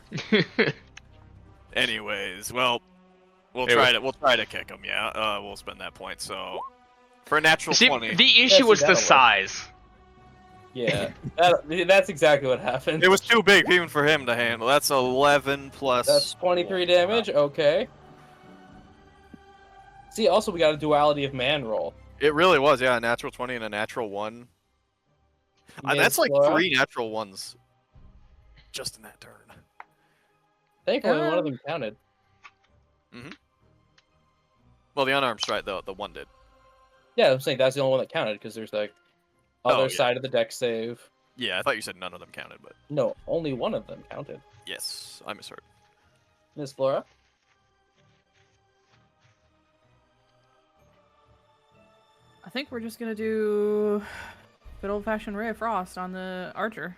Anyways, well, we'll It try to kick him. Yeah, we'll spend that point. So for a natural See, 20, the issue was that'll the work. size. Yeah, that's exactly what happened. it was too big even for him to handle. That's 11 plus. That's 23 damage. Okay. See, also we got a duality of man roll. It really was, yeah, a natural 20 and a natural 1. That's like Flora. 3 natural ones just in that turn. Thankfully, one of them counted. Well, the unarmed strike, the one did. Yeah, I'm saying that's the only one that counted because there's like other yeah. side of the deck save. Yeah, I thought you said none of them counted, but No, only one of them counted. yes, I misheard. Miss Flora. I think we're just gonna do good old-fashioned Ray of Frost on the archer.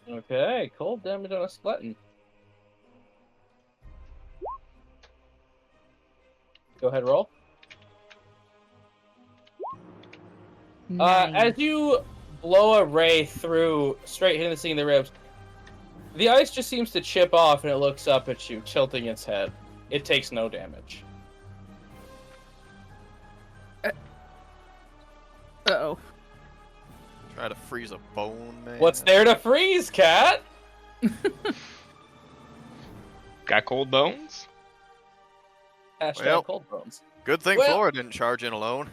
Okay, cold damage on a skeleton. Go ahead, roll. As you blow a ray through, straight hitting the thing in the ribs, the ice just seems to chip off and it looks up at you, tilting its head. It takes no damage. Uh-oh. Try to freeze a bone, man. What's there to freeze, cat? Got cold bones? Hashtag Well. cold bones. Good thing Well- Flora didn't charge in alone.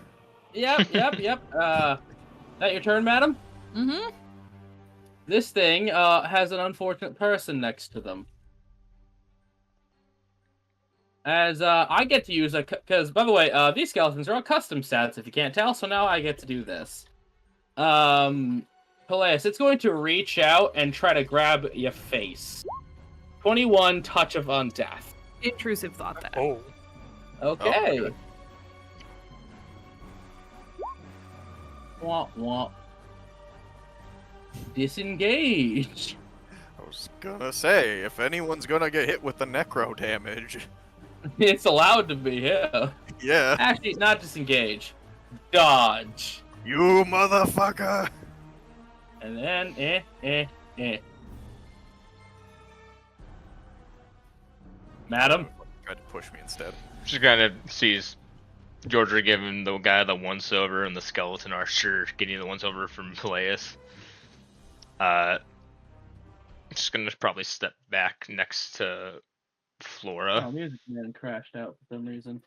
Yep. That your turn, madam? Mm-hmm. This thing has an unfortunate person next to them. As I get to use because by the way, these skeletons are all custom stats if you can't tell, so now I get to do this. Peleus, it's going to reach out and try to grab your face. 21 touch of undeath. Intrusive thought that. Oh, Okay. good. Womp womp. Disengage. I was gonna say, if anyone's gonna get hit with the necro damage, It's allowed to be, yeah. yeah, Actually, not disengage. Dodge. you motherfucker. And then, Madam? Tried to push me instead. Just kind of sees Georgia giving the guy the 1 silver and the skeleton archer getting the 1 silver from Peleus. Just gonna probably step back next to Flora, Oh, music man crashed out for some reason.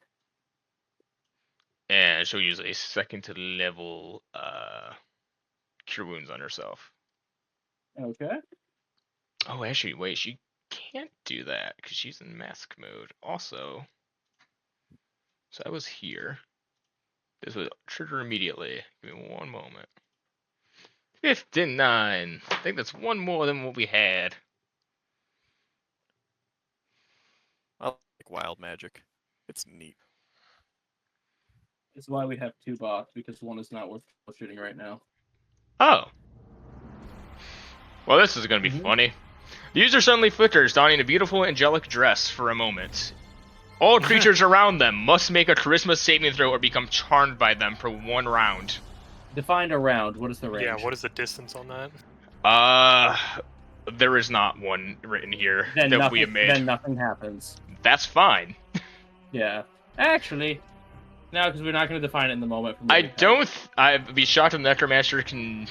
and she'll use a second to level Cure Wounds on herself. Okay. Oh, actually, wait, she can't do that because she's in mask mode. Also, so I was here. This would trigger immediately. Give me one moment. 59. I think that's one more than what we had. I like wild magic. It's neat. This is why we have 2 bots, because one is not worth shooting right now. Oh. Well, this is going to be funny. The user suddenly flickers, donning a beautiful angelic dress for a moment. All creatures around them must make a charisma saving throw or become charmed by them for 1 round. Define a round. What is the range? yeah. What is the distance on that? There is not one written here Then that nothing, we have made. Then nothing happens. That's fine. Yeah. Actually, No, because we're not going to define it in the moment. I'd be shocked if Necromancer can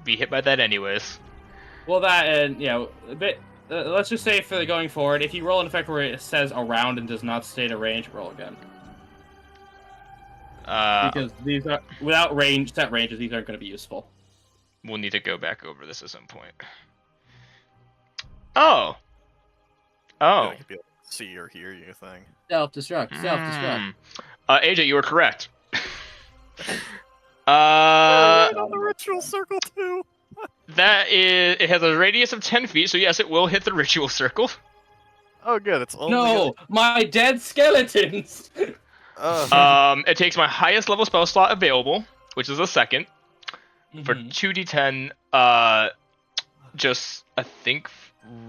be hit by that anyways. Well, that and a bit. Let's just say for the going forward, if you roll an effect where it says around and does not state a range, roll again. Because these are without set ranges, these aren't going to be useful. We'll need to go back over this at some point. Oh. You could be able to see or hear you thing. Self-destruct. Self-destruct. AJ, you were correct. On the ritual circle too. It has a radius of 10 feet, so yes, it will hit the ritual circle. Oh, good. It's only. No, my dead skeletons. It takes my highest level spell slot available, which is a second, for 2d10. Just I think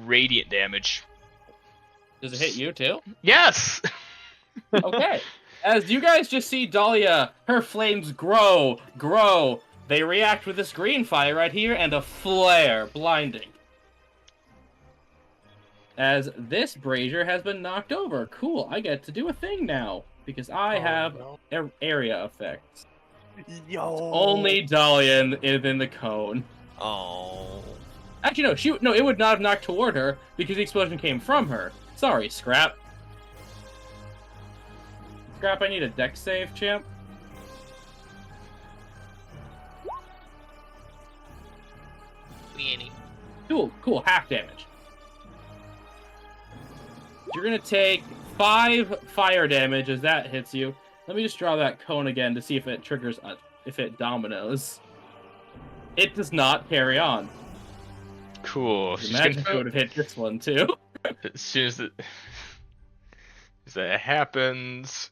radiant damage. Does it hit you too? Yes. Okay. As you guys just see Dahlia, her flames grow. They react with this green fire right here and a flare, blinding. As this brazier has been knocked over. Cool, I get to do a thing now. Because I have area effects. Yo. Only Dahlia is in the cone. Oh. Actually, no, it would not have knocked toward her because the explosion came from her. Sorry, Scrap. Scrap, I need a dex save, champ. Cool, half damage. You're gonna take 5 fire damage as that hits you. Let me just draw that cone again to see if it triggers, if it dominoes. It does not carry on. Cool. Imagine if it would have hit this one too. As soon as that happens.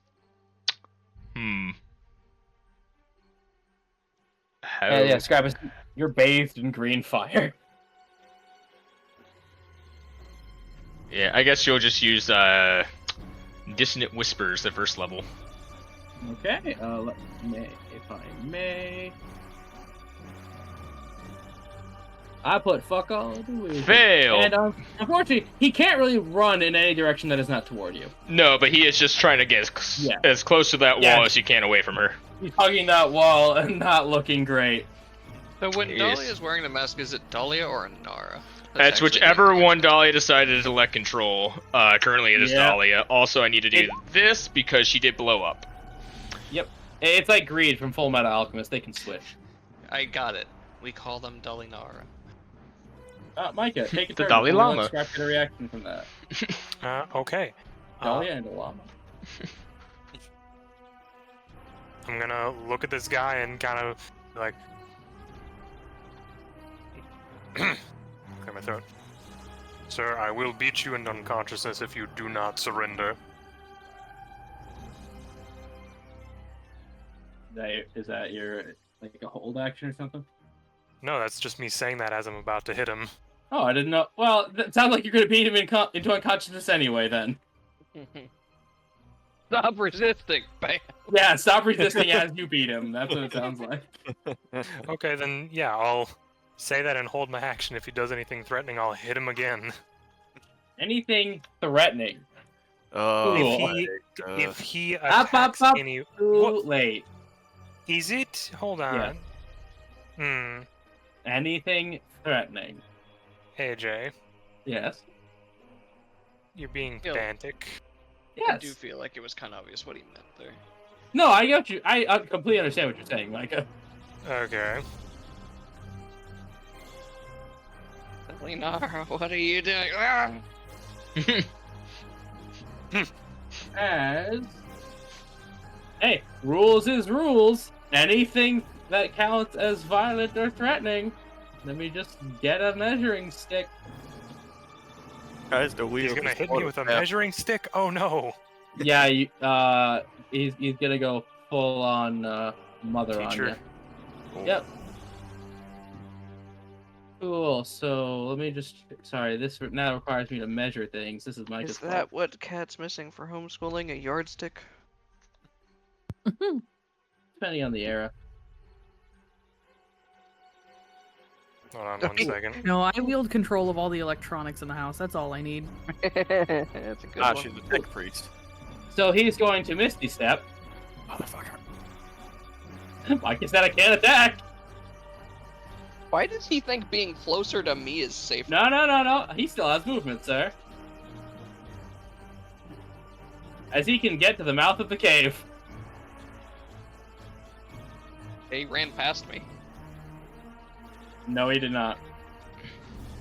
Yeah, Scrap, you're bathed in green fire. Yeah, I guess you'll just use Dissonant Whispers at first level. Okay, let me, if I may. I put fuck all the way. Fail! And unfortunately, he can't really run in any direction that is not toward you. No, but he is just trying to get as close to that wall as he can away from her. He's hugging that wall and not looking great. So when Dahlia is wearing the mask, is it Dahlia or Nara? That's whichever one Dahlia decided to let control. Currently it is Dahlia. Also, I need to do this because she did blow up. Yep. It's like Greed from Full Metal Alchemist. They can switch. I got it. We call them Dahlia. Micah, take it The turn. Dalai Lama. Let's scrap get a reaction from that. Okay. Dahlia and a llama. I'm gonna look at this guy and kind of like clear my throat. Sir, I will beat you into unconsciousness if you do not surrender. Is that your like a hold action or something? No, that's just me saying that as I'm about to hit him. Oh, I didn't know. Well, it sounds like you're gonna beat him into unconsciousness anyway. Then. Stop resisting, bam. Yeah, stop resisting as you beat him. That's what it sounds like. Okay, then yeah, I'll say that and hold my action. If he does anything threatening, I'll hit him again. Anything threatening. If he attacks any... Too late. Is it? Hold on. Yeah. Anything threatening. AJ. Yes. You're being pedantic. Yes. I do feel like it was kind of obvious what he meant there. No, I got you. I completely understand what you're saying, Micah. Okay. Nara, what are you doing? Hey, rules is rules. Anything that counts as violent or threatening. Let me just get a measuring stick. Guys, he's gonna hit me with a measuring stick? Oh no! Yeah, he's gonna go full on mother Teacher. on you. Yep. Cool. So let me just. Sorry, this now requires me to measure things. This is my. Is that what Cat's missing for homeschooling? A yardstick? Depending on the era. Hold on 1 second. No, I wield control of all the electronics in the house. That's all I need. That's a good one. She's a tech priest. So he's going to Misty Step. Motherfucker. Mike said I can't attack. Why does he think being closer to me is safer? No. He still has movement, sir. As he can get to the mouth of the cave. He ran past me. No, he did not.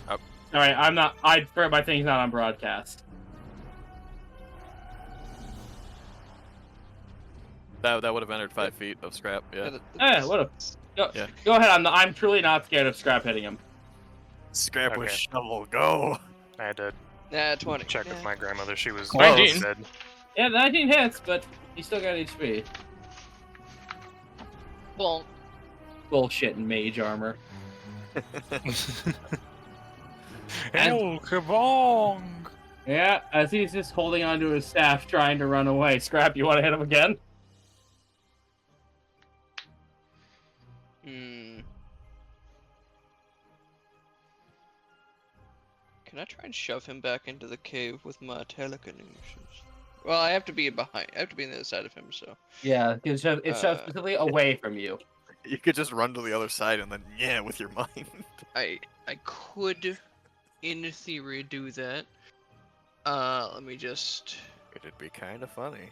Oh. Alright, I'm not. I swear my thing's not on broadcast. That would have entered 5 feet of scrap. Yeah. What a. Go, Yeah. go ahead. I'm truly not scared of Scrap hitting him. Scrap with Okay. shovel. Go. I had to Nah, 20. check with my grandmother. She was 19. said. Yeah, 19 hits, but he still got HP. Well, Bullshit and mage armor. El kabong! Yeah, as he's just holding onto his staff, trying to run away. Scrap, you want to hit him again? Can I try and shove him back into the cave with my telekinesis? Well, I have to be behind. I have to be on the other side of him, so. Yeah, it's shoved specifically away from you. You could just run to the other side and then with your mind. I could, in theory, do that. Let me just. It'd be kind of funny.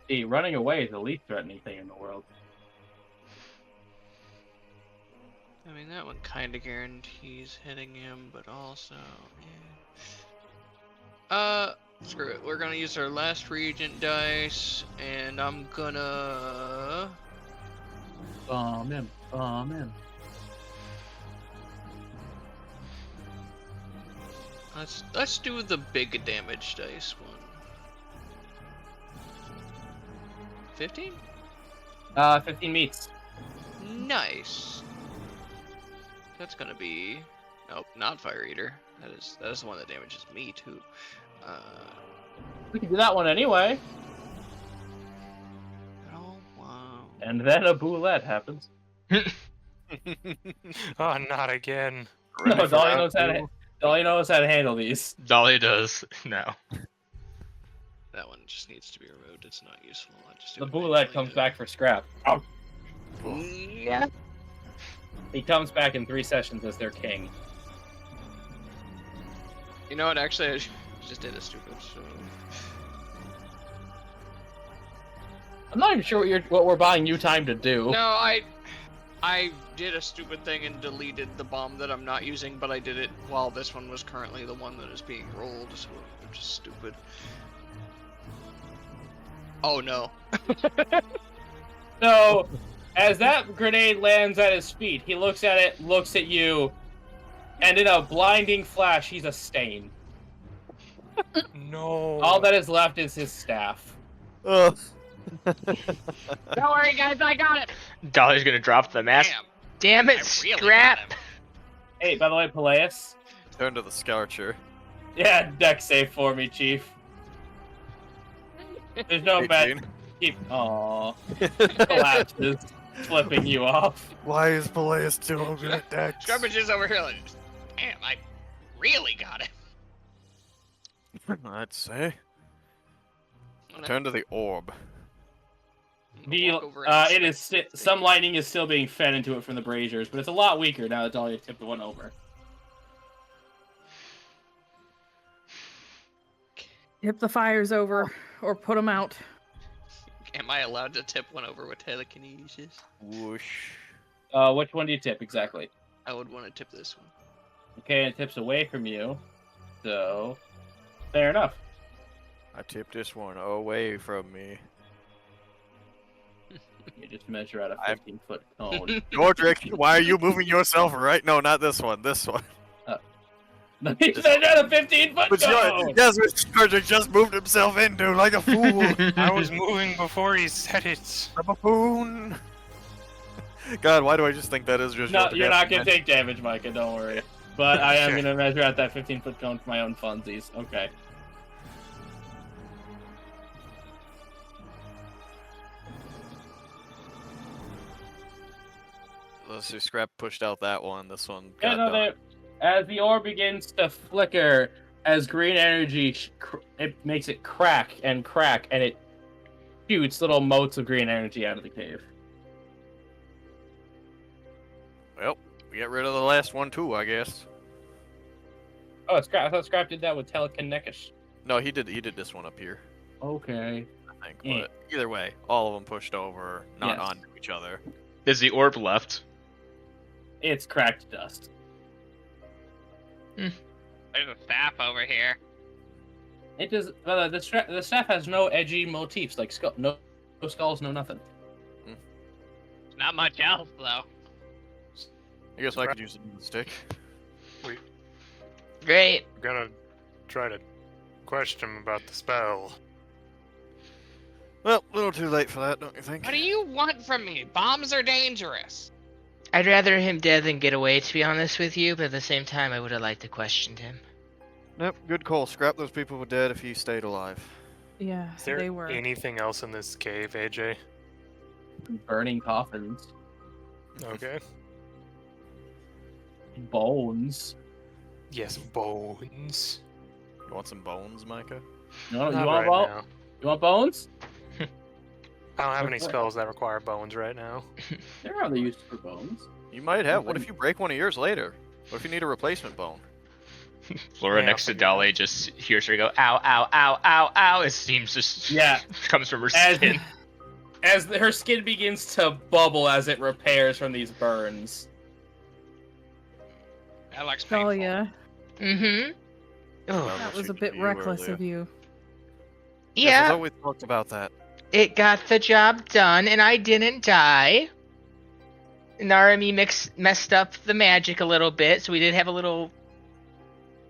See, running away is the least threatening thing in the world. I mean, that one kind of guarantees hitting him, but also. Yeah. Screw it. We're gonna use our last regent dice, and I'm gonna. Bomb him. Let's do the big damage dice one. 15? 15 meets. Nice. That's gonna be. Nope, not Fire Eater. That is the one that damages me too. We can do that one anyway. Oh wow. And then a boulette happens. Oh, not again. No, Dolly knows how to handle these. Dolly does now. That one just needs to be removed. It's not useful. I just do The it boulette manually. comes back for Scrap. Oh. Yeah. He comes back in 3 sessions as their king. You know what? Actually, I just did a stupid. So. I'm not even sure what we're buying you time to do. No, I did a stupid thing and deleted the bomb that I'm not using, but I did it while this one was currently the one that is being rolled, so I'm just stupid. Oh no. So, as that grenade lands at his feet, he looks at it, looks at you, and in a blinding flash, he's a stain. No. All that is left is his staff. Ugh. Don't worry, guys, I got it. Dolly's gonna drop the mask. Damn it, I really Scrap! got him. Hey, by the way, Peleus. Turn to the Scorcher. Yeah, deck save for me, Chief. There's no bet. 18. Keep. Aww. Collapses, flipping you off. Why is Peleus so good at decks? Scrubbage is over here. Like, damn, I really got it. I'd say. Turn to the orb. It is some lightning is still being fed into it from the braziers, but it's a lot weaker now that Dahlia tipped the one over. Tip the fires over, or put them out. Am I allowed to tip one over with telekinesis? Whoosh. Which one do you tip exactly? I would want to tip this one. Okay, it tips away from you, so fair enough. I tipped this one away from me. You just measure out a 15-foot cone. Godric, why are you moving yourself right? No, not this one. This one. You measure out a 15-foot But cone! yes, Mr. Godric just moved himself into like a fool. I was moving before he said it. A buffoon. God, why do I just think that is just? No, you're not gonna take damage, Micah. Don't worry. But I am gonna measure out that 15-foot cone for my own funsies. Okay. Let's see. Scrap pushed out that one. This one. Yeah, got no, done. as the orb begins to flicker, as green energy it makes it crack, and it shoots little motes of green energy out of the cave. Well, we get rid of the last one too, I guess. Oh, Scrap! I thought Scrap did that with telekinetic. No, he did this one up here, Okay. I think. Yeah. But either way, all of them pushed over, not Yes. onto each other. There's the orb left. It's cracked dust. There's a staff over here. It does. The staff has no edgy motifs like no skulls, no nothing. Not much else though. I guess I could use a stick. Great. I'm gonna try to question him about the spell. Well, a little too late for that, don't you think? What do you want from me? Bombs are dangerous. I'd rather him dead than get away, to be honest with you, but at the same time, I would have liked to question him. Yep, good call. Scrap those people were dead if he stayed alive. Yeah, Is there they were. anything else in this cave, AJ? Burning coffins, Okay. bones. Yes, bones. You want some bones, Micah? No, Not you want right now. You want bones? I don't have any Okay. spells that require bones right now. There are other uses for bones. You might have. What if you break one of yours later? What if you need a replacement bone? Flora Yeah, next to I'll figure it Dolly just hears her go, ow, ow, ow, ow, ow. It seems just Yeah. comes from her As skin. her skin begins to bubble as it repairs from these burns. That looks painful. Oh yeah, Mm-hmm. Oh, Well, that I was a should bit do reckless earlier. of you. Yes, I yeah, thought we talked about that. it got the job done, and I didn't die. Narumi messed up the magic a little bit, so we did have a little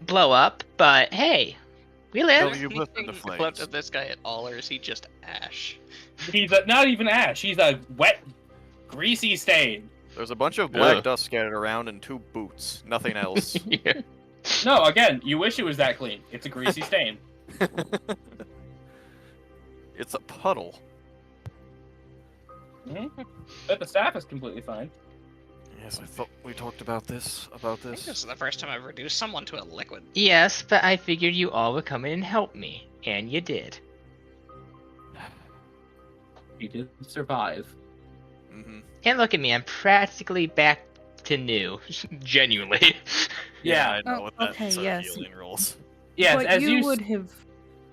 blow up, but hey, we No, lived. you lift in the Left flames. of this guy at all, or is he just ash? He's not even ash. He's a wet, greasy stain. There's a bunch of black Ugh. dust scattered around and 2 boots. Nothing else. Yeah. No, again, you wish it was that clean. It's a greasy stain. It's a puddle. But the staff is completely fine. Yes, I thought we talked about this. I think this is the first time I've reduced someone to a liquid. Yes, but I figured you all would come in and help me, and you did. He did survive. Mm-hmm. And look at me, I'm practically back to new. Genuinely. Yeah. I know Oh, what that okay, yes. healing rolls. Yes, but as you you would have.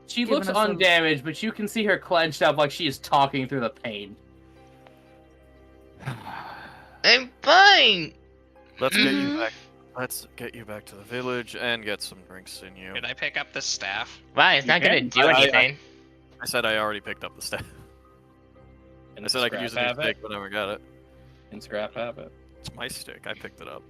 she given looks us a- undamaged, but you can see her clenched up like she is talking through the pain. I'm fine. Let's get you Mhm. back. Let's get you back to the village and get some drinks in you. Did I pick up the staff? Why? It's not You gonna can. do I- anything. I said I already picked up the staff. And I said I could use a new Scrap stick, but I never got it. And Scrap have it. It's my stick. I picked it up.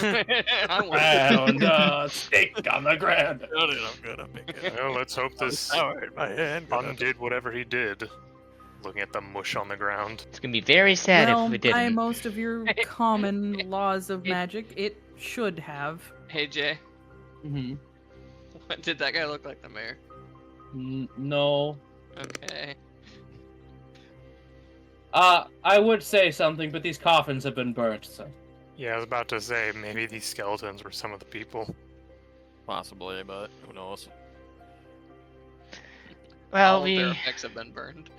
I want Found a stick on the ground. Got it. I'm good. I'm picking it. Well, let's hope this Power in my hand. undid whatever he did. Looking at the mush on the ground. It's gonna be very sad Well, if we by didn't. most of your common laws of magic, it should have. Hey Jay, Mm-hmm. what did that guy look like, the mayor? No. Okay. I would say something, but these coffins have been burnt, so. Yeah, I was about to say, maybe these skeletons were some of the people. Possibly, but who knows? Well, All of their effects have been burned.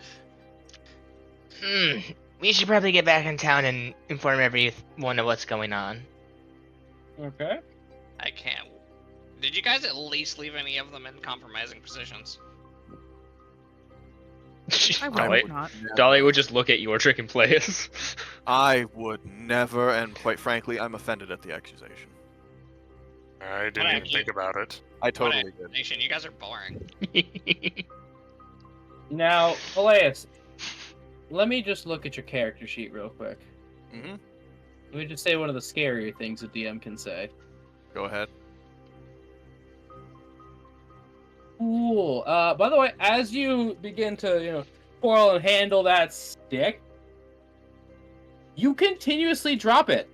we should probably get back in town and inform everyone of what's going on. Okay. I can't. Did you guys at least leave any of them in compromising positions? I Dolly, would not. Dolly would just look at Yordrick and play us. I would never, and quite frankly, I'm offended at the accusation. I didn't What even I- think about it. I totally did. Nation, you guys are boring. Now, Elias, let me just look at your character sheet real quick. Mm-hmm. Let me just say one of the scarier things a DM can say. Go ahead. Cool. By the way, as you begin to, twirl and handle that stick, you continuously drop it.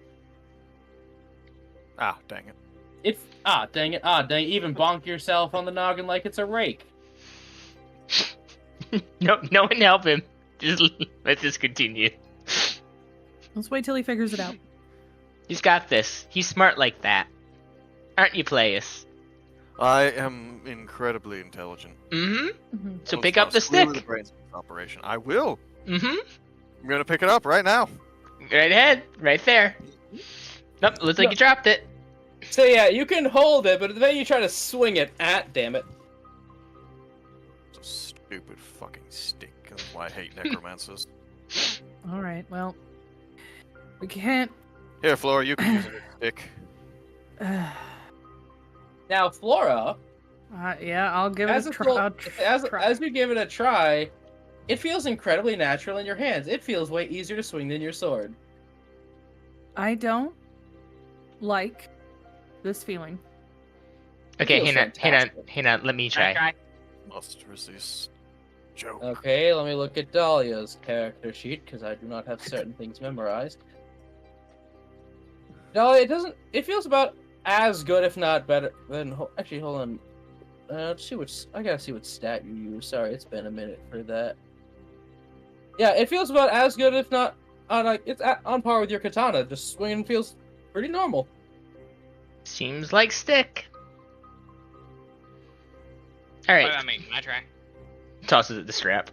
Ah, dang it. Dang it. Even bonk yourself on the noggin like it's a rake. No one help him. Just let's just continue. Let's wait till he figures it out. He's got this. He's smart like that. Aren't you, Playus? I am incredibly intelligent. Mm-hmm. Mhm. So Almost pick up the absolutely stick. The brains of this operation. I will. Mm-hmm. I'm gonna pick it up right now. Right ahead. Right there. Nope, looks like No. you dropped it. So yeah, you can hold it, but then you try to swing it at, damn it. It's a stupid fucking stick. That's why I hate necromancers. All right. Well, we can't. Here, Flora, you can use a stick. Now, Flora, Yeah, I'll give as it a a try. full- I'll try. as you give it a try, it feels incredibly natural in your hands. It feels way easier to swing than your sword. I don't like this feeling. Okay, feels hang on. Let me try. Must resist. Joke. Okay, let me look at Dahlia's character sheet because I do not have certain things memorized. Dahlia, it feels about as good, if not better, than. Actually, hold on. Let's see I gotta see what stat you use. Sorry, it's been a minute for that. Yeah, it feels about as good, if not, on par with your katana. Just swinging feels pretty normal. Seems like stick. All What right. about me? Can I try? Tosses it the scrap.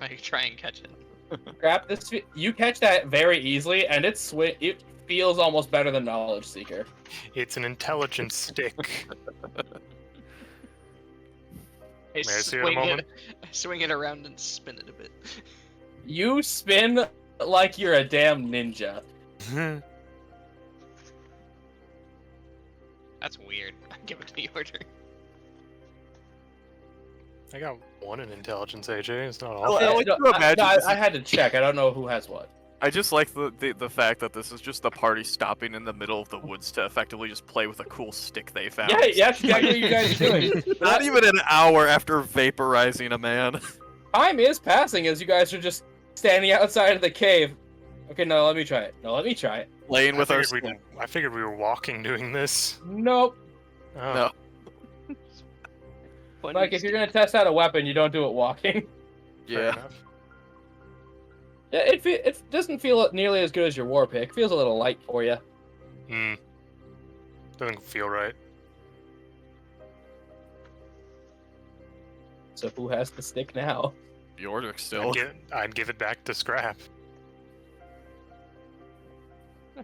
I can try and catch it. Grab this. You catch that very easily, and it feels almost better than Knowledge Seeker. It's an intelligent stick. I May I see it a moment? swing it around and spin it a bit. You spin like you're a damn ninja. That's weird. I give it to the order. I got 1 in intelligence, AJ. It's not Oh, all. I like No, to imagine this I is- had to check. I don't know who has what. I just like the fact that this is just the party stopping in the middle of the woods to effectively just play with a cool stick they found. Yeah, that's exactly what you guys are doing. Not even an hour after vaporizing a man. Time is passing as you guys are just standing outside of the cave. Okay, no, let me try it. Playing with our I figured we were walking doing this. Nope. Oh. No. Like, if you're gonna test out a weapon, you don't do it walking. Fair Yeah. enough. Yeah, it doesn't feel nearly as good as your war pick. It feels a little light for you. Doesn't feel right. So who has the stick now? Yordrick still. I'd give it back to Scrap.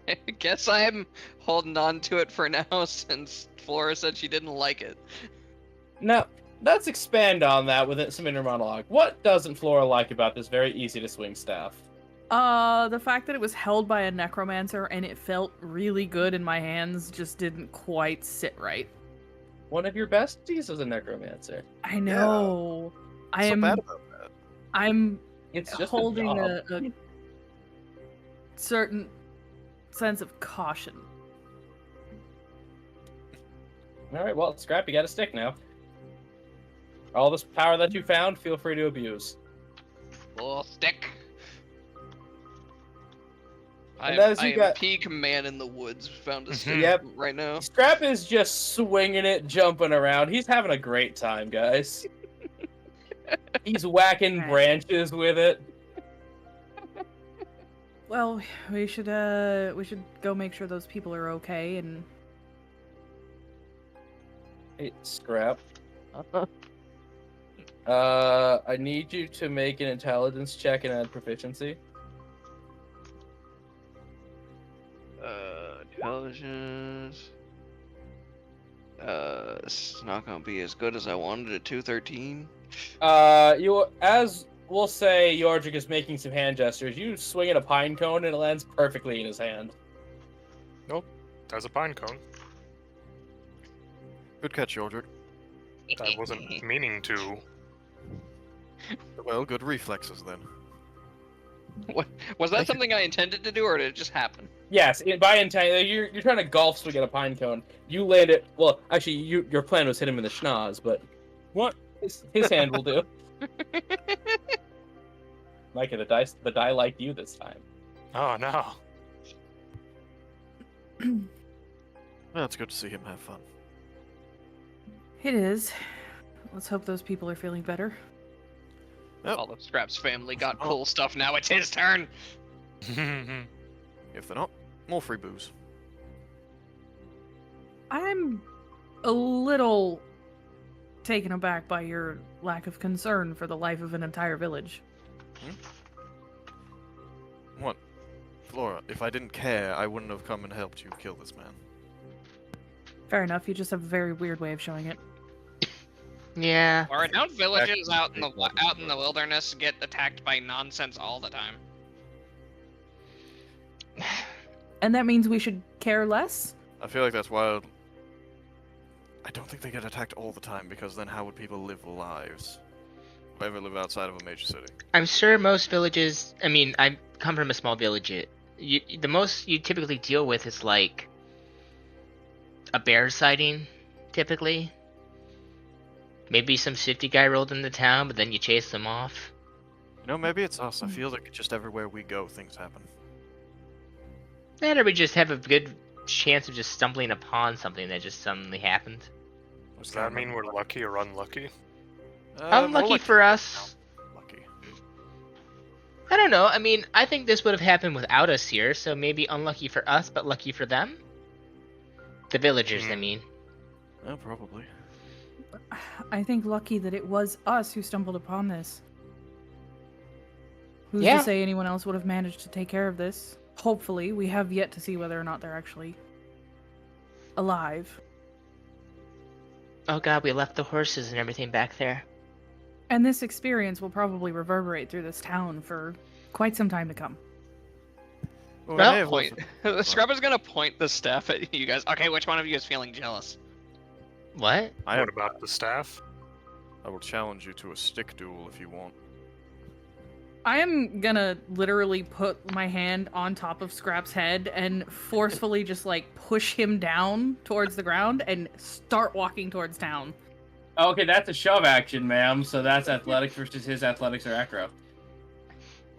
I guess I'm holding on to it for now since Flora said she didn't like it. Now, let's expand on that with some inner monologue. What doesn't Flora like about this very easy to swing staff? The fact that it was held by a necromancer and it felt really good in my hands just didn't quite sit right. One of your besties is a necromancer. I know. So bad about that. I'm It's just holding a a certain sense of caution. All right, well, Scrap, you got a stick now. All this power that you found, feel free to abuse. Little stick. I And as you am got- peak man in the woods. Found a stick Yep. right now. Scrap is just swinging it, jumping around. He's having a great time, guys. He's whacking Right. branches with it. Well, we should go make sure those people are okay and Hey, Scrap. I need you to make an intelligence check and add proficiency. Intelligence. It's not gonna be as good as I wanted at 213. As we'll say, Yordrick is making some hand gestures. You swing at a pine cone and it lands perfectly in his hand. There's a pine cone. Good catch, Yordrick. I wasn't meaning to. Well, good reflexes then. Was that something I intended to do, or did it just happen? Yes, by intent, you're trying to golf swing at a pine cone. You land it. Well, actually, your plan was hit him in the schnoz, but what his hand will do. Micah, the die liked you this time. Oh no. Well, it's good to see him have fun. it is. Let's hope those people are feeling better. Yep. All of Scrap's family got cool stuff. Now it's his turn. If they're not, more free booze. I'm a little taken aback by your lack of concern for the life of an entire village. What? Flora, if I didn't care, I wouldn't have come and helped you kill this man. Fair enough, you just have a very weird way of showing it. Yeah. Or don't villages out in the wilderness get attacked by nonsense all the time? And that means we should care less? I feel like that's wild. I don't think they get attacked all the time, because then how would people live lives? If I ever live outside of a major city. I'm sure most villages. I mean, I come from a small village. The most you typically deal with is like a bear sighting, typically. Maybe some shifty guy rolled into town, but then you chase them off. You know, maybe it's us. I feel like just everywhere we go, things happen. And or we just have a good chance of just stumbling upon something that just suddenly happened. Does that mean we're lucky or unlucky? Unlucky for us. Lucky. I don't know. I mean, I think this would have happened without us here, so maybe unlucky for us, but lucky for them. The villagers, I mean. Oh, probably. I think lucky that it was us who stumbled upon this. Who's Yeah. to say anyone else would have managed to take care of this? Hopefully, we have yet to see whether or not they're actually alive. Oh god, we left the horses and everything back there. And this experience will probably reverberate through this town for quite some time to come. Well, Well, they have Point. lots of- Scrub is gonna point the staff at you guys. Okay, which one of you is feeling jealous? What? I have, What about the staff? I will challenge you to a stick duel if you want. I am gonna literally put my hand on top of Scrap's head and forcefully just like push him down towards the ground and start walking towards town. Okay, that's a shove action, ma'am. So that's athletics versus his athletics or acro.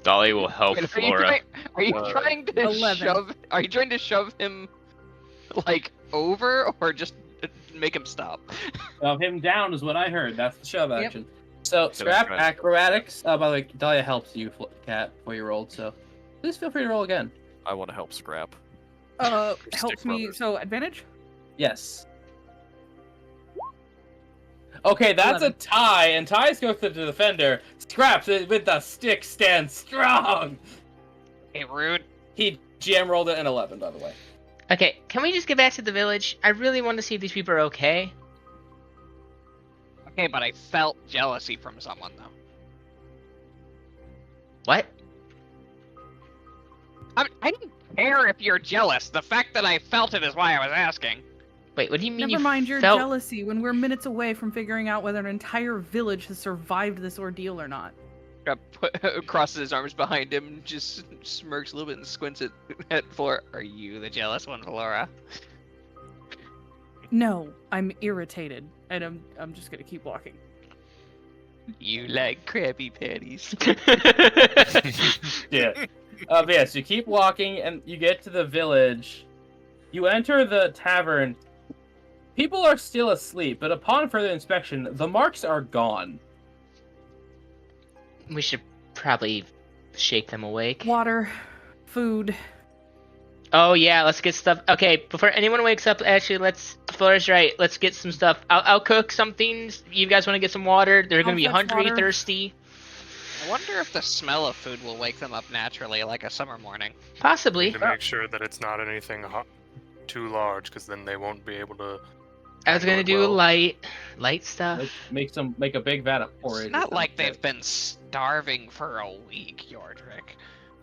Dolly will help Wait, Flora. Are you Uh, trying to 11. shove? Are you trying to shove him like over, or just make him stop? Shove him down is what I heard. That's the shove Yep. action. So scrap right. acrobatics. By the way, Dahlia helps you, Cat, before you rolled. So please feel free to roll again. I want to help Scrap. Helps Stick me. brothers. So advantage. Yes. Okay, that's 11. a tie, and ties go to the defender. Scraps with the stick stands strong. Hey, rude. He GM rolled it an 11, by the way. Okay, can we just get back to the village? I really want to see if these people are okay. Okay, but I felt jealousy from someone though. What? I didn't care if you're jealous. The fact that I felt it is why I was asking. Wait, what do you mean Never mind your felt... jealousy when we're minutes away from figuring out whether an entire village has survived this ordeal or not. Crosses his arms behind him, and just smirks a little bit and squints at Flora. Are you the jealous one, Flora? No, I'm irritated, and I'm just gonna keep walking. You like Krabby Patties. Yeah. But yes, you keep walking, and you get to the village. You enter the tavern. People are still asleep, but upon further inspection, the marks are gone. We should probably shake them awake. Water, food. Oh yeah, let's get stuff. Okay, before anyone wakes up, actually, Flora's right. Let's get some stuff. I'll cook some things. You guys want to get some water? They're gonna I'll be fetch hungry, water. thirsty. I wonder if the smell of food will wake them up naturally, like a summer morning. Possibly. To make sure that it's not anything too large, because then they won't be able to. I was gonna do well. light stuff. Make a big vat of porridge. It's not like they've been starving for a week, Yordrick.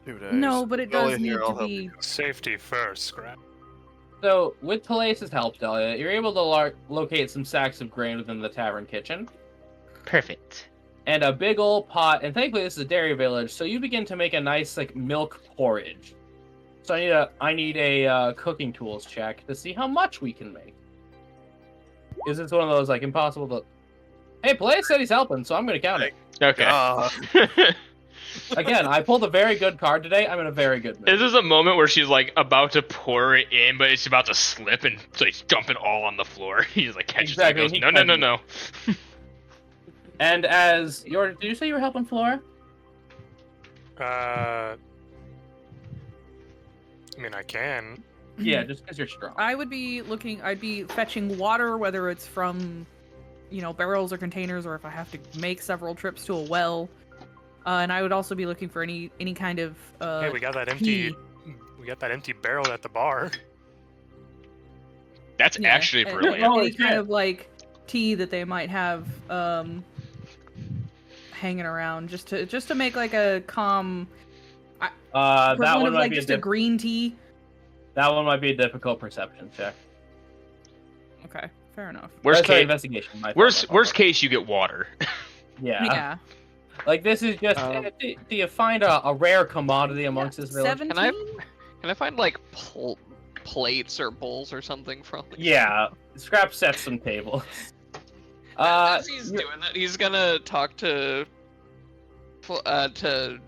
2 days. No, but it Dolly does need here, I'll to help be. you. Safety first, Scrap. So, with Peleus' help, Delia, you're able to locate some sacks of grain within the tavern kitchen. Perfect. And a big old pot, and thankfully this is a dairy village, so you begin to make a nice, milk porridge. So I need a cooking tools check to see how much we can make. Is this one of those, impossible to... Hey, Peleus said he's helping, so I'm gonna count it. Okay. Again, I pulled a very good card today. I'm in a very good mood. This is a moment where she's about to pour it in, but it's about to slip and dump it all on the floor. He's catches Exactly, it he and goes, no. And as did you say you were helping Flora? I mean, I can. Yeah, just because you're strong. I would be looking. I'd be fetching water, whether it's from, barrels or containers, or if I have to make several trips to a well. And I would also be looking for any kind of Hey, we got that tea. empty barrel at the bar. That's Yeah, actually and brilliant. Oh, any kind shit. of like tea that they might have hanging around, just to make like a calm. That equivalent one of might like be just a green tea. that one might be a difficult perception check. Okay, fair enough. Worst Sorry, case, investigation. my fault, worst my fault. case, you get water. Yeah. Yeah. Like this is just. Do you find a rare commodity amongst this village? 17. Can I find like plates or bowls or something from? Yeah. Scrap sets some tables. As he's you- doing that, he's gonna talk to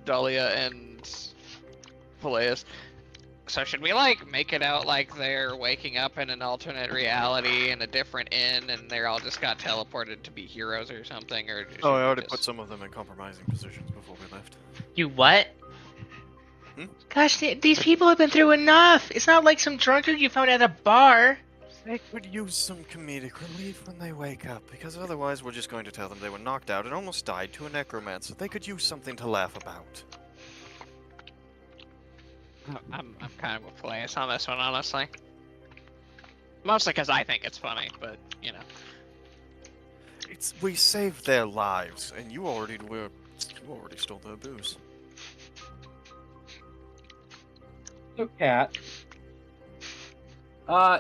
Dahlia and Phileas. So should we make it out like they're waking up in an alternate reality in a different inn, and they're all just got teleported to be heroes or something? Or Oh, I already just... put some of them in compromising positions before we left. You what? Hmm? Gosh, these people have been through enough. It's not like some drunkard you found at a bar. They could use some comedic relief when they wake up, because otherwise we're just going to tell them they were knocked out and almost died to a necromancer. They could use something to laugh about. I'm kind of with Phileas on this one, honestly. Mostly because I think it's funny, but We saved their lives, and you already stole their booze. So, Cat.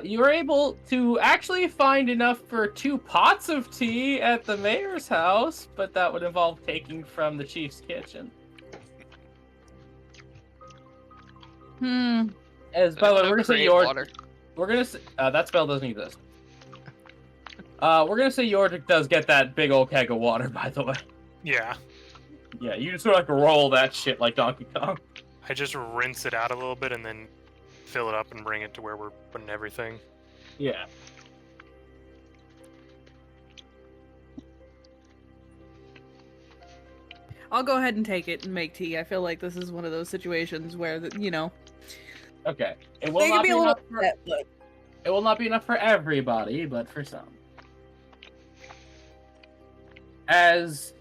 You were able to actually find enough for 2 pots of tea at the mayor's house, but that would involve taking from the chief's kitchen. As by the way, we're gonna say Yord. water. We're gonna say that spell doesn't exist. We're gonna say Yordrick does get that big old keg of water. By the way, Yeah. yeah, you just sort of roll that shit like Donkey Kong. I just rinse it out a little bit and then fill it up and bring it to where we're putting everything. Yeah. I'll go ahead and take it and make tea. I feel like this is one of those situations where Okay. It will they not can be be a little enough. upset, but It will not be enough for everybody, but for some. As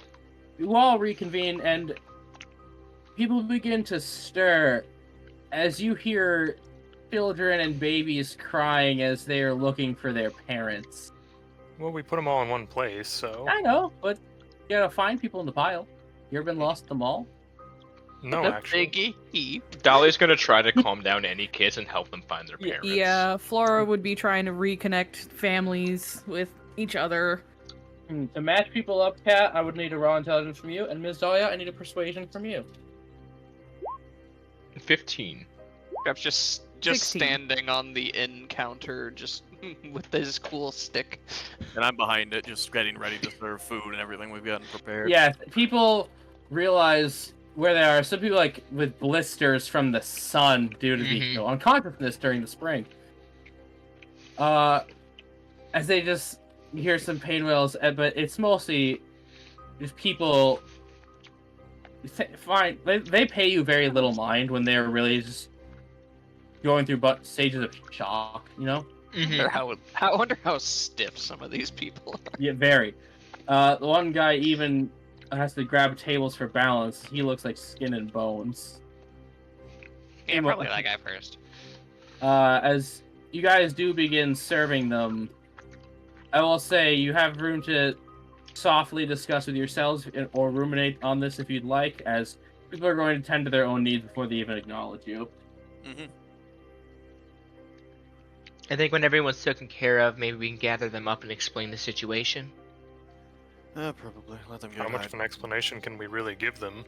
you all reconvene and people begin to stir, as you hear children and babies crying as they are looking for their parents. Well, we put them all in one place, so... I know, but you gotta find people in the pile. You ever been lost at the mall? No, The actually. biggie heap. Dahlia's gonna try to calm down any kids and help them find their parents. yeah, Flora would be trying to reconnect families with each other. To match people up, Kat, I would need a raw intelligence from you, and Ms. Dahlia, I need a persuasion from you. 15. Grab's just 16. standing on the inn counter, just with his cool stick. And I'm behind it, just getting ready to serve food and everything we've gotten prepared. Yeah, people realize where they are. Some people with blisters from the sun due to the unconsciousness during the spring. As they just hear some pain wails, but it's mostly just people. Fine, they pay you very little mind when they're really just going through stages of shock. I wonder how stiff some of these people are. Yeah, very. The one guy even has to grab tables for balance. He looks like skin and bones. Yeah, probably that guy first. As you guys do begin serving them, I will say you have room to softly discuss with yourselves or ruminate on this if you'd like, as people are going to tend to their own needs before they even acknowledge you. Mm-hmm. I think when everyone's taken care of, maybe we can gather them up and explain the situation. Probably. Let them get How much of an explanation can we really give them?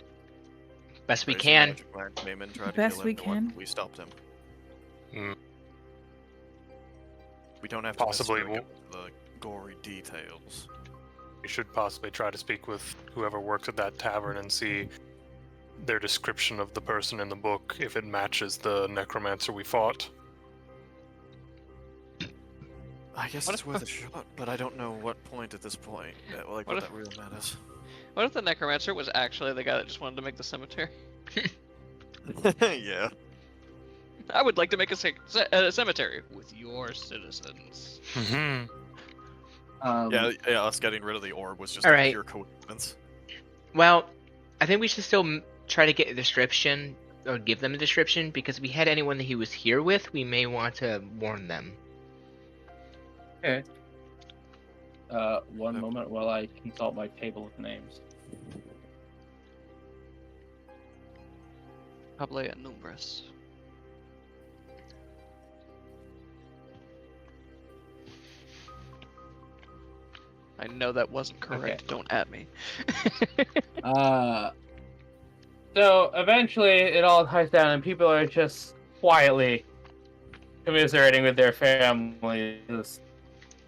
Best we can. Best we can. We stopped him. Hmm. We don't have to Possibly necessarily get into the gory details. We should possibly try to speak with whoever works at that tavern and see their description of the person in the book, if it matches the necromancer we fought. I guess it's worth a shot, but I don't know what point at this point, what that really matters. What if the necromancer was actually the guy that just wanted to make the cemetery? Yeah. I would like to make a cemetery with your citizens. Mhm. Yeah, us getting rid of the orb was just All a right. pure coincidence. Well, I think we should still try to get a description, or give them a description, because if we had anyone that he was here with, we may want to warn them. Okay. One moment while I consult my table of names. Probably a numerous. I know that wasn't correct. Okay. Don't at me. So eventually it all ties down and people are just quietly commiserating with their families.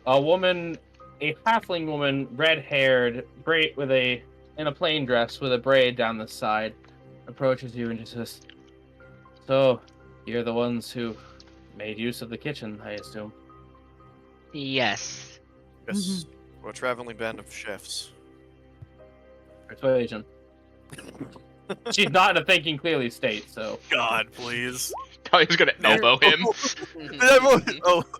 A woman, a halfling woman, red-haired, in a plain dress with a braid down the side, approaches you and just says, "So, you're the ones who made use of the kitchen, I assume." Yes. Yes, we're a traveling band of chefs. Persuasion. She's not in a thinking clearly state, so. God, please. He's gonna elbow him.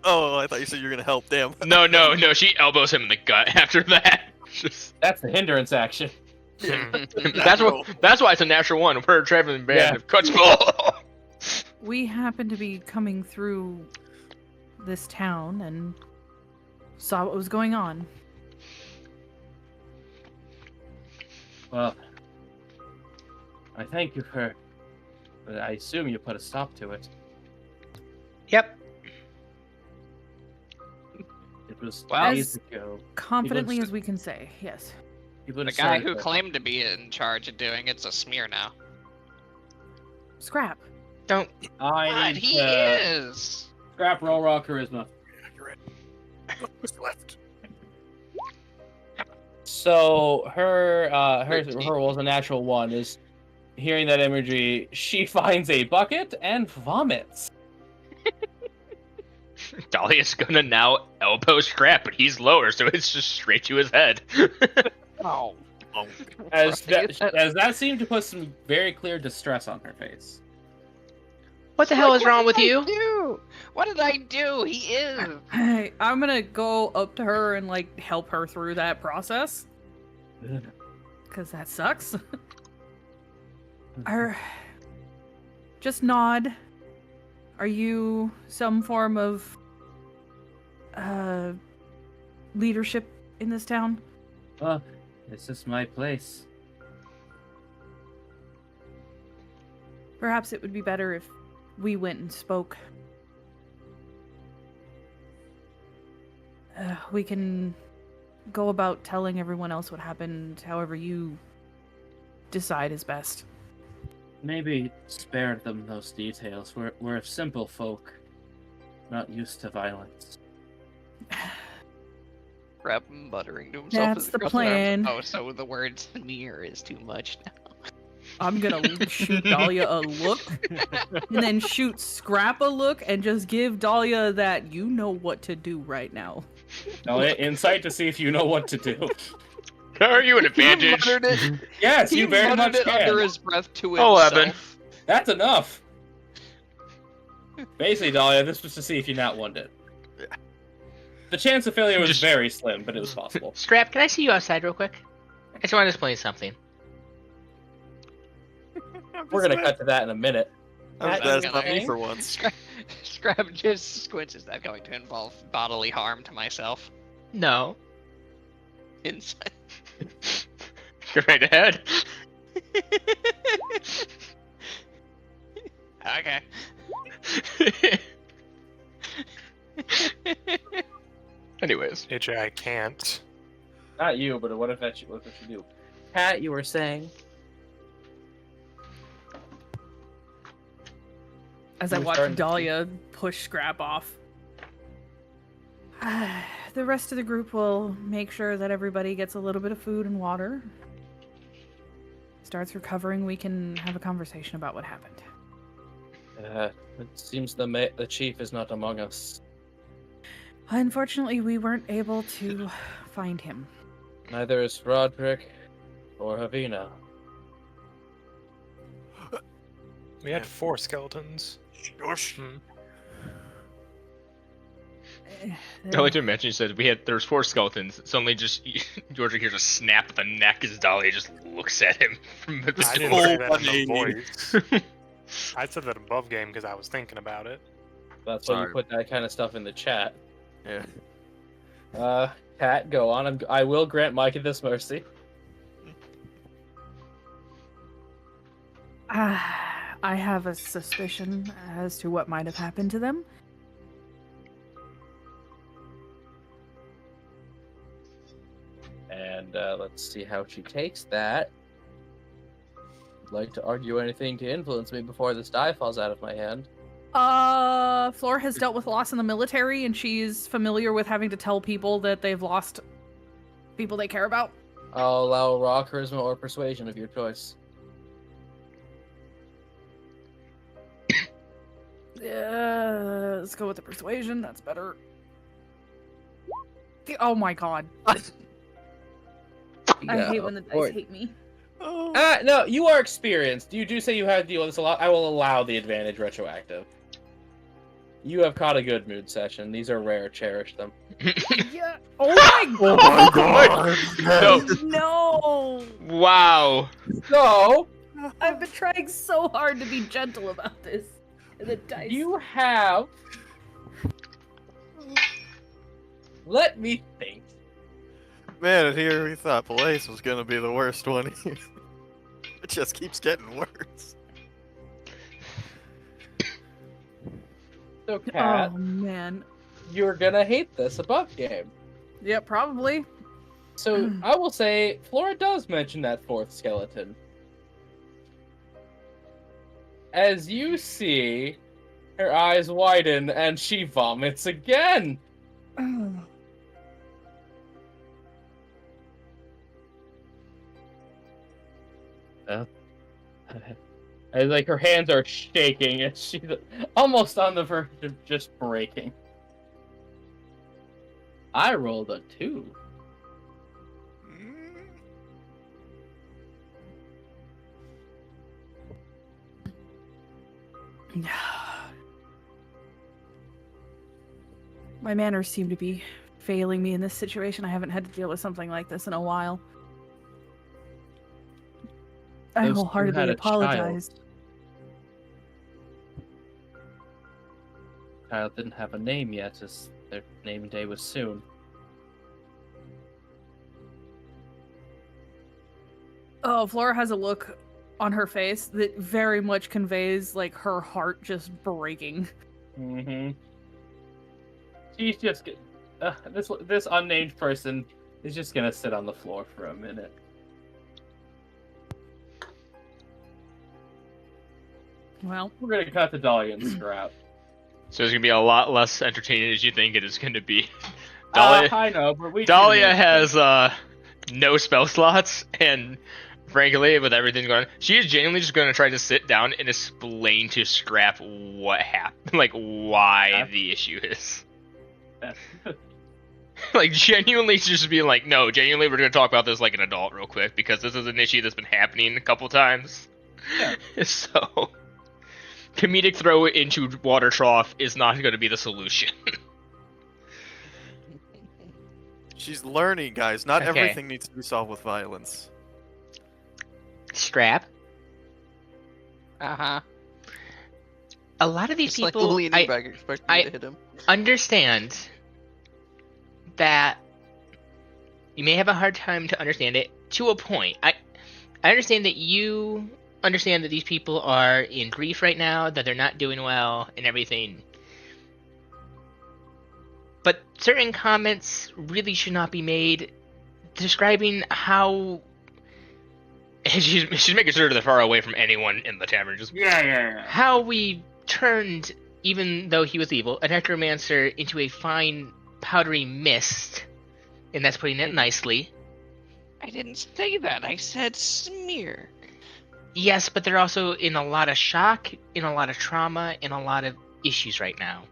Oh, I thought you said you were gonna help. Damn. No, she elbows him in the gut after that. Just... That's the hindrance action. that's why it's a natural one. We're a traveling band of cutsball. We happened to be coming through this town and saw what was going on. Well, I thank you but I assume you put a stop to it. Yep. It was Well, days ago. Confidently People as we can say, yes. People The just guy said who that- claimed to be in charge of doing it's a smear now. Scrap. Don't. I But need he to is. scrap roll charisma. You're right. What's left? So her roll is a natural one. Is hearing that imagery, she finds a bucket and vomits. Dahlia's gonna now elbow Scrap, but he's lower, so it's just straight to his head. Oh. Oh, As that seemed to put some very clear distress on her face. What the hell is wrong with What did I you? do? What did I do? He is. Hey, I'm gonna go up to her and like help her through that process. Cause that sucks. Just nod. Are you some form of leadership in this town? Well, this is my place. Perhaps it would be better if we went and spoke. We can go about telling everyone else what happened however you decide is best. Maybe spare them those details. We're simple folk, not used to violence. Crap, muttering to himself. That's as he the crosses his plan. arms. Oh, so the word smear is too much now. I'm gonna shoot Dahlia a look, and then shoot Scrap a look, and just give Dahlia that you know what to do right now. No, insight to see if you know what to do. Are you an He advantage? muttered it. Yes, He you very muttered much it can. under his breath to himself. 11. That's enough. Basically, Dahlia, this was to see if you not won it. Yeah. The chance of failure was Just- very slim, but it was possible. Scrap, can I see you outside real quick? I just want to explain something. We're gonna cut to that in a minute. That's not Okay. me for once. Scrap just squints. Is that going to involve bodily harm to myself? No. Inside. Go right ahead. Okay. Anyways. AJ, I can't. Not you, but what if you do? Pat, you were saying? As I You're watch starting to- Dahlia push Scrap off. The rest of the group will make sure that everybody gets a little bit of food and water. Starts recovering, we can have a conversation about what happened. It seems the chief is not among us. Unfortunately, we weren't able to find him. Neither is Roderick or Havina. We had 4 skeletons. Gosh. I like to mention, he said there's 4 skeletons. Suddenly, just Georgia hears a snap of the neck as Dahlia just looks at him from the I didn't door. say that in the voice. I said that above game because I was thinking about it. That's why you Sorry. put that kind of stuff in the chat. Yeah. Kat, go on. I will grant Micah this mercy. I have a suspicion as to what might have happened to them. And let's see how she takes that. Would like to argue anything to influence me before this die falls out of my hand. Flora has dealt with loss in the military, and she's familiar with having to tell people that they've lost people they care about. I'll allow raw charisma or persuasion of your choice. Let's go with the persuasion. That's better. Oh my god. I hate when the dice hate me. No, you are experienced. You do say you have to deal with this a lot. I will allow the advantage retroactive. You have caught a good mood session. These are rare. Cherish them. Yeah. Oh my god. Oh my god. No. Wow. So, I've been trying so hard to be gentle about this. And the dice. you have... Let me think. Man, here we thought Blaze was gonna be the worst one. It just keeps getting worse. So, Kat, Oh man. you're gonna hate this above game. Yeah, probably. So, I will say, Flora does mention that 4th skeleton. As you see, her eyes widen and she vomits again. And like her hands are shaking and she's almost on the verge of just breaking. I rolled a 2. My manners seem to be failing me in this situation. I haven't had to deal with something like this in a while. I Those two wholeheartedly had a apologize. Child didn't have a name yet, as their name day was soon. Oh, Flora has a look on her face that very much conveys like her heart just breaking. Mm-hmm. She's just this unnamed person is just gonna sit on the floor for a minute. Well, We're gonna cut the Dahlia and scrap. So it's gonna be a lot less entertaining as you think it is gonna be. Dahlia, I know, but Dahlia has no spell slots, and frankly, with everything going on, she is genuinely just gonna try to sit down and explain to Scrap what happened, like why the issue is. Like genuinely just being like, no, genuinely we're gonna talk about this like an adult real quick because this is an issue that's been happening a couple times. Yeah. So comedic throw it into water trough is not gonna be the solution. She's learning, guys. Not Okay. everything needs to be solved with violence. Scrap. Uh-huh. A lot of these It's like people leaning back, expecting me to hit him. understand that you may have a hard time to understand it to a point. I understand that you understand that these people are in grief right now, that they're not doing well and everything. But certain comments really should not be made describing how she's making sure they're far away from anyone in the tavern. Just how we turned, even though he was evil, a necromancer into a fine powdery mist, and that's putting it nicely. I didn't say that. I said smear. Yes, but they're also in a lot of shock, in a lot of trauma, in a lot of issues right now.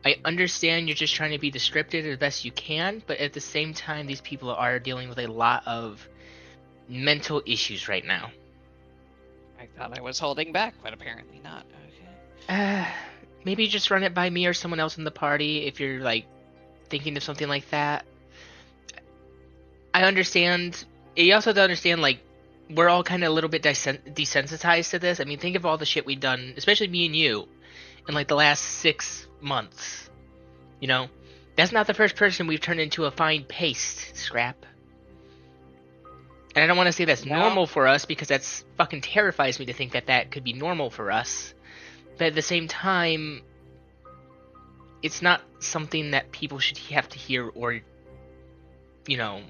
I understand you're just trying to be descriptive as best you can, but at the same time, these people are dealing with a lot of mental issues right now. I thought I was holding back, but apparently not. Okay. Maybe just run it by me or someone else in the party if you're like thinking of something like that. I understand. You also have to understand, like, we're all kind of a little bit desensitized to this. I mean, think of all the shit we've done, especially me and you, in like the last 6 months. You know, that's not the first person we've turned into a fine paste, Scrap. And I don't want to say that's normal for us, because that's fucking terrifies me to think that that could be normal for us. But at the same time, it's not something that people should have to hear or, you know,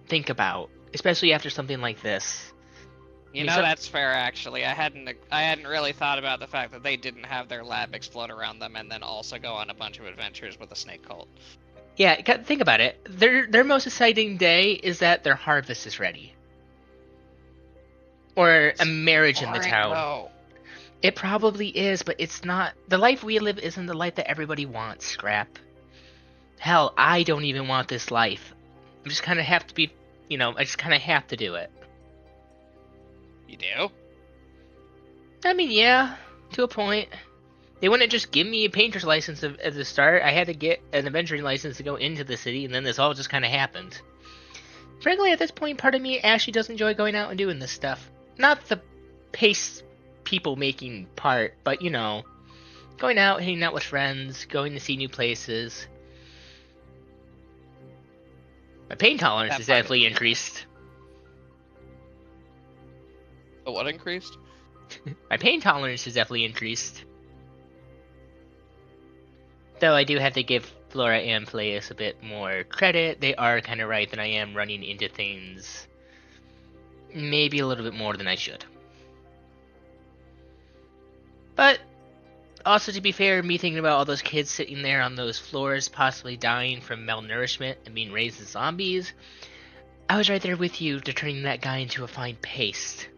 think about, especially after something like this. You know, that's fair, actually. I hadn't really thought about the fact that they didn't have their lab explode around them and then also go on a bunch of adventures with a snake cult. Yeah, think about it. Their most exciting day is that their harvest is ready. Or a marriage in the town. No. It probably is, but it's not. The life we live isn't the life that everybody wants, Scrap. Hell, I don't even want this life. I just kind of have to be, you know, I just kind of have to do it. You do? I mean, yeah, to a point. They wouldn't just give me a painter's license at the start. I had to get an adventuring license to go into the city, and then this all just kind of happened. Frankly, at this point, part of me actually does enjoy going out and doing this stuff. Not the pace people making part, but, you know, going out, hanging out with friends, going to see new places. My pain tolerance has definitely increased. The what increased? My pain tolerance has definitely increased. Though I do have to give Flora and Peleus a bit more credit. They are kind of right that I am running into things maybe a little bit more than I should. But also, to be fair, me thinking about all those kids sitting there on those floors possibly dying from malnourishment and being raised as zombies, I was right there with you to turning that guy into a fine paste.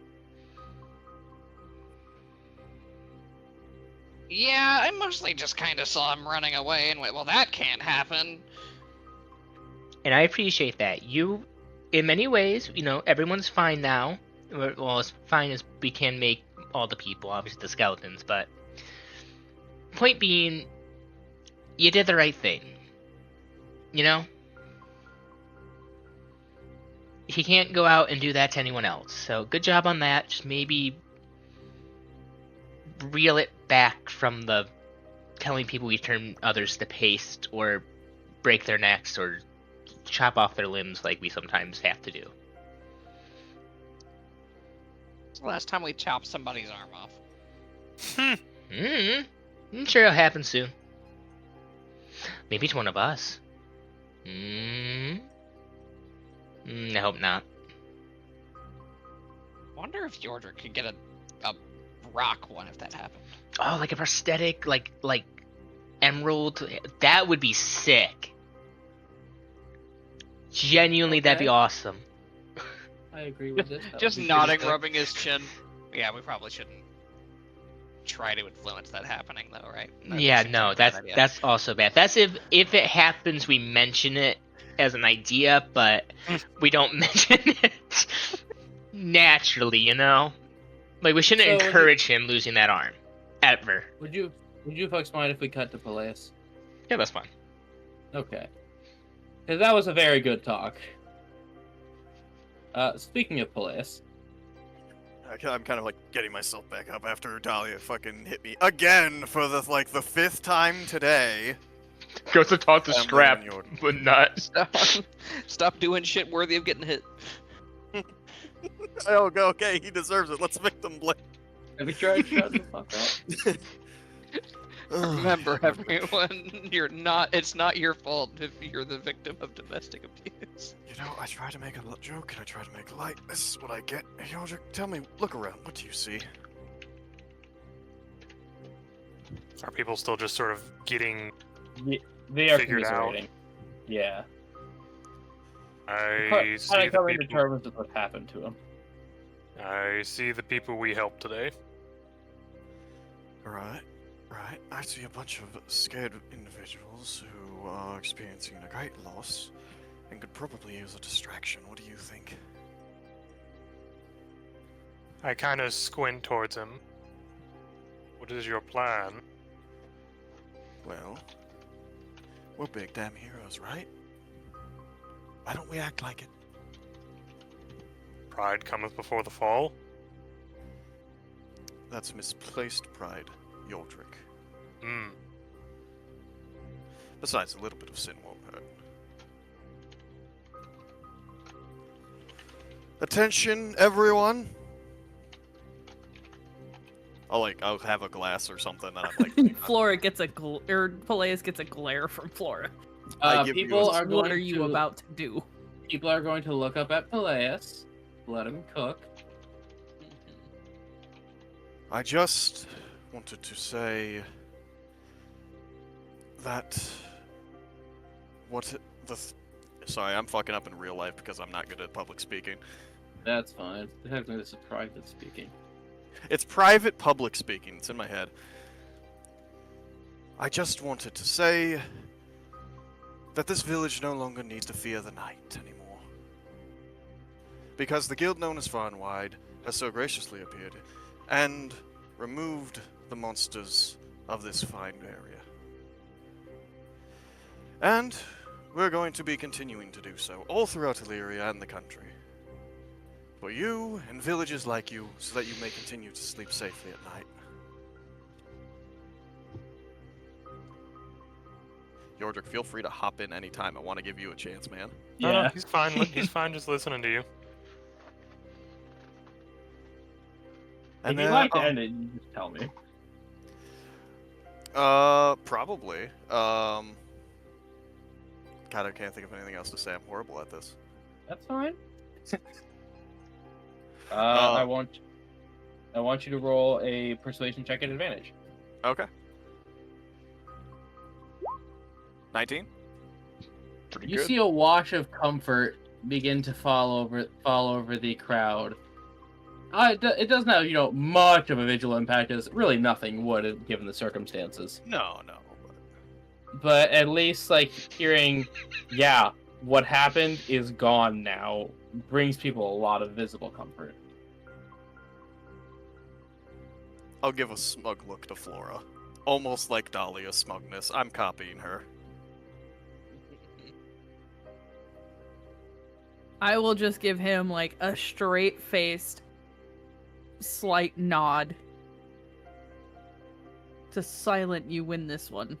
Yeah, I mostly just kind of saw him running away and went, well, that can't happen. And I appreciate that. You, in many ways, you know, everyone's fine now. Well, as fine as we can make all the people, obviously the skeletons, but point being, you did the right thing. You know? He can't go out and do that to anyone else. So good job on that. Just maybe reel it back from the telling people we turn others to paste or break their necks or chop off their limbs like we sometimes have to do. It's the last time we chopped somebody's arm off. I'm sure it'll happen soon. Maybe it's one of us. I hope not. Wonder if Yordrik could get a rock one if that happened. Oh, like a prosthetic, like emerald. That would be sick. Genuinely, Okay. that'd be awesome. I agree with this. Just nodding, rubbing his chin. Yeah, we probably shouldn't try to influence that happening, though, right? Yeah, no, that's also bad. That's if it happens, we mention it as an idea, but we don't mention it naturally, you know? Like, we shouldn't So, encourage him losing that arm. Ever. Would you folks mind if we cut to Peleus? Yeah, that's fine. Okay. Because that was a very good talk. Speaking of Peleus, I'm kind of like getting myself back up after Dahlia fucking hit me again for the fifth time today. Goes to talk to I'm Scrap, leaving your- but not. Stop doing shit worthy of getting hit. Oh, okay, he deserves it. Let's victim blame. have you tried shut the fuck up? Remember, everyone, it's not your fault if you're the victim of domestic abuse. You know, I try to make a joke and I try to make light. This is what I get. Hey, Yodrik, tell me, look around. What do you see? Are people still just sort of getting... They are Figured out. commiserating. Yeah. I see How the coming to people... terms with what happened to him. I see the people we helped today. Right. I see a bunch of scared individuals who are experiencing a great loss and could probably use a distraction. What do you think? I kind of squint towards him. What is your plan? Well, we're big damn heroes, right? Why don't we act like it? Pride cometh before the fall? That's misplaced pride, Yordrick. Hmm. Besides, a little bit of sin won't hurt. Attention, everyone! I'll have a glass or something, and I'm like... Flora gets Peleus gets a glare from Flora. I give you People a- are going What are you to, about to do? People are going to look up at Peleus, let him cook. I just wanted to say that sorry, I'm fucking up in real life because I'm not good at public speaking. That's fine. Technically, this is private speaking. It's private public speaking. It's in my head. I just wanted to say that this village no longer needs to fear the night anymore. Because the guild known as Far Wide has so graciously appeared and removed the monsters of this fine area. And we're going to be continuing to do so all throughout Illyria and the country. For you and villages like you, so that you may continue to sleep safely at night. Yordrick, feel free to hop in anytime. I want to give you a chance, man. No, he's fine. He's fine just listening to you. If you'd like to end it, you just tell me. Probably. God, I can't think of anything else to say. I'm horrible at this. That's fine. I want you to roll a persuasion check at advantage. Okay. 19? Pretty You good. see a wash of comfort begin to fall over the crowd. It doesn't have, much of a visual impact, as really nothing would, given the circumstances. No. But at least, hearing, yeah, what happened is gone now, brings people a lot of visible comfort. I'll give a smug look to Flora. Almost like Dahlia's smugness. I'm copying her. I will just give him a straight-faced, slight nod to silent you win this one.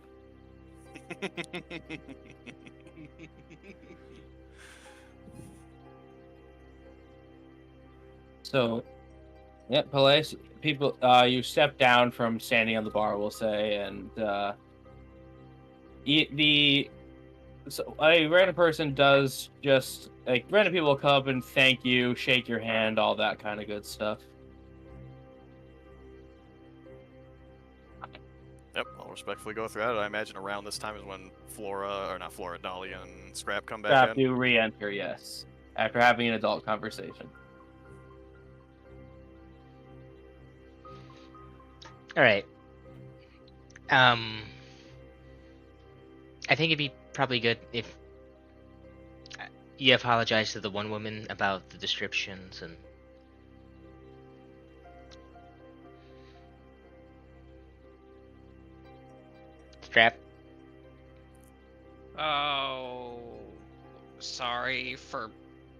So, yeah, Peleus, people, you step down from standing on the bar, we'll say, and so a random person does just, random people will come up and thank you, shake your hand, all that kind of good stuff. Yep, I'll respectfully go through that. I imagine around this time is when Dahlia and Scrap come back Scrap in. do re-enter, yes, after having an adult conversation. All right. I think it'd be probably good if you apologize to the one woman about the descriptions and. Strap. Oh, sorry for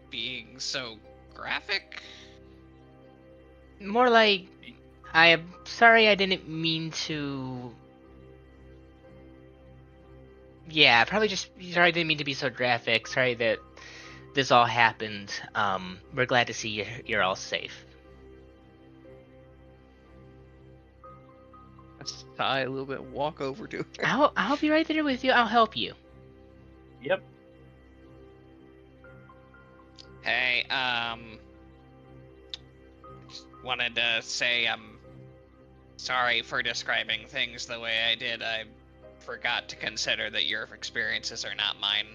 being so graphic. More like, I am sorry I didn't mean to. Yeah, probably just sorry I didn't mean to be so graphic. Sorry that this all happened. We're glad to see you're all safe. I sigh a little bit, walk over to her. I'll be right there with you. I'll help you. Yep. Hey, just wanted to say I'm sorry for describing things the way I did. I forgot to consider that your experiences are not mine.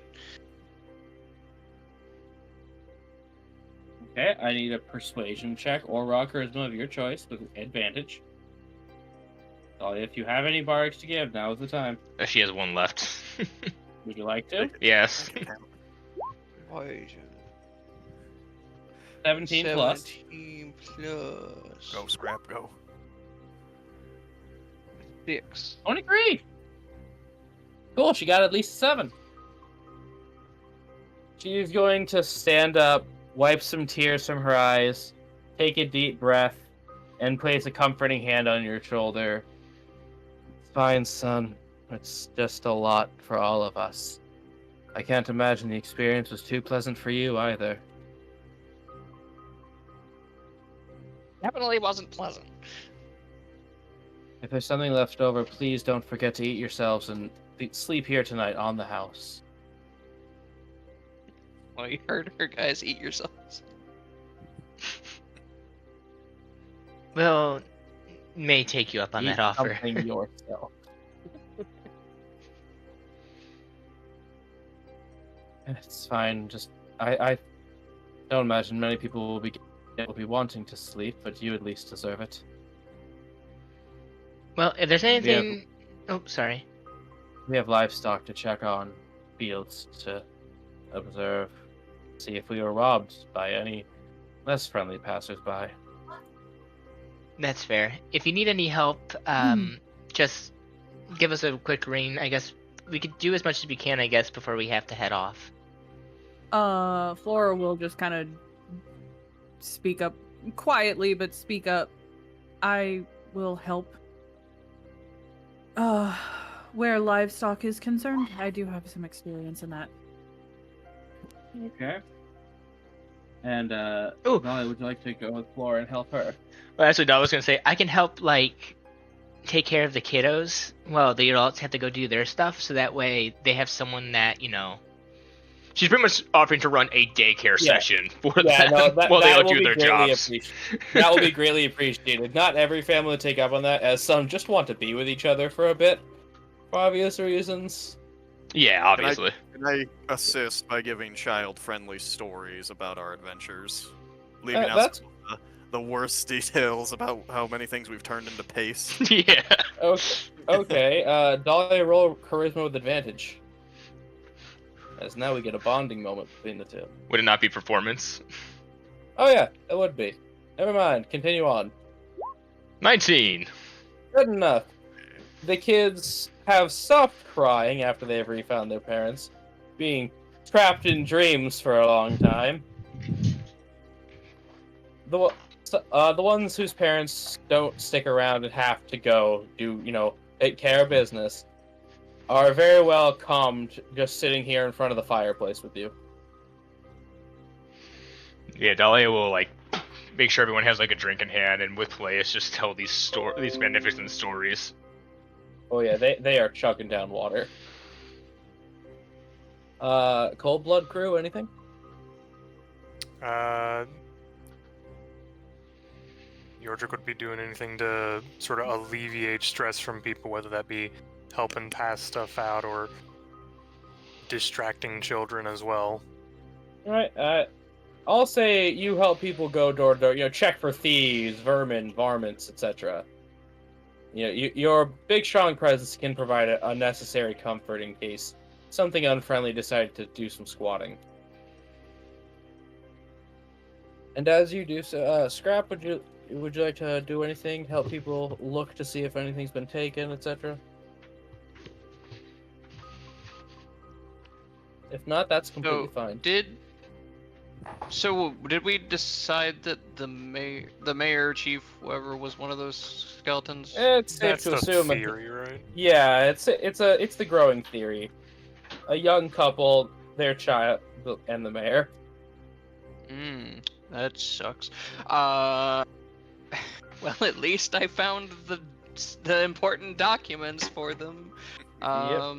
Okay, I need a persuasion check or raw charisma of your choice with advantage. So if you have any barks to give, now is the time. She has one left. Would you like to? Yes. 17 plus. 17 plus. Go, Scrap, go. 6. 23. Cool, she got at least 7. She's going to stand up, wipe some tears from her eyes, take a deep breath, and place a comforting hand on your shoulder. It's fine, son. It's just a lot for all of us. I can't imagine the experience was too pleasant for you either. Definitely wasn't pleasant. If there's something left over, please don't forget to eat yourselves and sleep here tonight on the house. Well, you heard her, guys. Eat yourselves. We'll may take you up on Eat that offer. something yourself. It's fine. Just I don't imagine many people will be wanting to sleep, but you at least deserve it. Well, if there's anything... Oh, sorry. We have livestock to check on, fields to observe, see if we were robbed by any less friendly passersby. That's fair. If you need any help, just give us a quick ring. I guess we could do as much as we can, I guess, before we have to head off. Flora will just kind of speak up quietly, but speak up. I will help. Where livestock is concerned, I do have some experience in that. Okay. And, Molly, would you like to go with Flora and help her? Well, that's what I was going to say. I can help, take care of the kiddos while the adults have to go do their stuff, so that way they have someone that, She's pretty much offering to run a daycare session for them while they all do their jobs. That will be greatly appreciated. Not every family will take up on that, as some just want to be with each other for a bit, for obvious reasons. Yeah, obviously. And I assist by giving child-friendly stories about our adventures, leaving out some of the worst details about how many things we've turned into paste. Yeah. Okay. Dolly, roll charisma with advantage. As now we get a bonding moment between the two. Would it not be performance? Oh yeah, it would be. Never mind, continue on. 19. Good enough. The kids have stopped crying after they've refound their parents, being trapped in dreams for a long time. The ones whose parents don't stick around and have to go do, take care of business, are very well calmed just sitting here in front of the fireplace with you. Yeah, Dahlia will, make sure everyone has, a drink in hand, and with Peleus just tell these magnificent stories. Oh yeah, they are chugging down water. Cold Blood crew, anything? Yordrick would be doing anything to sort of alleviate stress from people, whether that be helping pass stuff out or distracting children as well. Alright, I'll say you help people go door to door, check for thieves, vermin, varmints, etc. Your big strong presence can provide a necessary comfort in case something unfriendly decided to do some squatting. And as you do so, Scrap, would you like to do anything? Help people look to see if anything's been taken, etc.? If not, that's completely fine. Did we decide that the mayor, chief, whoever was one of those skeletons? It's safe to assume. Theory, right? Yeah, it's the growing theory. A young couple, their child, and the mayor. That sucks. Well, at least I found the important documents for them. Yep.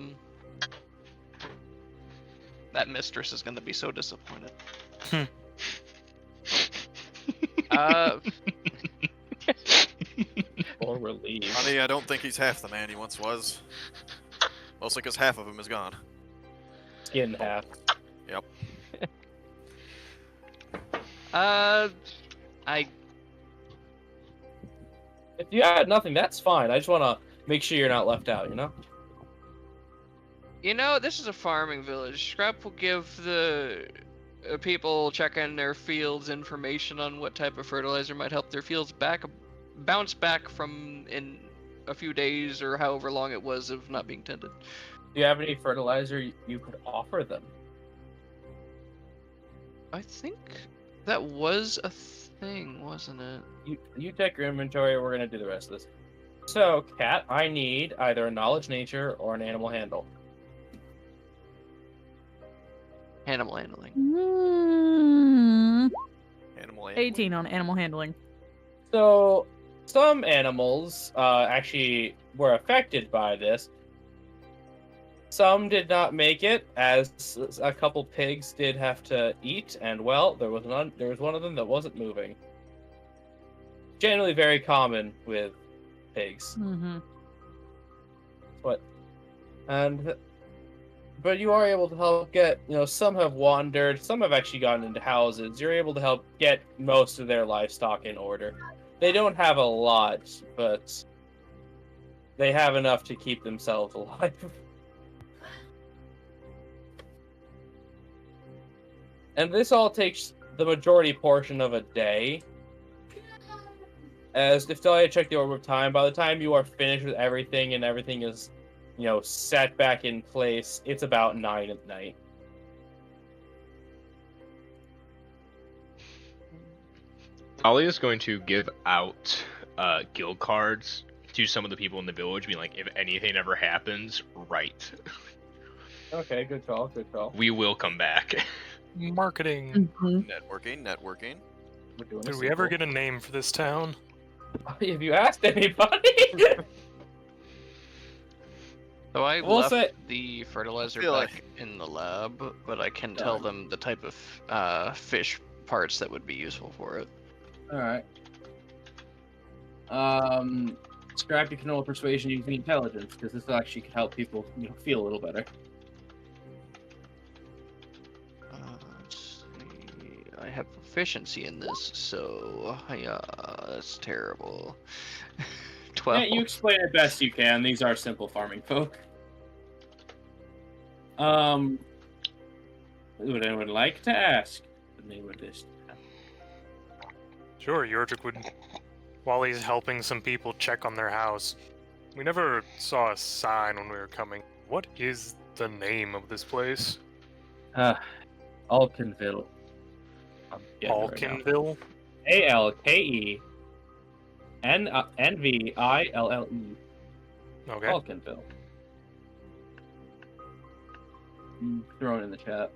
That mistress is gonna be so disappointed. Or relieved. Honey, I don't think he's half the man he once was. Mostly because half of him is gone. Skin half. Yep. If you had nothing, that's fine. I just want to make sure you're not left out, This is a farming village. Scrap will give the people checking their fields information on what type of fertilizer might help their fields bounce back from a few days or however long it was of not being tended. Do you have any fertilizer you could offer them? I think that was a thing, wasn't it? You take your inventory. We're gonna do the rest of this. So, Cat, I need either a knowledge nature or an animal handle. Animal handling. Animal 18 on animal handling. So, some animals actually were affected by this. Some did not make it, as a couple pigs did have to eat, and well, there was one of them that wasn't moving. Generally, very common with pigs. Mm-hmm. But you are able to help get, some have wandered, some have actually gotten into houses. You're able to help get most of their livestock in order. They don't have a lot, but they have enough to keep themselves alive. And this all takes the majority portion of a day. As if I check the order of time, by the time you are finished with everything and everything is, set back in place, it's about 9 at night. Ollie is going to give out guild cards to some of the people in the village, being like, if anything ever happens, right. Okay, good call, good call. We will come back. Marketing. Mm-hmm. Networking. We're doing a Did we ever sequel. get a name for this town? Have you asked anybody? So I We'll left say- the fertilizer feel back like- in the lab, but I can tell them the type of fish parts that would be useful for it. Alright. Scrap your canola persuasion using intelligence, because this actually can help people feel a little better. Let's see. I have proficiency in this, so yeah, that's terrible. 12. Yeah, you explain it best you can. These are simple farming folk. Would anyone like to ask the name of this? Sure, Yordrik would. While he's helping some people check on their house, we never saw a sign when we were coming. What is the name of this place? Alkenville. I'm getting it right now. Alkenville? Alkenville. Okay. Alkenville. Throw it in the chat.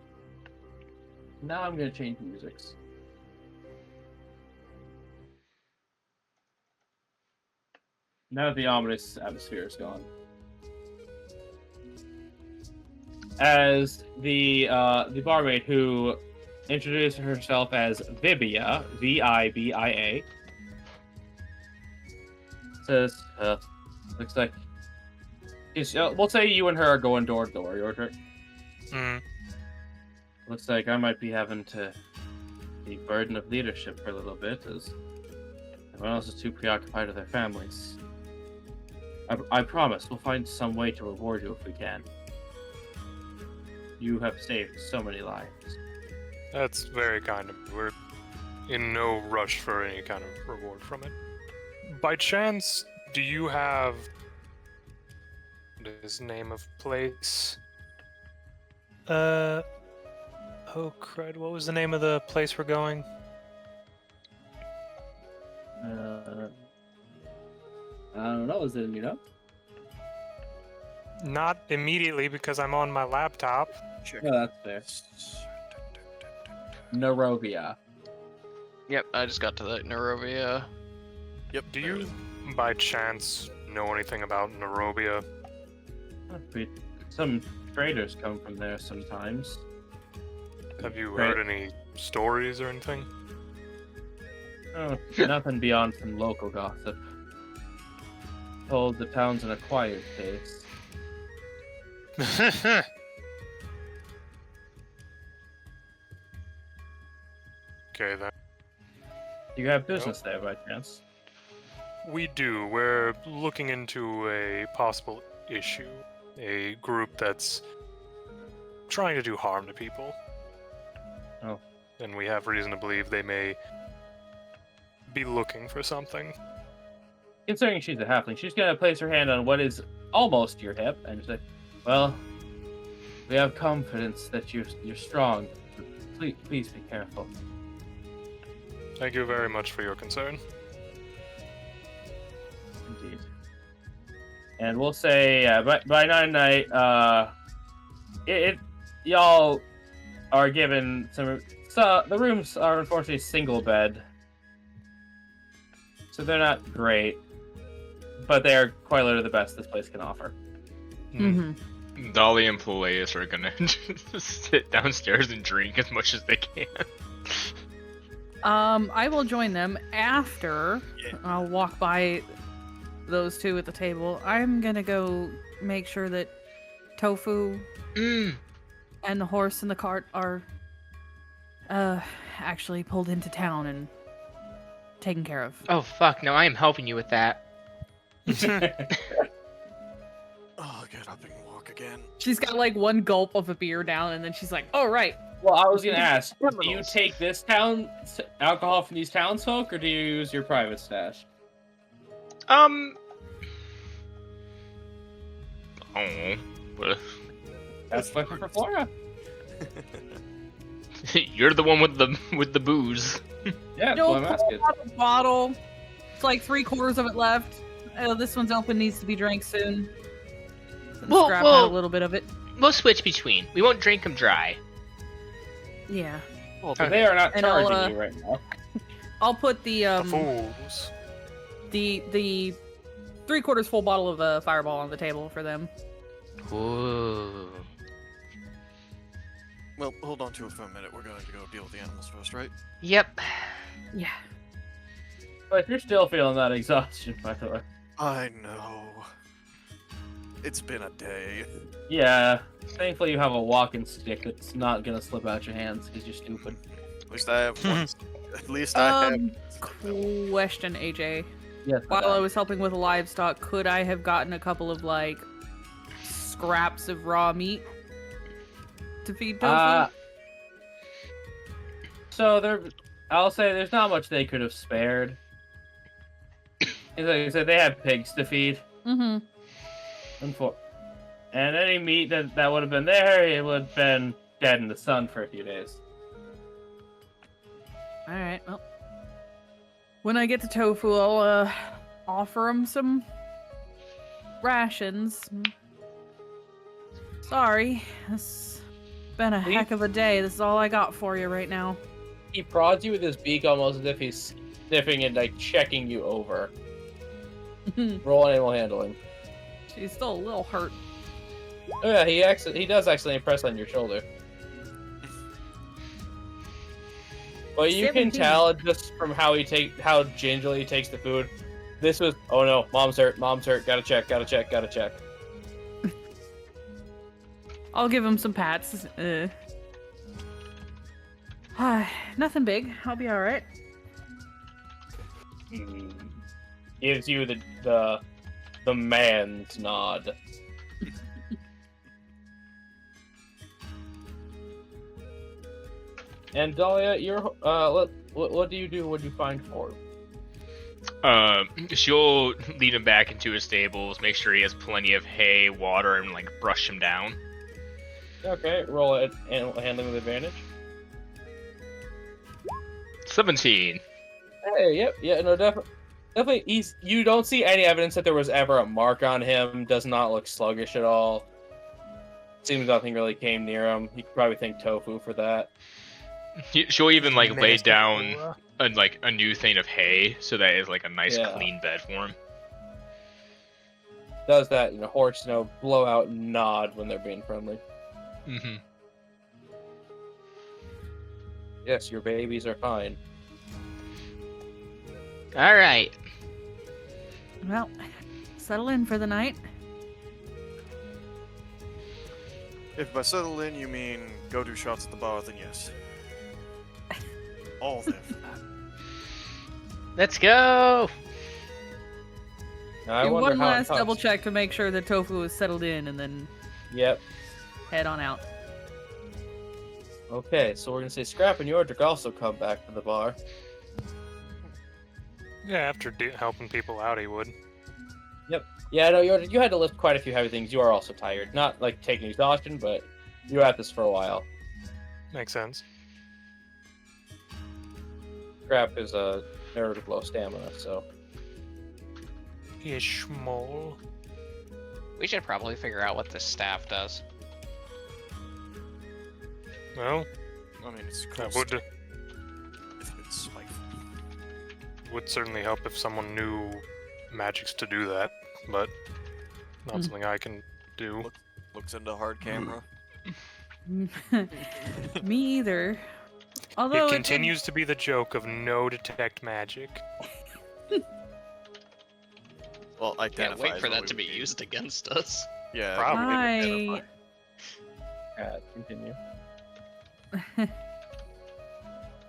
Now I'm gonna change musics. Now that the ominous atmosphere is gone. As the barmaid who introduced herself as Vibia, Vibia, says, looks like we'll say you and her are going door to door, your turn. Looks like I might be having to the burden of leadership for a little bit, as everyone else is too preoccupied with their families. I promise we'll find some way to reward you if we can. You have saved so many lives. That's very kind of you. We're in no rush for any kind of reward from it. By chance, do you have his name of place? Oh crud, what was the name of the place we're going? I don't know, is it Not immediately because I'm on my laptop. Check. No, that's fair. Narovia. Yep, I just got to that Nerovia. Yep. Do you, by chance, know anything about Narovia? Some traders come from there sometimes. Have you Right. heard any stories or anything? Oh, nothing beyond some local gossip. Told the town's an acquired taste. Okay then. Do you have business there by chance? We do. We're looking into a possible issue. A group that's trying to do harm to people. Oh. And we have reason to believe they may be looking for something. considering she's a halfling, she's gonna place her hand on what is almost your hip and say, "Well, we have confidence that you're strong. Please be careful." Thank you very much for your concern. Indeed. And we'll say by night, y'all are given some. So the rooms are unfortunately single bed, so they're not great, but they are quite literally the best this place can offer. Mm-hmm. Dolly and Peleus are gonna just sit downstairs and drink as much as they can. I will join them after I'll walk by those two at the table. I'm gonna go make sure that Tofu and the horse and the cart are actually pulled into town and taken care of. Oh fuck, no, I am helping you with that. Oh, get up and walk again. She's got like one gulp of a beer down, and then she's like, "Oh right." Well, I was gonna ask, do you take this town alcohol from these townsfolk, or do you use your private stash? Oh, what? That's question for Flora. You're the one with the booze. Yeah, No, that's what I'm asking. pull out a bottle. It's like 3/4 of it left. Oh, this one's open. Needs to be drank soon. Well, Scrap out a little bit of it. We'll switch between. We won't drink them dry. Yeah. Well, but they are not And I'll, charging you right now. I'll put the The fools. the 3/4 full bottle of Fireball on the table for them. Ooh. Well, hold on to it for a minute. We're going to go deal with the animals first, right? Yep. Yeah. But you're still feeling that exhaustion, by the way. I know. It's been a day. Yeah. Thankfully, you have a walking stick that's not gonna slip out your hands because you're stupid. At least I have one. At least I have. Question, AJ. Yes. While I was helping with livestock, could I have gotten a couple of like scraps of raw meat to feed Tofu? So I'll say there's not much they could have spared. Like I said, they had pigs to feed. Mm-hmm. And any meat that would have been there, it would have been dead in the sun for a few days. All right. Well, when I get to Tofu, I'll offer him some rations. Sorry, it's been a heck of a day. This is all I got for you right now. He prods you with his beak almost as if he's sniffing and like checking you over. Roll animal handling. She's still a little hurt. Oh yeah, he does actually impress on your shoulder. But you 17. can tell just from how gingerly he takes the food. This was, oh no, mom's hurt, gotta check. I'll give him some pats. Nothing big. I'll be all right. Gives you the man's nod. And Dahlia, what do you do when you find Ford? She'll lead him back into his stables, make sure he has plenty of hay, water, and like brush him down. Okay, roll it animal handling with advantage. 17. Hey, yep, yeah, no, definitely. You don't see any evidence that there was ever a mark on him. Does not look sluggish at all. Seems nothing really came near him. You could probably thank Tofu for that. She'll even like lay Nasty down flora. a new thing of hay, so that is like a nice Yeah. clean bed for him. Does that, horse, blow out and nod when they're being friendly. Mm-hmm. Yes, your babies are fine. All right. Well, settle in for the night. If by settle in you mean go do shots at the bar, then yes. All there for that. Let's go. Now, I Do wonder one how it last comes. double check to make sure that Tofu is settled in, and then Yep. head on out. Okay, so we're gonna say Scrap and Yordrick also come back to the bar. Yeah, after helping people out, he would. Yeah, I know you had to lift quite a few heavy things. You are also tired. Not like taking exhaustion, but you were at this for a while. Makes sense. Scrap is a narrative low stamina, so. He is small. We should probably figure out what this staff does. Well, I mean, it's cool. that would If it's like, certainly help if someone knew magics to do that, but not something I can do. looks into hard camera. Me either. Although It continues to be the joke of no detect magic. Well, Can't identify. wait is for what that we to be would need. used against us. Yeah, Probably. I Continue.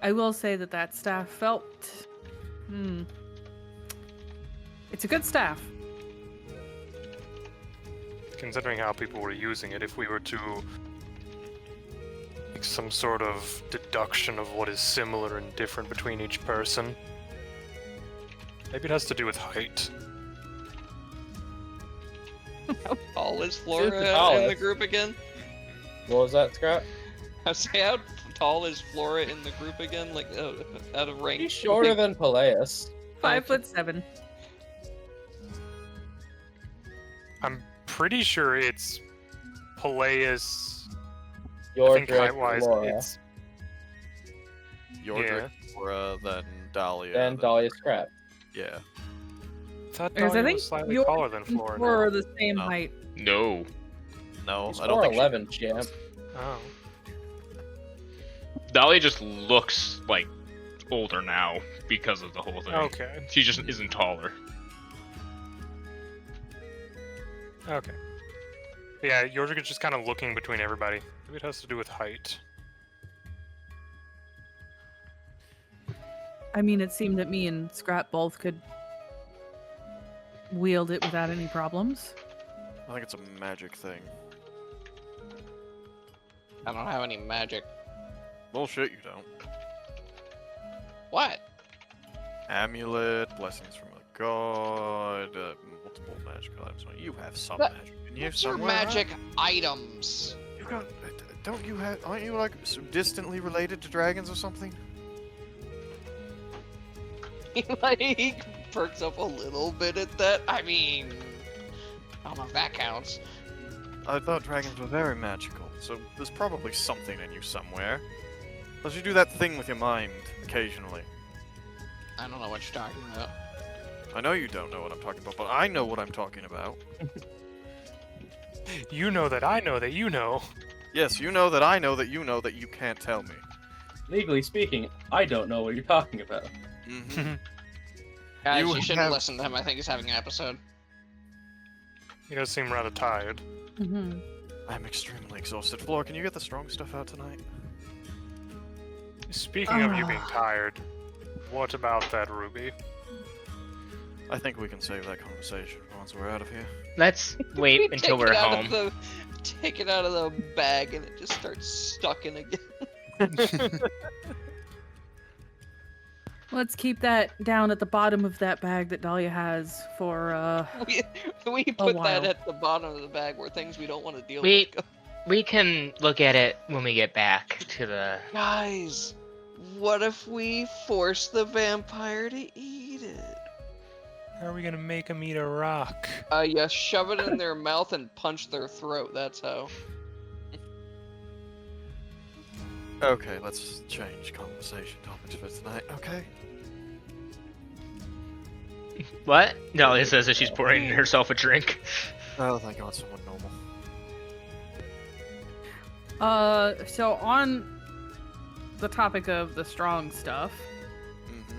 I will say that staff felt. It's a good staff. Considering how people were using it, if we were to make some sort of deduction of what is similar and different between each person, maybe it has to do with height. How tall is Who's Flora the in the tallest? group again? What was that, Scrap? I say, how tall is Flora in the group again? Like, out of rank? He's shorter than Peleus. 5'7". I'm pretty sure it's Peleus. I Your think height-wise, Flora. it's Yordrick, Flora, then Dahlia. Then Dahlia Scrap. Yeah. I thought Because I Dahlia think was slightly Yordrick taller than and Flora. Flora are now. the same No. height. No. No, He's I don't think 4'11", champ. Oh. Dolly just looks like older now because of the whole thing. Okay. She just isn't taller. Okay. Yeah, Yordrick is just kind of looking between everybody. Maybe it has to do with height. I mean, it seemed that me and Scrap both could wield it without any problems. I think it's a magic thing. I don't have any magic. Bullshit, you don't. What? Amulet, blessings from a god, multiple magic items. You have some That- magic. And you have Those are some magic items. You got, don't you have? Aren't you like distantly related to dragons or something? He like perks up a little bit at that. I mean, I don't know if that counts. I thought dragons were very magical, so there's probably something in you somewhere. Plus, you do that thing with your mind occasionally. I don't know what you're talking about. I know you don't know what I'm talking about, but I know what I'm talking about. You know that I know that you know. Yes, you know that I know that you know that you can't tell me. Legally speaking, I don't know what you're talking about. Mm-hmm. Guys, You you shouldn't have- listen to him. I think he's having an episode. He does seem rather tired. Mm-hmm. I'm extremely exhausted. Floor, can you get the strong stuff out tonight? Speaking of you being tired, what about that ruby? I think we can save that conversation once we're out of here. Let's wait We until take we're it out home. of the- take it out of the bag and it just starts stuck in again. Let's keep that down at the bottom of that bag that Dahlia has for, We put that while. at the bottom of the bag where things we don't want to deal We- with. We can look at it when we get back to the. Guys, what if we force the vampire to eat it? How are we gonna make him eat a rock? You shove it in their mouth and punch their throat. That's how. Okay, let's change conversation topics for tonight, okay? What? Dahlia says as she's pouring herself a drink. Oh, thank God, someone normal. So on the topic of the strong stuff, Mm-hmm.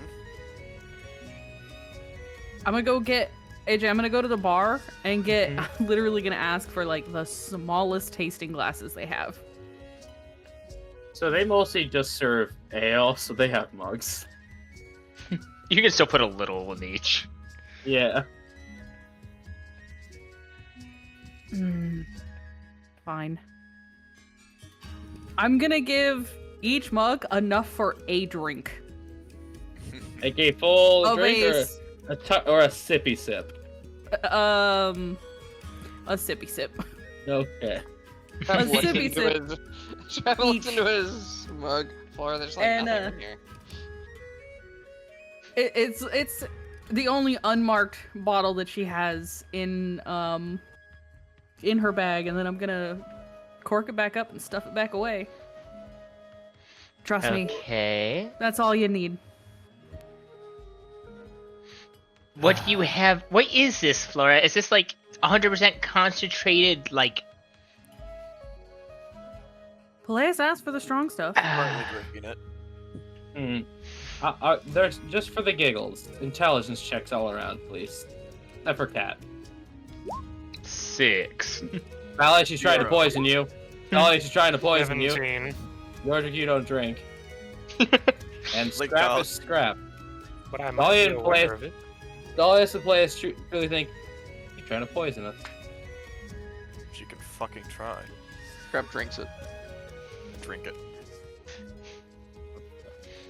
I'm gonna go get AJ. I'm gonna go to the bar and get. I'm literally gonna ask for like the smallest tasting glasses they have. So they mostly just serve ale, so they have mugs. You can still put a little in each. Yeah. Fine. I'm gonna give each mug enough for a drink. Like a full Of drink a or a sippy sip? a sippy sip. Okay. A Looks sippy into sip. his- Trav looks Each. into his mug. Flora, there's like And, nothing in here. It's the only unmarked bottle that she has in her bag, and then I'm gonna cork it back up and stuff it back away. Trust me, Okay. that's all you need. What do you have? What is this, Flora? Is this like 100% concentrated, like? Peleus asked for the strong stuff. Currently drinking it. There's just for the giggles. Intelligence checks all around, please. Except for Cat. 6. Valley, she's trying to 0. poison you. Valley, she's trying to poison you. 17. Yordrik, you don't drink. And Like scrap Val- uh, is scrap. But I All might you be in place- aware of it. All this to play is truly think you're trying to poison us. She can fucking try. Crab drinks it. Drink it.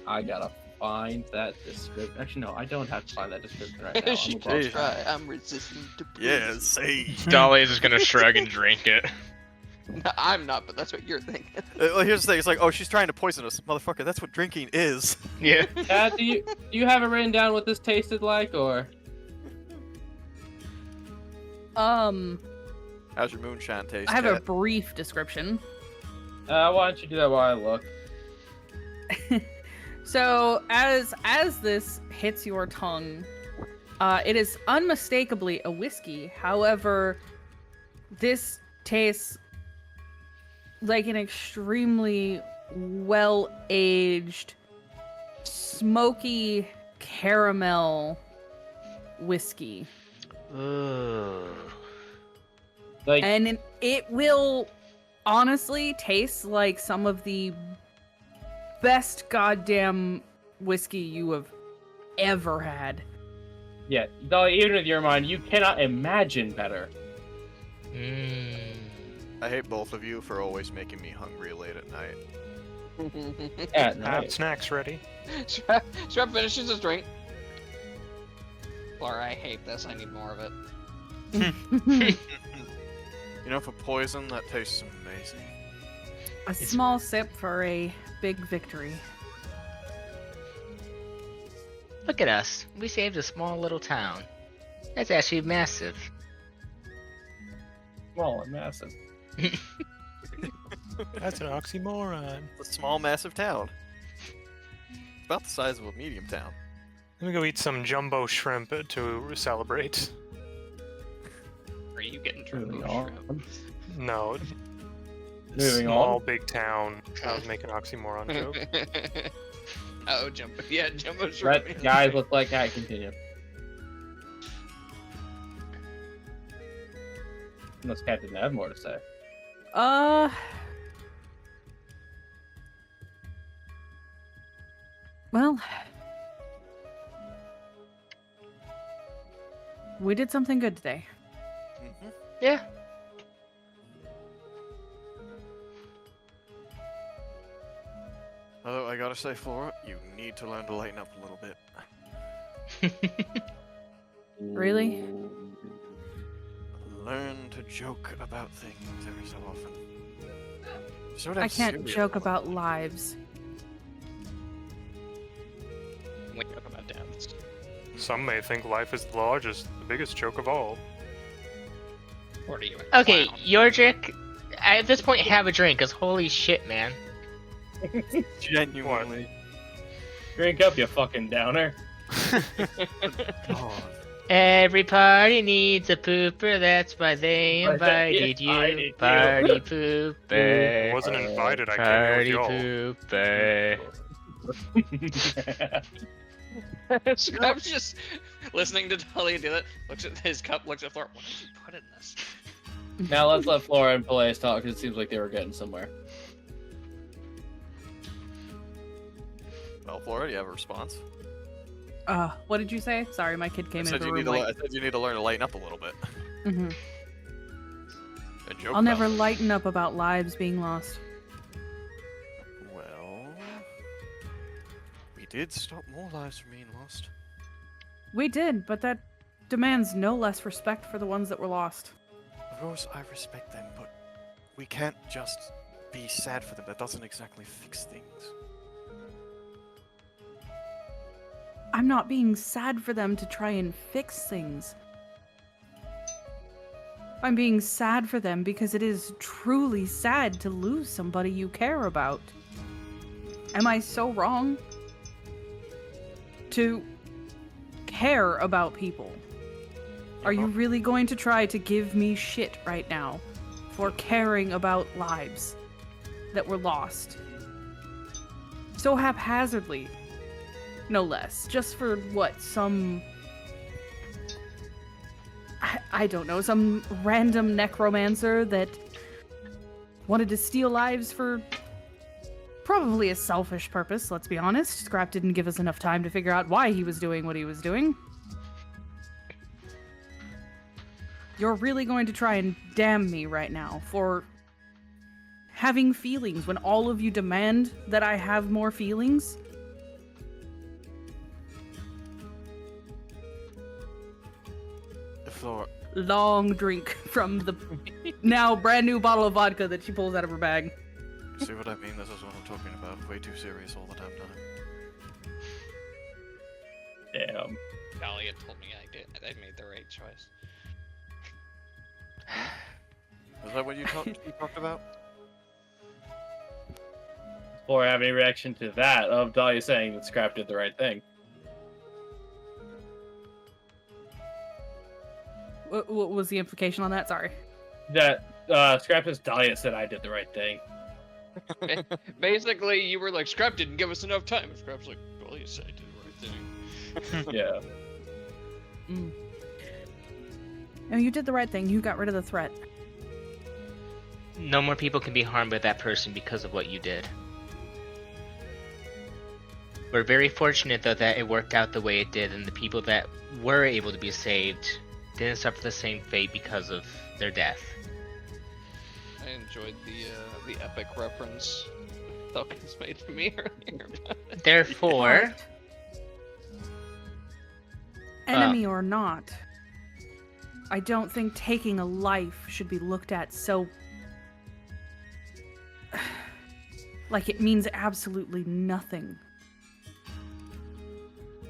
I gotta find that description. Actually, no, I don't have to find that description right now. She I'm can about- try. I'm resistant to Yeah, poison. say. Dolly is just gonna shrug and drink it. No, I'm not, but that's what you're thinking. Well, here's the thing. It's like, oh, she's trying to poison us, motherfucker. That's what drinking is. Yeah. Kat, do you have it written down what this tasted like, or? How's your moonshine taste? I have a Kat? brief description. Why don't you do that while I look? So as this hits your tongue, it is unmistakably a whiskey. However, this tastes like an extremely well-aged, smoky caramel whiskey. Ooh. Like, And it will honestly taste like some of the best goddamn whiskey you have ever had. yeah, Dolly, even with your mind, you cannot imagine better. I hate both of you for always making me hungry late at night. At Have night. snacks ready. Strap finishes his drink. Flora, I hate this. I need more of it. You know, for poison, that tastes amazing. A small sip for a big victory. Look at us. We saved a small little town. That's actually massive. Small and massive. That's an oxymoron. It's a small, massive town. It's about the size of a medium town. Let me go eat some jumbo shrimp to celebrate. Are you getting Moving turbo on. shrimp? No. Moving Small, on. big town. I was making an oxymoron joke. Oh, jumbo. Yeah, jumbo shrimp. Let guys look like that. Continue. Unless Cat didn't have more to say. Well, we did something good today. Mm-hmm. Yeah. Although I gotta say, Flora, you need to learn to lighten up a little bit. Really? Learn to joke about things every so often. Sort I of can't serious joke one. about lives. We talk about deaths. Some may think life is the largest, the biggest joke of all. What are you? A Okay, clown? Yordrik, at this point have a drink, cause holy shit, man. Genuinely. Drink up, you fucking downer. God. Every party needs a pooper, that's why they invited you. Invited you. Party pooper. I wasn't invited, I came here with Party y'all. pooper. Scrap's just listening to Talia do that. Looks at his cup. Looks at Flora. What did you put in this? Now let's let Flora and Peleus talk, because it seems like they were getting somewhere. Well, Flora, do you have a response? What did you say? Sorry, my kid I came in said, the you room need to, like... I said you need to learn to lighten up a little bit. Mhm. And joke I'll never about it. lighten up about lives being lost. Well, we did stop more lives from being lost. We did, but that demands no less respect for the ones that were lost. Of course, I respect them, but we can't just be sad for them. That doesn't exactly fix things. I'm not being sad for them to try and fix things. I'm being sad for them because it is truly sad to lose somebody you care about. Am I so wrong to care about people? Are you really going to try to give me shit right now for caring about lives that were lost? So haphazardly, no less. Just for what, some... I don't know, some random necromancer that wanted to steal lives for probably a selfish purpose, let's be honest. Scrap didn't give us enough time to figure out why he was doing what he was doing. You're really going to try and damn me right now for having feelings when all of you demand that I have more feelings? Flora, Long drink from the now brand new bottle of vodka that she pulls out of her bag. see what I mean? This is what I'm talking about. Way too serious all the time. Damn. Dahlia told me I made the right choice. Is that what you talked about? Or have any reaction to that of Dahlia saying that Scrap did the right thing? What was the implication on that? Sorry. That Scrap says Dahlia said I did the right thing. Basically, you were like, Scrap didn't give us enough time. And Scrap's like, well, you said I did the right thing. Yeah. No, you did the right thing. You got rid of the threat. No more people can be harmed by that person because of what you did. We're very fortunate, though, that it worked out the way it did, and the people that were able to be saved didn't suffer the same fate because of their death. I enjoyed the epic reference Falcons made to me earlier. Therefore, Enemy or not, I don't think taking a life should be looked at so... like it means absolutely nothing.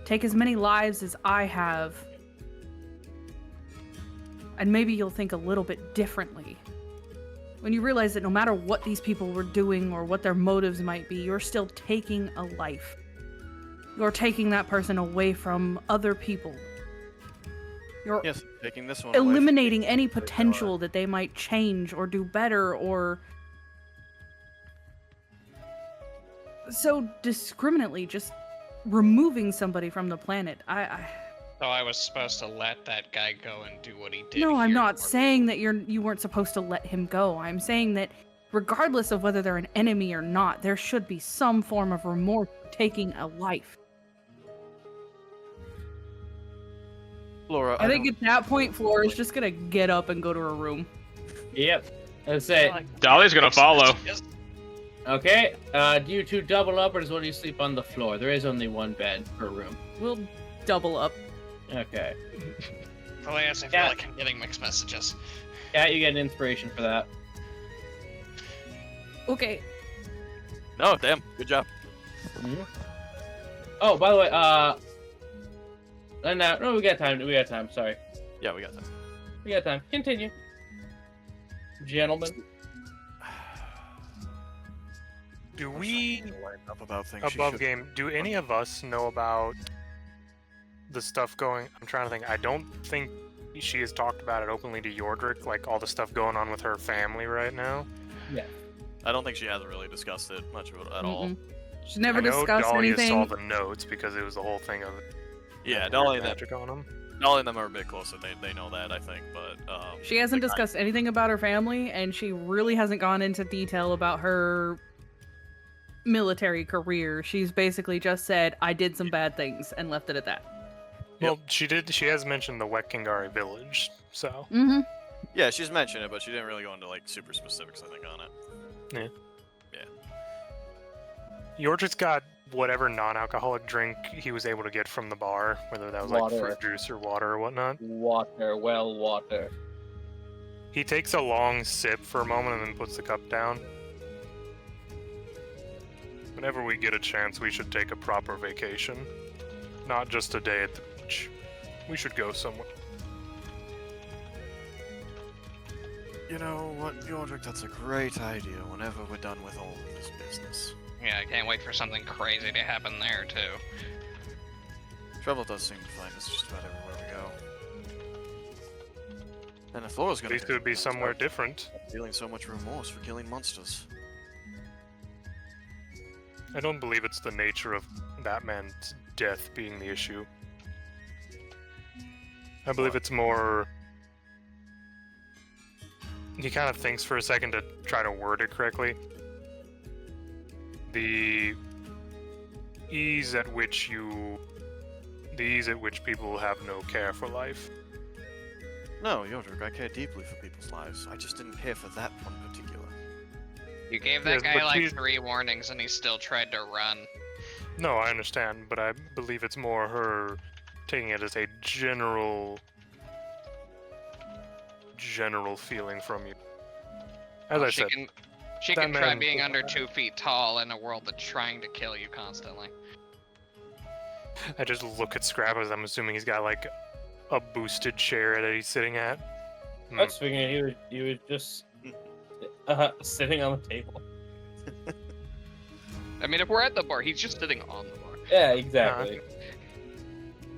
Take as many lives as I have, and maybe you'll think a little bit differently. When you realize that no matter what these people were doing or what their motives might be, you're still taking a life. You're taking that person away from other people. You're Yes, taking this one away from eliminating me. any potential that they might change or do better or so discriminately just removing somebody from the planet. So I was supposed to let that guy go and do what he did. No, I'm here not for me. saying that you weren't supposed to let him go. I'm saying that regardless of whether they're an enemy or not, there should be some form of remorse for taking a life. Flora, I think don't- at that point, Flora's just gonna get up and go to her room. Yep. That's it. Dolly's gonna follow. Okay. Do you two double up, or does one of you sleep on the floor? There is only one bed per room. We'll double up. Okay. Elias, I feel like I'm getting mixed messages. Yeah, you get an inspiration for that. Okay. No, damn. Good job. Oh, by the way, and no, we got time. We got time. Sorry, Yeah, we got that. we got time. Continue, gentlemen. Do we, Up about things she above should- game, do any of us know about the stuff going... I'm trying to think. I don't think she has talked about it openly to Yordrick, like all the stuff going on with her family right now. I don't think she hasn't really discussed it much at all. Mm-mm. She never I know discussed Dahlia anything. saw the notes because it was the whole thing of Yeah, weird Dolly and them, magic on them. Dolly and them are a bit closer. They know that, I think, but She hasn't like, discussed anything about her family, and she really hasn't gone into detail about her military career. She's basically just said, I did some bad things, and left it at that. Well, she has mentioned the Wekingari village, so... Mm-hmm. Yeah, she's mentioned it, but she didn't really go into like super specifics, I think, on it. Yordrick's got whatever non-alcoholic drink he was able to get from the bar, whether that was like Water. fruit juice or water or whatnot. Water, well, water. He takes a long sip for a moment and then puts the cup down. Whenever we get a chance, we should take a proper vacation. Not just a day at the beach. We should go somewhere. You know what, Yordrick, that's a great idea whenever we're done with all of this business. Yeah, I can't wait for something crazy to happen there, too. Trouble does seem to find us just about everywhere we go. And if Flora's At gonna least it would be somewhere different. feeling so much remorse for killing monsters. I don't believe it's the nature of that man's death being the issue. I believe it's more... He kind of thinks for a second to try to word it correctly. The ease at which people have no care for life. No, Yordrick, I care deeply for people's lives. I just didn't care for that one particular. You gave that Yes, guy but like you- 3 warnings and he still tried to run. No, I understand, but I believe it's more her taking it as a general feeling from you. As I said, She that can try man- being under 2 feet tall in a world that's trying to kill you constantly. I just look at Scrap as I'm assuming he's got like a boosted chair that he's sitting at. I was figuring he was just sitting on the table. I mean, if we're at the bar, he's just sitting on the bar. Yeah, exactly.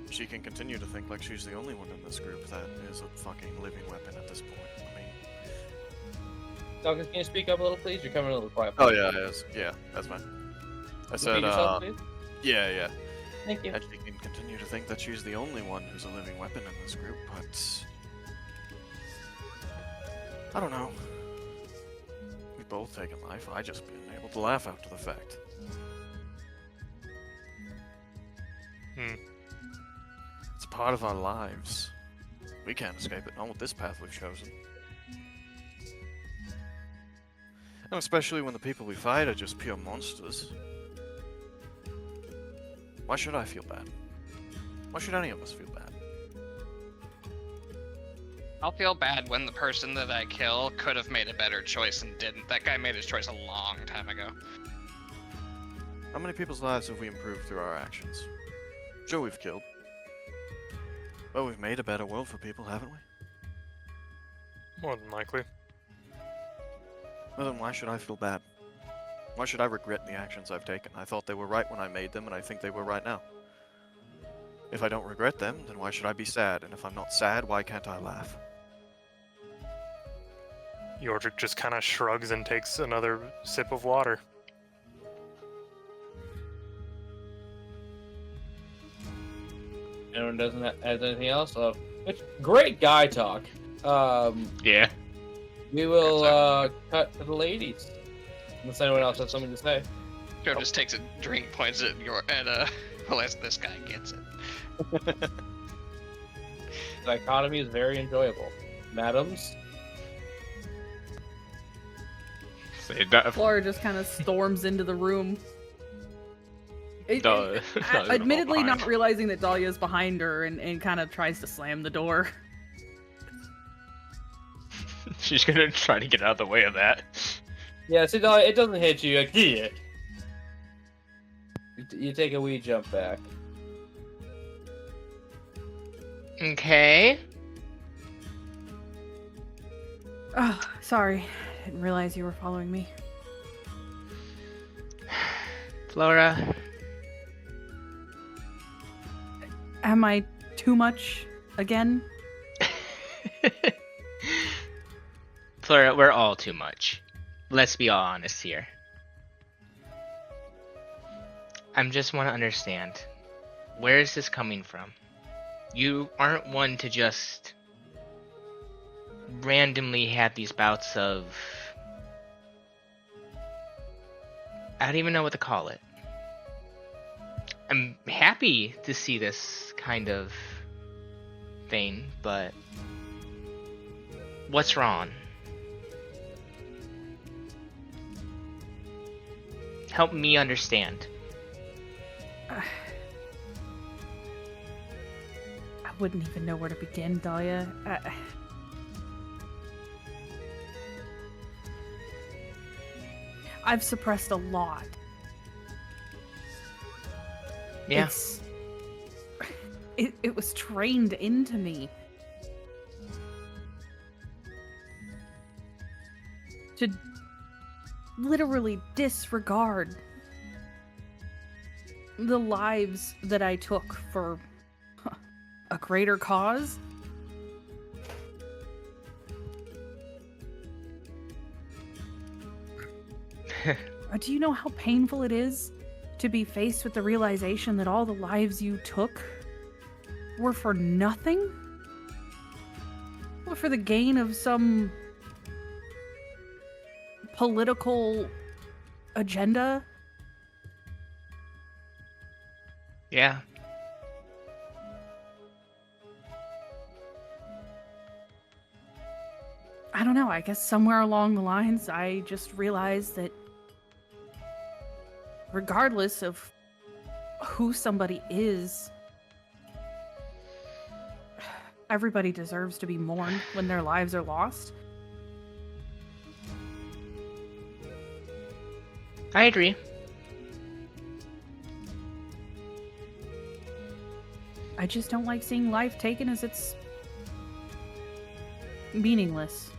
She can continue to think like she's the only one in this group that is a fucking living weapon at this point. I mean... Douglas, can you speak up a little, please? You're coming a little quiet. Oh yeah, yeah, that's fine. I said, Repeat yourself, please. yeah. Thank you. And she can continue to think that she's the only one who's a living weapon in this group, but... I don't know. We've both taken life, I just been able to laugh after the fact. It's part of our lives. We can't escape it, not with this path we've chosen. And especially when the people we fight are just pure monsters. Why should I feel bad? Why should any of us feel bad? I'll feel bad when the person that I kill could have made a better choice and didn't. That guy made his choice a long time ago. How many people's lives have we improved through our actions? Sure, we've killed. But we've made a better world for people, haven't we? More than likely. Well, then why should I feel bad? Why should I regret the actions I've taken? I thought they were right when I made them, and I think they were right now. If I don't regret them, then why should I be sad? And if I'm not sad, why can't I laugh? Yordrick just kind of shrugs and takes another sip of water. Anyone doesn't have anything else? Great guy talk. Yeah. We will cut to the ladies. Unless anyone else has something to say. Joe just takes a drink, points it at unless this guy gets it. The dichotomy is very enjoyable. Madams, Flora just kind of storms into the room. Duh. Admittedly, not realizing that Dahlia's behind her and kind of tries to slam the door. She's gonna try to get out of the way of that. yeah, see, it doesn't hit you. Like, yeah. You take a wee jump back. Okay. Oh, sorry. Didn't realize you were following me. Flora. Am I too much again? Flora, we're all too much. Let's be all honest here. I just want to understand. Where is this coming from? You aren't one to just randomly have these bouts of... I don't even know what to call it. I'm happy to see this kind of thing, but what's wrong? Help me understand. I wouldn't even know where to begin, Dahlia. I've suppressed a lot. Yeah. It was trained into me. To literally disregard the lives that I took for a greater cause. Do you know how painful it is to be faced with the realization that all the lives you took were for nothing? Or for the gain of some political agenda? Yeah. I don't know, I guess somewhere along the lines I just realized that regardless of who somebody is, everybody deserves to be mourned when their lives are lost. I agree. I just don't like seeing life taken as it's meaningless.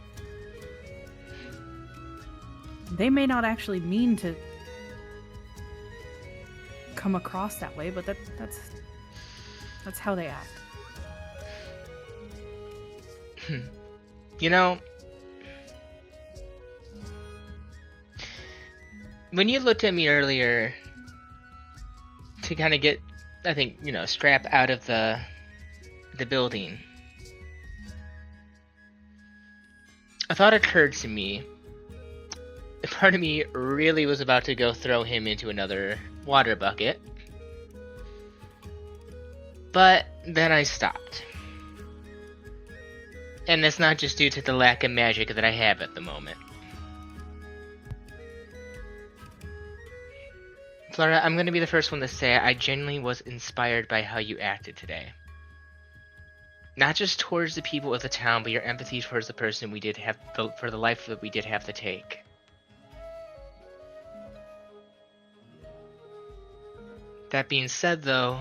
They may not actually mean to come across that way, but that's how they act. You know, when you looked at me earlier to kind of get, I think, Scrap out of the building, a thought occurred to me. Part of me really was about to go throw him into another water bucket, but then I stopped. And that's not just due to the lack of magic that I have at the moment. Flora, I'm going to be the first one to say I genuinely was inspired by how you acted today. Not just towards the people of the town, but your empathy towards the person we did have, for the life that we did have to take. That being said, though,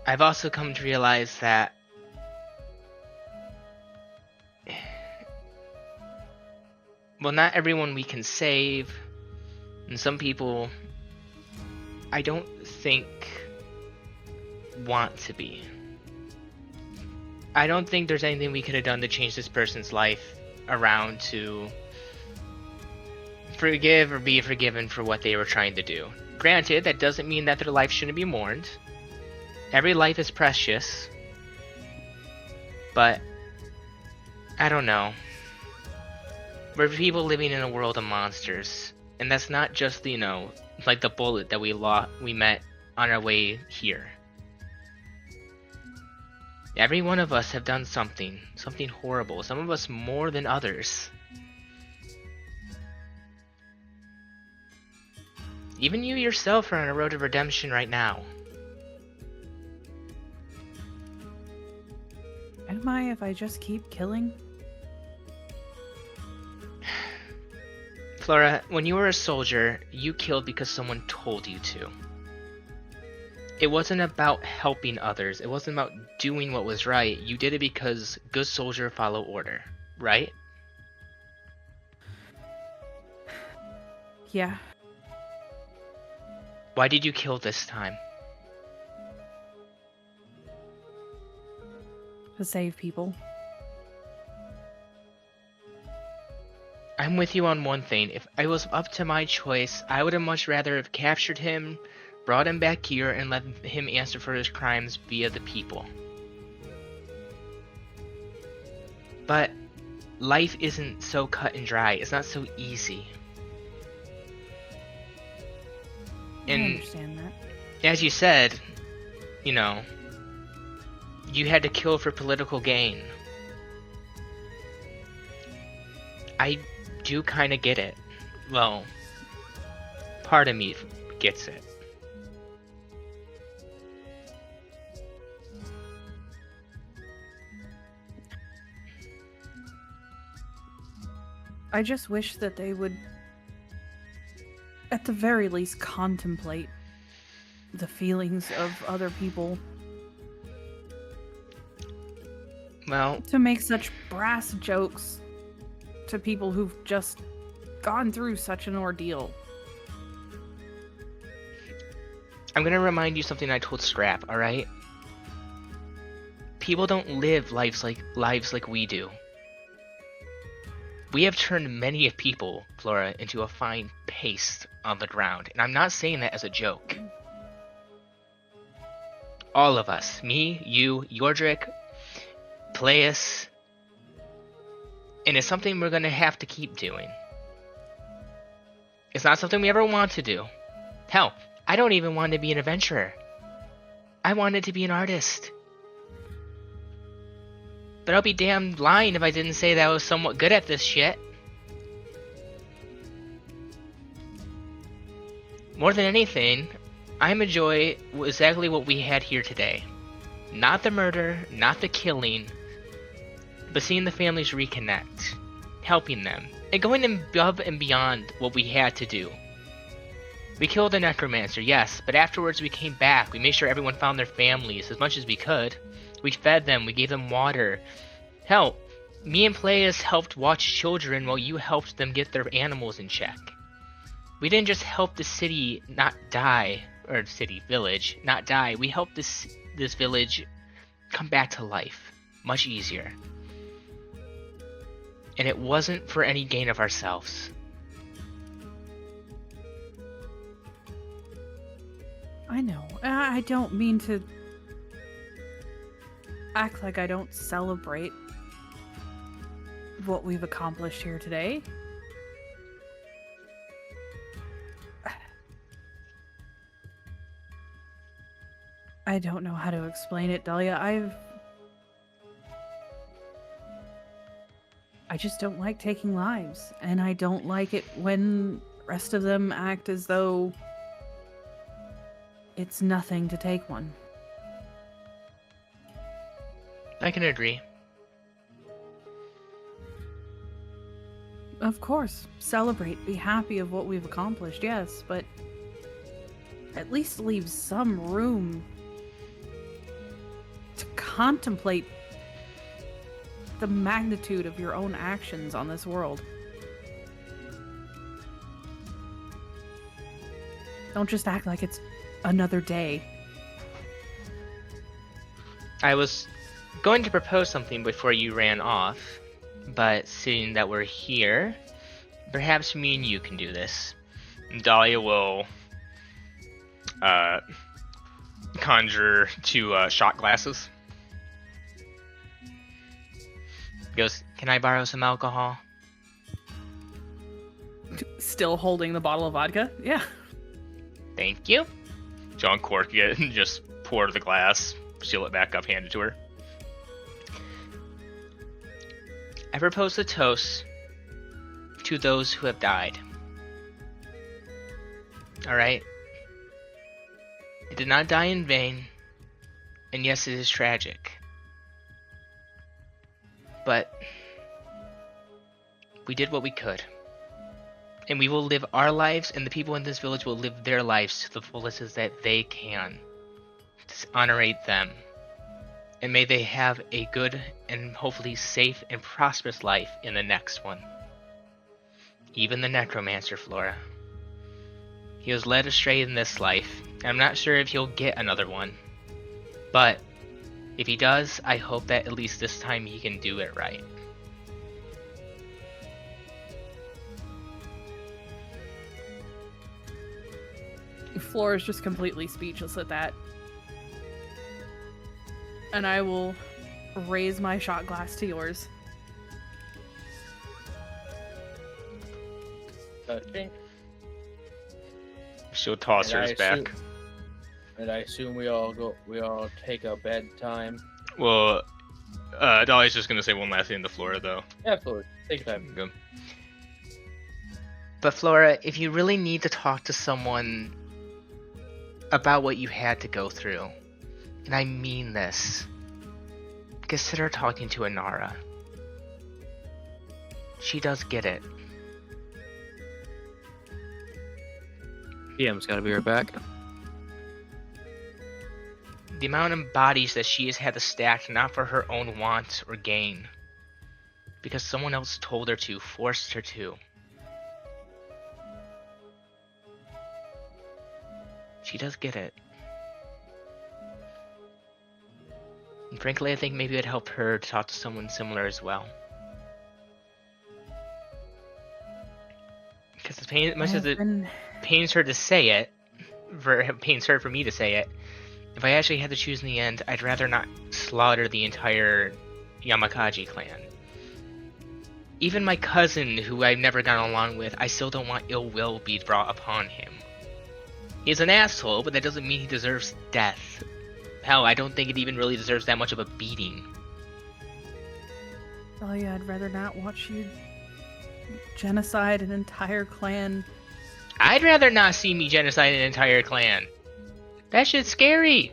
I've also come to realize that not everyone we can save, and some people I don't think want to be. I don't think there's anything we could have done to change this person's life around to forgive or be forgiven for what they were trying to do. Granted, that doesn't mean that their life shouldn't be mourned. Every life is precious. But I don't know. We're people living in a world of monsters. And that's not just, like the bullet that we met on our way here. Every one of us have done something horrible. Some of us more than others. Even you yourself are on a road to redemption right now. Am I if I just keep killing? Flora, when you were a soldier, you killed because someone told you to. It wasn't about helping others. It wasn't about doing what was right. You did it because good soldiers follow order, right? Yeah. Why did you kill this time? To save people. I'm with you on one thing. If it was up to my choice, I would have much rather have captured him, brought him back here, and let him answer for his crimes via the people. But life isn't so cut and dry. It's not so easy. I understand that. As you said, you had to kill for political gain. I do kind of get it. Well, part of me gets it. I just wish that they would, at the very least, contemplate the feelings of other people. Well, To make such brass jokes to people who've just gone through such an ordeal. I'm gonna remind you something I told Scrap, alright? People don't live lives like we do. We have turned many of people, Flora, into a fine paste on the ground, and I'm not saying that as a joke. All of us, me, you, Yordrick, Peleus, and it's something we're gonna have to keep doing. It's not something we ever want to do. Hell, I don't even want to be an adventurer. I wanted to be an artist. But I'll be damn lying if I didn't say that I was somewhat good at this shit. More than anything, I enjoy exactly what we had here today. Not the murder, not the killing, but seeing the families reconnect, helping them, and going above and beyond what we had to do. We killed the Necromancer, yes, but afterwards we came back. We made sure everyone found their families as much as we could. We fed them, we gave them water. Hell, me and Peleus helped watch children while you helped them get their animals in check. We didn't just help the city not die, or village, not die. We helped this village come back to life, much easier. And it wasn't for any gain of ourselves. I know. I don't mean to act like I don't celebrate what we've accomplished here today. I don't know how to explain it, Dahlia. I just don't like taking lives, and I don't like it when the rest of them act as though it's nothing to take one. I can agree. Of course, celebrate, be happy of what we've accomplished, yes, but at least leave some room to contemplate the magnitude of your own actions on this world. Don't just act like it's another day. I was going to propose something before you ran off, but seeing that we're here, perhaps me and you can do this. Dahlia will conjure 2 shot glasses. Goes, can I borrow some alcohol? Still holding the bottle of vodka? Yeah. Thank you. John cork it and just pour the glass, seal it back up, hand it to her. I propose a toast to those who have died. Alright? They did not die in vain, and yes, it is tragic. But we did what we could. And we will live our lives, and the people in this village will live their lives to the fullest as that they can. To honorate them. And may they have a good and hopefully safe and prosperous life in the next one. Even the Necromancer, Flora. He was led astray in this life, and I'm not sure if he'll get another one. But if he does, I hope that at least this time he can do it right. Flora's just completely speechless at that. And I will raise my shot glass to yours. She'll toss hers back. And I assume we all take a bedtime. Well, Dolly's just gonna say one last thing to Flora, though. Yeah, Flora, take your time. Go. But Flora, if you really need to talk to someone about what you had to go through, and I mean this, consider talking to Inara. She does get it. DM's gotta be right back. The amount of bodies that she has had to stack not for her own want or gain, because someone else told her to, forced her to. She does get it. And frankly, I think maybe it'd help her to talk to someone similar as well. Because as much as it pains her to say it, pains her for me to say it, if I actually had to choose in the end, I'd rather not slaughter the entire Yamakaji clan. Even my cousin, who I've never gotten along with, I still don't want ill will be brought upon him. He's an asshole, but that doesn't mean he deserves death. Hell, I don't think it even really deserves that much of a beating. Oh yeah, I'd rather not watch you genocide an entire clan. I'd rather not see me genocide an entire clan. That shit's scary.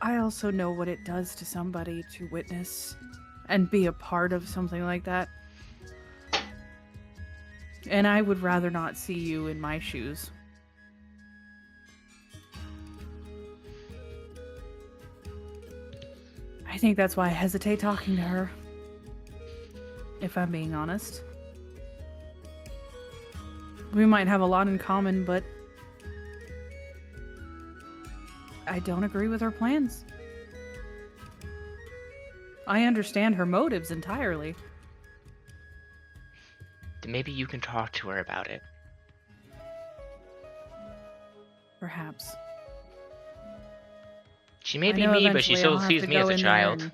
I also know what it does to somebody to witness and be a part of something like that. And I would rather not see you in my shoes. I think that's why I hesitate talking to her. If I'm being honest. We might have a lot in common, but I don't agree with her plans. I understand her motives entirely. Then maybe you can talk to her about it. Perhaps. She may I be know me, but she eventually still I'll have sees to me as go a in there child. and-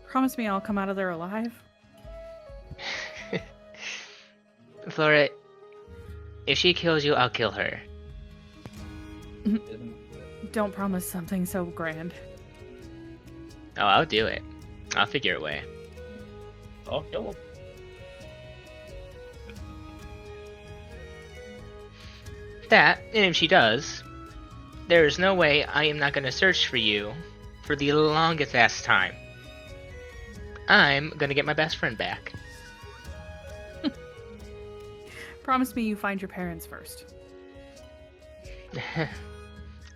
Promise me I'll come out of there alive. Flora, if she kills you, I'll kill her. Don't promise something so grand. Oh, I'll do it. I'll figure a way. I'll kill him. That, and if she does, there is no way I am not going to search for you for the longest ass time. I'm going to get my best friend back. Promise me you find your parents first.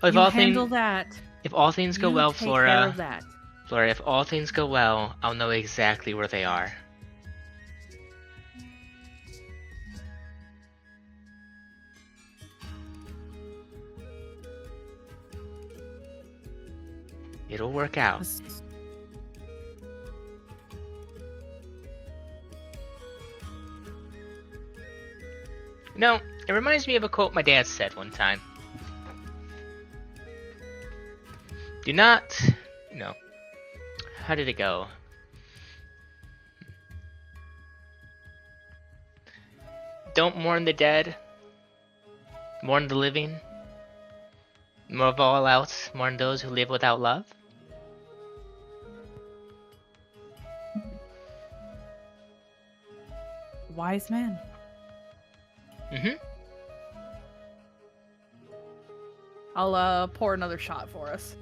If you all handle things, that. if all things go You well, take care Flora, of that. Flora, if all things go well, I'll know exactly where they are. It'll work out. No, it reminds me of a quote my dad said one time. Do not, how did it go? Don't mourn the dead, mourn the living. More of all else, mourn those who live without love. Wise man. Mm-hmm. I'll pour another shot for us.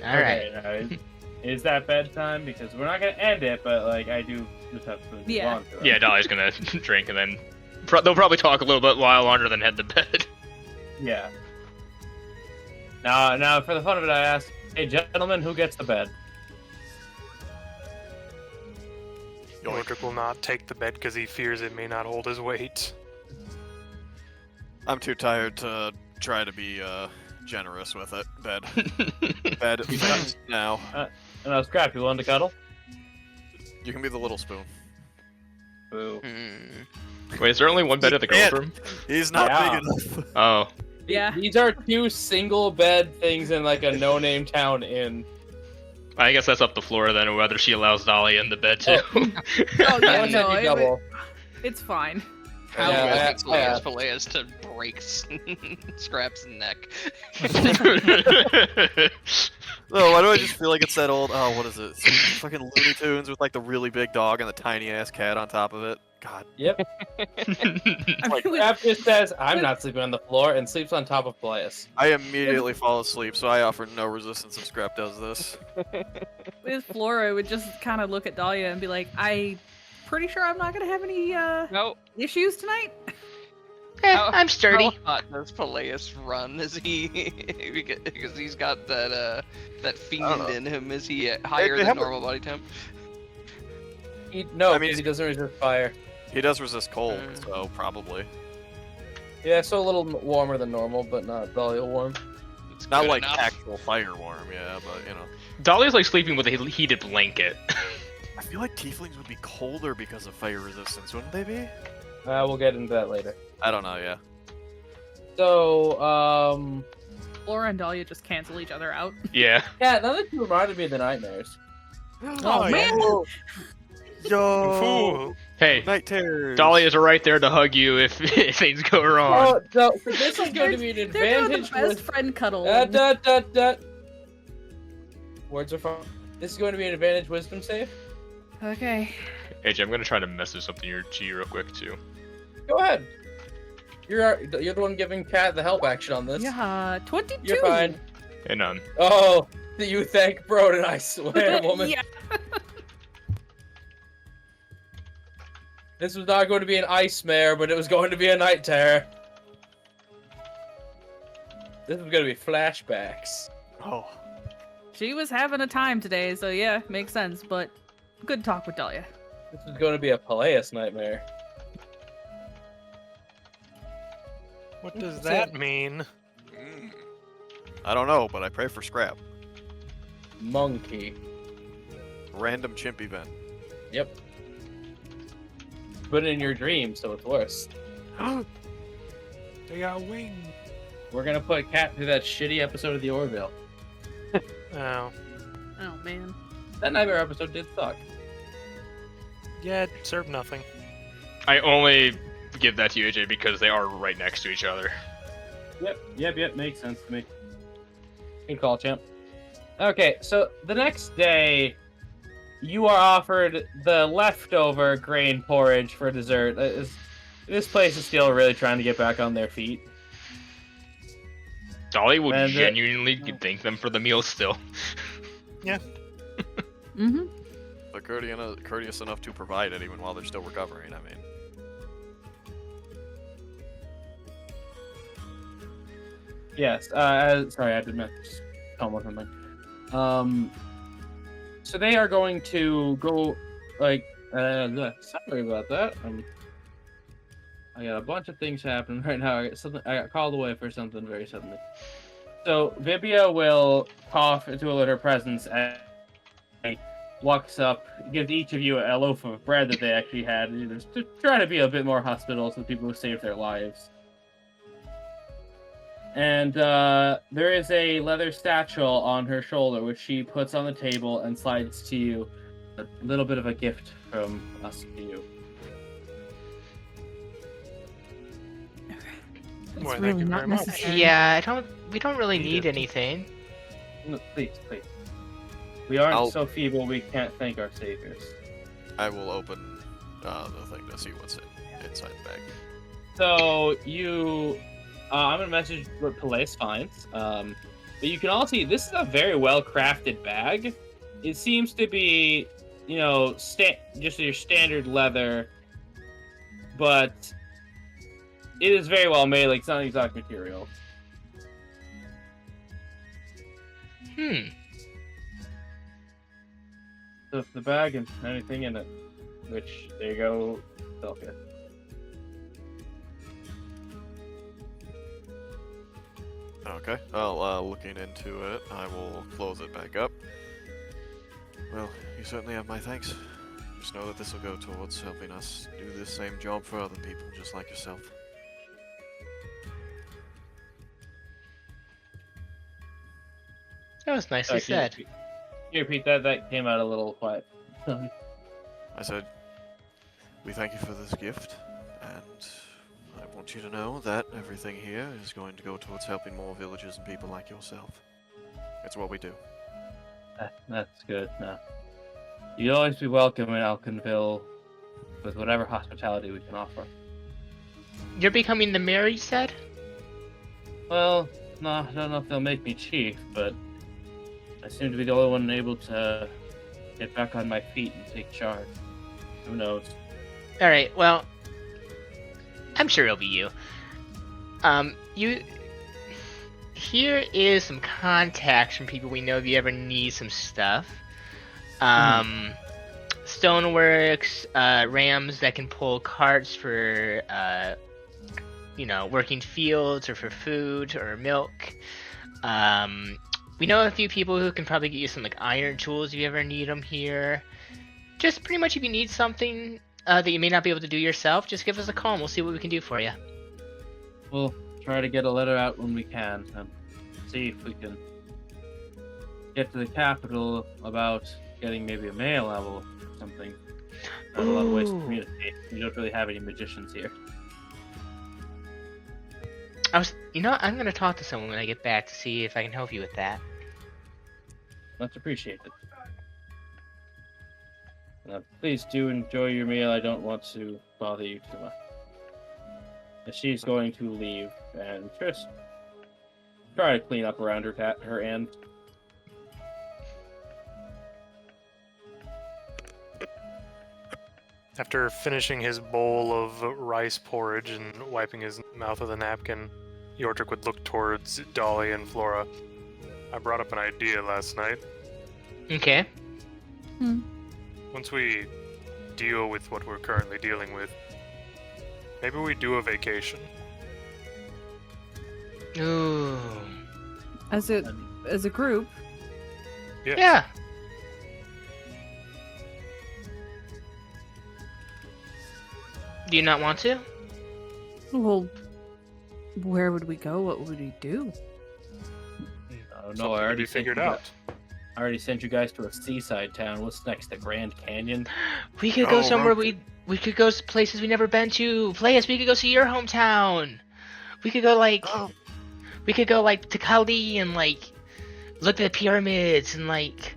All right. Okay, is that bedtime? Because we're not gonna end it, but like I do just have to move Yeah. on to it. Yeah, Dolly's gonna drink and then they'll probably talk a little bit while longer than head to bed. Yeah. Now, for the fun of it, I ask, hey, gentlemen, who gets the bed? Yordrick will not take the bed because he fears it may not hold his weight. I'm too tired to try to be generous with it. Bed. Bed now. And I was Scrap, you willing to cuddle? You can be the little spoon. Boo. Wait, is there only one bed at the girls' can't. room? He's not Yeah. big enough. Oh. Yeah. These are two single bed things in like a no-name town inn. I guess that's up to Flora then, whether she allows Dolly in the bed too. Oh yeah, Unless no, you double. it's fine. How Yeah, difficult I- is Peleus to break Scrap's neck? No, why do I just feel like it's that old? Oh, what is it? It's fucking Looney Tunes with like the really big dog and the tiny ass cat on top of it. God. Yep. I Like, mean, Cap just says, I'm not sleeping on the floor, and sleeps on top of Peleus. I immediately fall asleep, so I offer no resistance if Scrap does this. with Flora, I would just kind of look at Dahlia and be like, "I pretty sure I'm not gonna have any No. issues tonight." I'm sturdy. How hot does Peleus run? Is he because he's got that that fiend in him? Is he higher they than have a- normal body temp? No, I mean, because he doesn't resist fire. He does resist cold, Mm. so probably. Yeah, so a little warmer than normal, but not Dahlia warm. It's Not good like enough. actual fire warm, yeah, but you know. Dahlia's like sleeping with a heated blanket. I feel like tieflings would be colder because of fire resistance, wouldn't they be? We'll get into that later. I don't know, yeah. So, Flora and Dahlia just cancel each other out. Yeah. yeah, now that you reminded me of the nightmares. Oh, man! Yo! Ooh. Hey, Night terrors! Dahlia's right there to hug you if, if things go wrong. Oh, so this is going to be an They're doing the advantage. best friend cuddle. Words are fun. This is going to be an advantage wisdom save. Okay. AJ, I'm gonna try to message something in your G real quick too. Go ahead. You're the one giving Cat the help action on this. Yeah, 22. You're fine. And Oh, you thank Broden, I swear, woman. Yeah. This was not going to be an ice mare, but it was going to be a night terror. This was going to be flashbacks. Oh. She was having a time today, so yeah, makes sense. But good talk with Dahlia. This was going to be a Peleus nightmare. What does that mean? I don't know, but I pray for Scrap. Monkey. Random chimp event. Yep. Put it in your dream, so it's worse. They got wings. We're gonna put Cat through that shitty episode of the Orville. Oh. Oh man. That nightmare episode did suck. Yeah, it served nothing. I only give that to you, AJ, because they are right next to each other. Yep, makes sense to me. Good call, champ. Okay, so the next day, you are offered the leftover grain porridge for dessert. This place is still really trying to get back on their feet. Dolly would And, genuinely thank them for the meal still. Mm-hmm. But courteous enough to provide it even while they're still recovering, I mean. Yes. Sorry, I did not tell them something. So they are going to go, like, sorry about that. I got a bunch of things happening right now. I got called away for something very suddenly. So Vibia will cough into her presence and walks up, gives each of you a loaf of bread that they actually had, to try to be a bit more hospitable to the people who saved their lives. And there is a leather satchel on her shoulder, which she puts on the table and slides to you. A little bit of a gift from us to you. It's Well, thank really you not very much. necessary. Yeah, we don't really Need need it. anything. No, please. We aren't I'll- so feeble we can't thank our saviors. I will open the thing to see what's inside the bag. So you, I'm gonna message what Peleus finds. But you can all see this is a very well crafted bag. It seems to be, just your standard leather, but it is very well made. Like it's not an exotic material. So it's the bag and anything in it, which there you go, Selka. Okay. Well, looking into it, I will close it back up. Well, you certainly have my thanks. Just know that this will go towards helping us do this same job for other people, just like yourself. That was nicely said. Can you repeat that? That came out a little quiet. I said, we thank you for this gift, and I want you to know that everything here is going to go towards helping more villagers and people like yourself. It's what we do. That's good. No. You'd always be welcome in Alconville. with whatever hospitality we can offer. You're becoming the mayor, you said? Well, no, I don't know if they'll make me chief, but I seem to be the only one able to get back on my feet and take charge. Who knows? Alright, well, I'm sure it'll be you. Here is some contacts from people we know if you ever need some stuff. Stoneworks, rams that can pull carts for, working fields or for food or milk. We know a few people who can probably get you some, like, iron tools if you ever need them here. Just pretty much if you need something that you may not be able to do yourself, just give us a call and we'll see what we can do for you. We'll try to get a letter out when we can and see if we can get to the capital about getting maybe a mail out or something. There's a lot of ways to communicate. We don't really have any magicians here. I'm gonna talk to someone when I get back to see if I can help you with that. Much appreciated. Please do enjoy your meal. I don't want to bother you too much. She's going to leave and just try to clean up around her end. After finishing his bowl of rice porridge and wiping his mouth with a napkin, Yordrick would look towards Dolly and Flora. I brought up an idea last night. Okay. Once we deal with what we're currently dealing with, maybe we do a vacation. Ooh. As a group. Yes. Yeah. Do you not want to? Well, where would we go? What would we do? I don't know. Something to be figured out. I already sent you guys to a seaside town. What's next? The Grand Canyon? We could go somewhere we could go places we never been to. Players, we could go see your hometown. We could go to Kali and like look at the pyramids and like.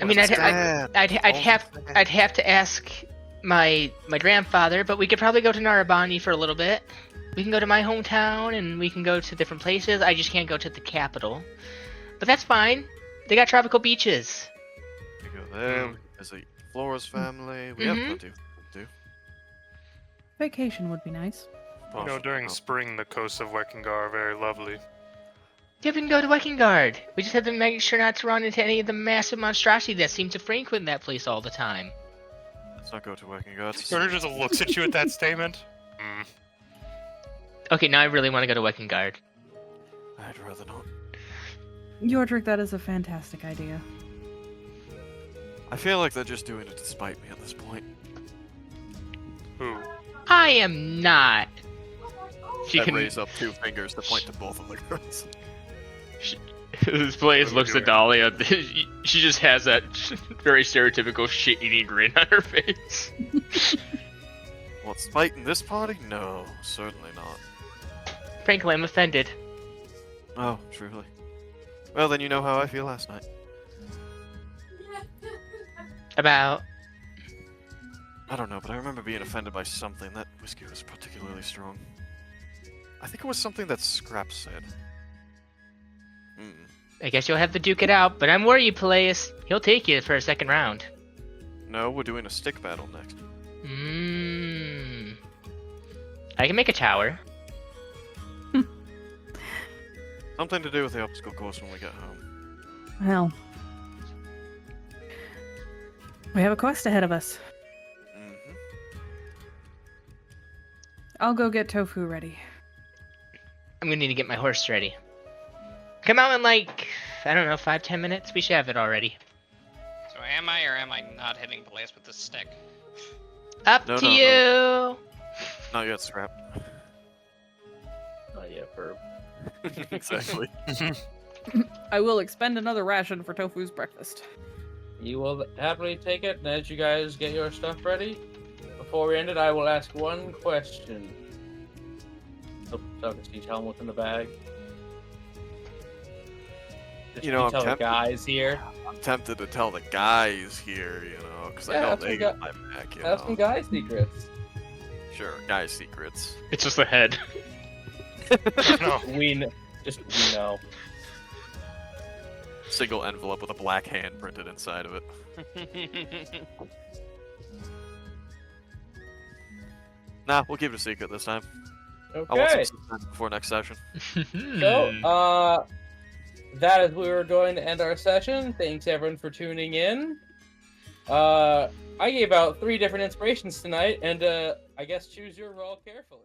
I mean, I'd have to ask my grandfather, but we could probably go to Narabani for a little bit. We can go to my hometown and we can go to different places. I just can't go to the capital, but that's fine. They got tropical beaches. We go there. We visit Flora's family. We have plenty to do. Vacation would be nice. During spring, the coasts of Wekkingar are very lovely. Yeah, we can go to Wekingard. We just have to make sure not to run into any of the massive monstrosity that seem to frequent that place all the time. Let's not go to Wekkingar. Yordrick just looks at you at that statement. Okay, now I really want to go to Wekingard. I'd rather not. Yordrick, that is a fantastic idea. I feel like they're just doing it to spite me at this point. Who? I am not. She I can raise up 2 fingers to point to both of the girls. This place looks at Dahlia. She just has that very stereotypical shit-eating grin on her face. What's fighting this party? No, certainly not. Frankly, I'm offended. Oh, truly. Well, then you know how I feel last night. About? I don't know, but I remember being offended by something. That whiskey was particularly strong. I think it was something that Scrap said. I guess you'll have to duke it out, but I'm worried, Peleus. He'll take you for a second round. No, we're doing a stick battle next. I can make a tower. Something to do with the obstacle course when we get home. Well, we have a quest ahead of us. I'll go get tofu ready. I'm gonna need to get my horse ready. Come out in like, I don't know, 5-10 minutes? We should have it already. So am I or am I not hitting Blaze with this stick? Up to you! Not yet, Scrap. Not yet, Burb. Exactly. I will expend another ration for Tofu's breakfast. You will happily take it, and as you guys get your stuff ready, before we end it, I will ask one question. So can you tell him what's in the bag? Just You know, I'm tell the tempted. guys here. I'm tempted to tell the guys here, you know, because I Yeah, know have they some got my back, you Have know. some guy secrets. Sure, guy secrets. It's just the head. No. We know. Single envelope with a black hand printed inside of it. Nah, we'll keep it a secret this time. I want Okay. some suspense before next session. So, that is where we're going to end our session. Thanks everyone for tuning in. I gave out 3 different inspirations tonight, and I guess choose your role carefully.